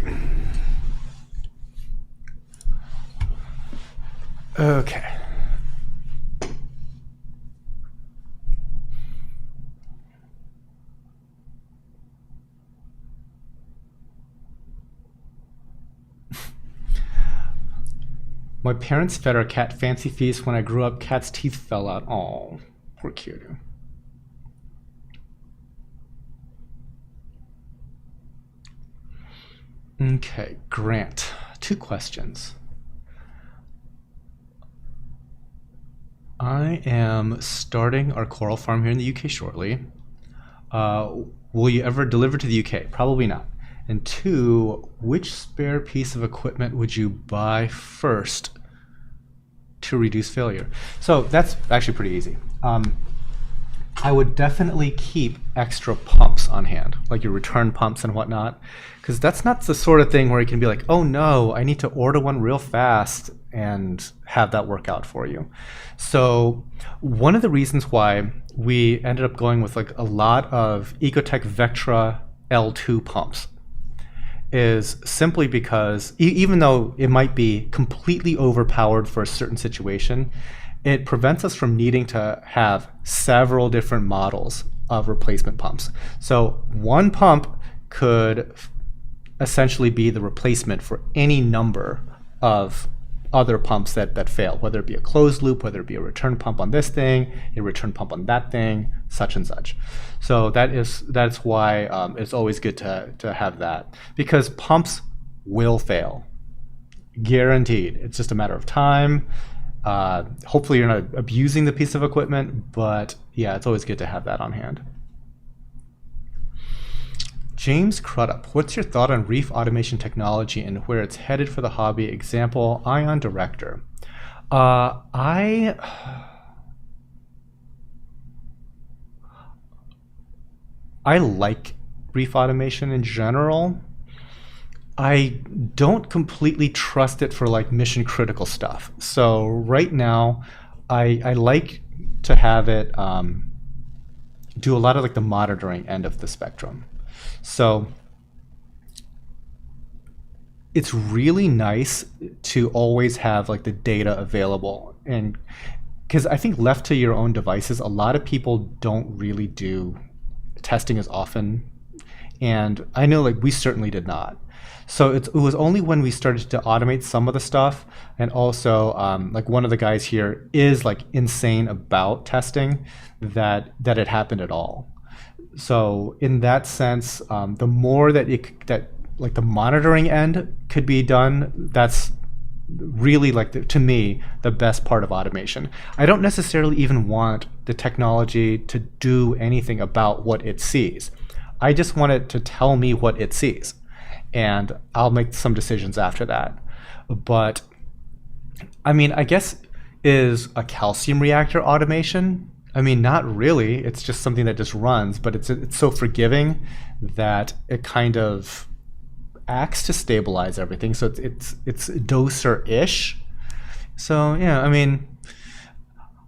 Okay. My parents fed our cat Fancy Feast. When I grew up, cat's teeth fell out. Oh, poor cutie. Okay, Grant. 2 questions. I am starting our coral farm here in the UK shortly. Will you ever deliver to the UK? Probably not. And 2, which spare piece of equipment would you buy first to reduce failure? So that's actually pretty easy. I would definitely keep extra pumps on hand, like your return pumps and whatnot, because that's not the sort of thing where you can be like, oh no, I need to order one real fast and have that work out for you. So one of the reasons why we ended up going with like a lot of Ecotech Vectra L2 pumps is simply because even though it might be completely overpowered for a certain situation, it prevents us from needing to have several different models of replacement pumps. So one pump could essentially be the replacement for any number of other pumps that fail, whether it be a closed loop, whether it be a return pump on this thing, a return pump on that thing, such and such. So that's why it's always good to have that, because pumps will fail, guaranteed. It's just a matter of time. Hopefully you're not abusing the piece of equipment, but yeah, it's always good to have that on hand. James Crudup, what's your thought on reef automation technology and where it's headed for the hobby? Example, Ion Director. I like reef automation in general. I don't completely trust it for like mission critical stuff. So right now, I like to have it do a lot of like the monitoring end of the spectrum. So it's really nice to always have like the data available, and because I think left to your own devices, a lot of people don't really do testing as often, and I know like we certainly did not. So it was only when we started to automate some of the stuff, and also like one of the guys here is like insane about testing, that it happened at all. So in that sense, the more that like the monitoring end could be done, that's really like to me the best part of automation. I don't necessarily even want the technology to do anything about what it sees. I just want it to tell me what it sees, and I'll make some decisions after that. But I mean, I guess, is a calcium reactor automation? I mean, not really. It's just something that just runs, but it's so forgiving that it kind of acts to stabilize everything. So it's doser-ish. So yeah, I mean,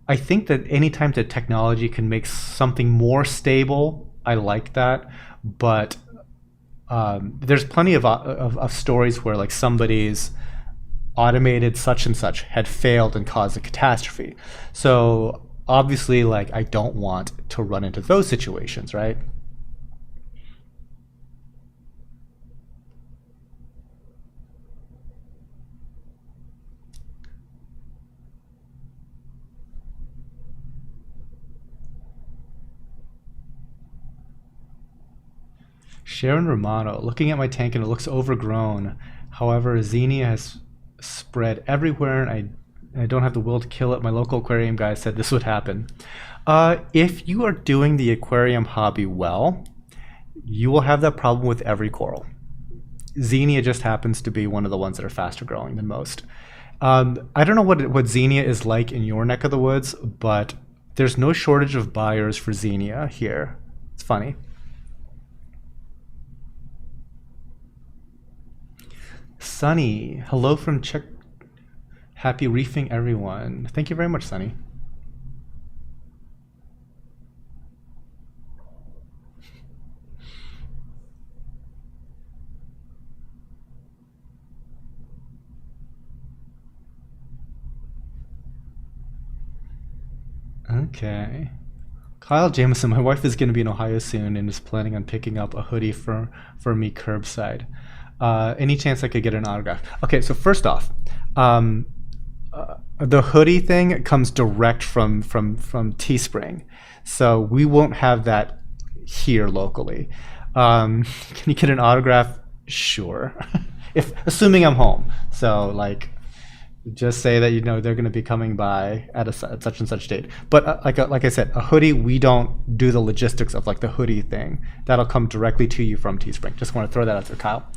I think that anytime the technology can make something more stable, I like that. But there's plenty of stories where like somebody's automated such and such had failed and caused a catastrophe. So obviously, like, I don't want to run into those situations, right? Sharon Romano, looking at my tank and it looks overgrown. However, Xenia has spread everywhere and I don't have the will to kill it. My local aquarium guy said this would happen. If you are doing the aquarium hobby well, you will have that problem with every coral. Xenia just happens to be one of the ones that are faster growing than most. I don't know what Xenia is like in your neck of the woods, but there's no shortage of buyers for Xenia here. It's funny. Sunny, hello from Czech. Happy reefing, everyone. Thank you very much, Sunny. Okay. Kyle Jameson, my wife is going to be in Ohio soon and is planning on picking up a hoodie for me curbside. Any chance I could get an autograph? Okay, so first off, the hoodie thing comes direct from Teespring, so we won't have that here locally. Can you get an autograph? Sure, if assuming I'm home. So like, just say that they're going to be coming by at such and such date. But like I said, a hoodie, we don't do the logistics of like the hoodie thing. That'll come directly to you from Teespring. Just want to throw that out there, Kyle.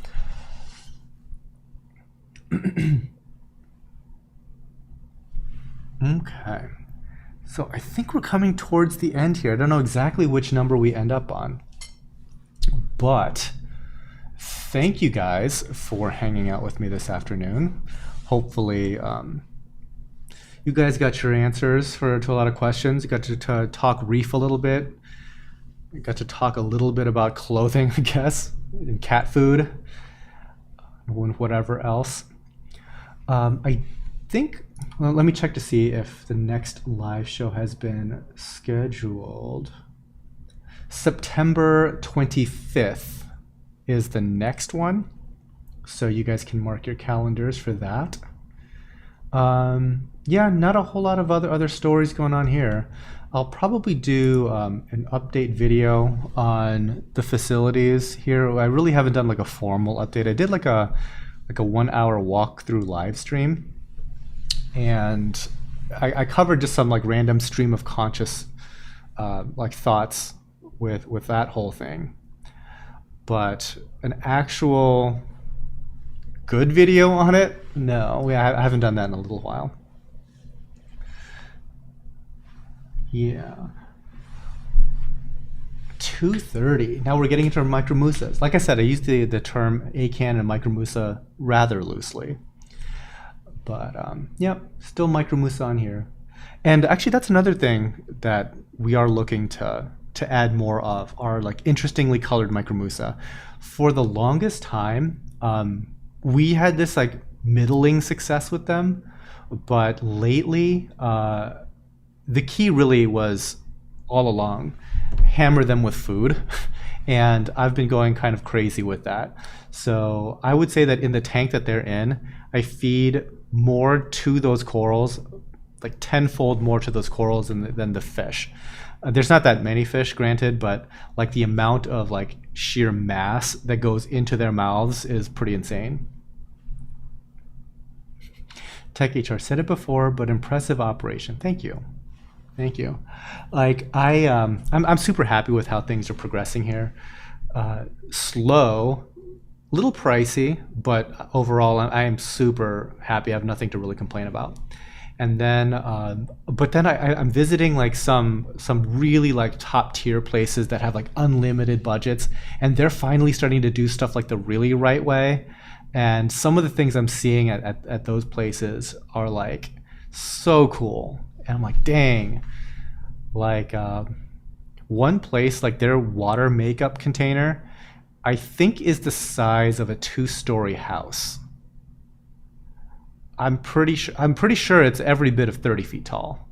Okay, so I think we're coming towards the end here. I don't know exactly which number we end up on, but thank you guys for hanging out with me this afternoon. Hopefully you guys got your answers to a lot of questions. You got to talk reef a little bit. You got to talk a little bit about clothing, I guess, and cat food, and whatever else. I think, well, let me check to see if the next live show has been scheduled. September 25th is the next one, so you guys can mark your calendars for that. Yeah, not a whole lot of other stories going on here. I'll probably do an update video on the facilities here. I really haven't done like a formal update. I did like a 1 hour walkthrough live stream, and I covered just some like random stream of conscious like thoughts with that whole thing. But an actual good video on it, no, I haven't done that in a little while. Yeah. 2:30. Now we're getting into micromusas. Like I said, I use the term acan and micromusa rather loosely. But yeah, still micromusa on here. And actually that's another thing that we are looking to add more of, are like interestingly colored micromusa. For the longest time, we had this like middling success with them, but lately the key really was all along hammer them with food, and I've been going kind of crazy with that. So I would say that in the tank that they're in, I feed more to those corals, like tenfold more to those corals than the fish. There's not that many fish, granted, but like the amount of like sheer mass that goes into their mouths is pretty insane. Tech HR said it before, but impressive operation. Thank you. Thank you. Like I'm super happy with how things are progressing here. Slow, a little pricey, but overall I am super happy. I have nothing to really complain about. And then, but then I'm visiting like some really like top tier places that have like unlimited budgets, and they're finally starting to do stuff like the really right way. And some of the things I'm seeing at those places are like so cool. And I'm like, dang. Like one place, like their water makeup container, I think is the size of a 2-story house. I'm pretty sure it's every bit of 30 feet tall.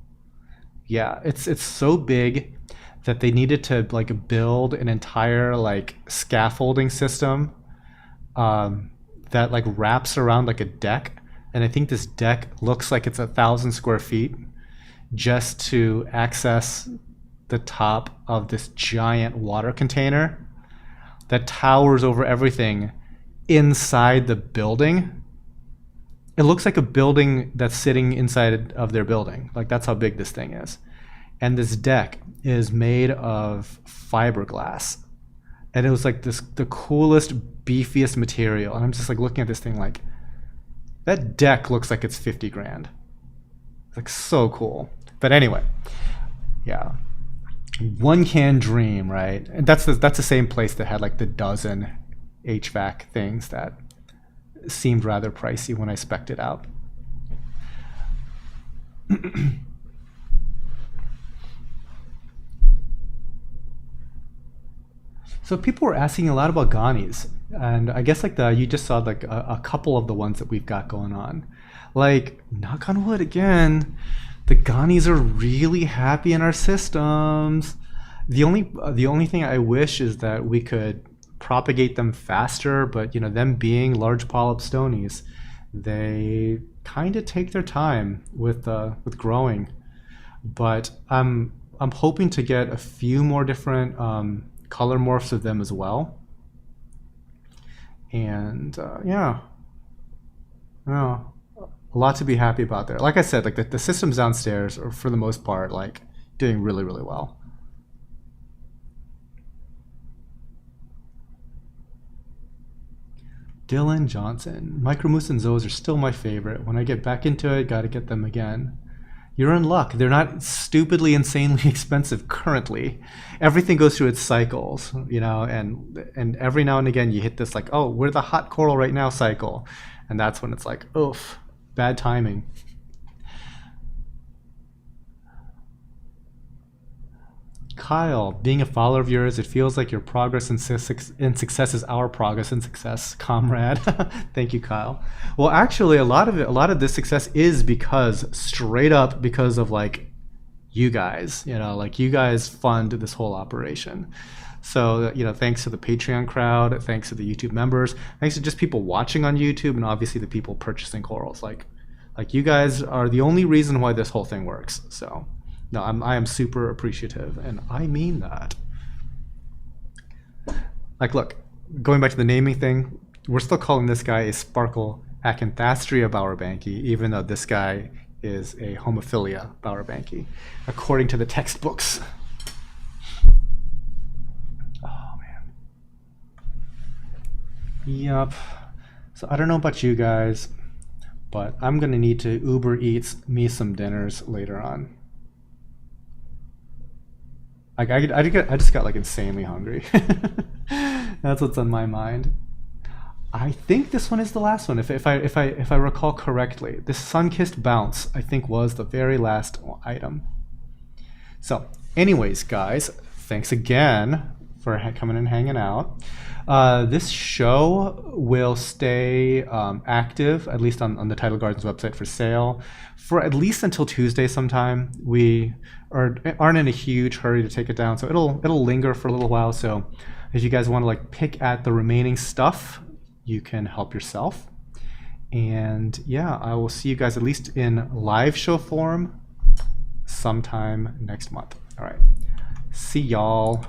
Yeah, it's so big that they needed to like build an entire like scaffolding system that like wraps around like a deck, and I think this deck looks like it's 1,000 square feet just to access the top of this giant water container that towers over everything inside the building. It looks like a building that's sitting inside of their building. Like that's how big this thing is. And this deck is made of fiberglass. And it was like the coolest, beefiest material. And I'm just like looking at this thing like, that deck looks like it's 50 grand. It's like so cool. But anyway, yeah. One can dream, right? And that's the same place that had like the dozen HVAC things that seemed rather pricey when I spec'd it out. So people were asking a lot about Ghanies, and I guess like you just saw like a couple of the ones that we've got going on. Like, knock on wood again, the Ghanies are really happy in our systems. The only thing I wish is that we could propagate them faster, but you know, them being large polyp stonies, they kind of take their time with growing. But I'm hoping to get a few more different color morphs of them as well. And yeah, a lot to be happy about there. Like I said, like the systems downstairs are for the most part like doing really, really well. Dylan Johnson, Micromoose and Zoas are still my favorite. When I get back into it, gotta get them again. You're in luck. They're not stupidly, insanely expensive currently. Everything goes through its cycles, you know, and every now and again you hit this like, oh, we're the hot coral right now cycle. And that's when it's like, oof, bad timing. Kyle, being a follower of yours, it feels like your progress in success is our progress in success, comrade. Thank you, Kyle. Well, actually, a lot of this success is straight up because of like you guys. You know, like you guys fund this whole operation. So, you know, thanks to the Patreon crowd, thanks to the YouTube members, thanks to just people watching on YouTube, and obviously the people purchasing corals. Like you guys are the only reason why this whole thing works. So. No, I am super appreciative, and I mean that. Like, look, going back to the naming thing, we're still calling this guy a Sparkle Acanthastria bowerbanki, even though this guy is a Homophilia bowerbanki, according to the textbooks. Oh, man. Yup. So I don't know about you guys, but I'm going to need to Uber Eats me some dinners later on. Like I just got like insanely hungry. That's what's on my mind. I think this one is the last one, if I recall correctly. This Sun-Kissed Bounce, I think, was the very last item. So, anyways, guys, thanks again for coming and hanging out. This show will stay active, at least on the Tidal Gardens website, for sale for at least until Tuesday sometime. We aren't in a huge hurry to take it down, so it'll linger for a little while. So if you guys want to like pick at the remaining stuff, you can help yourself. And yeah, I will see you guys at least in live show form sometime next month. All right. See y'all.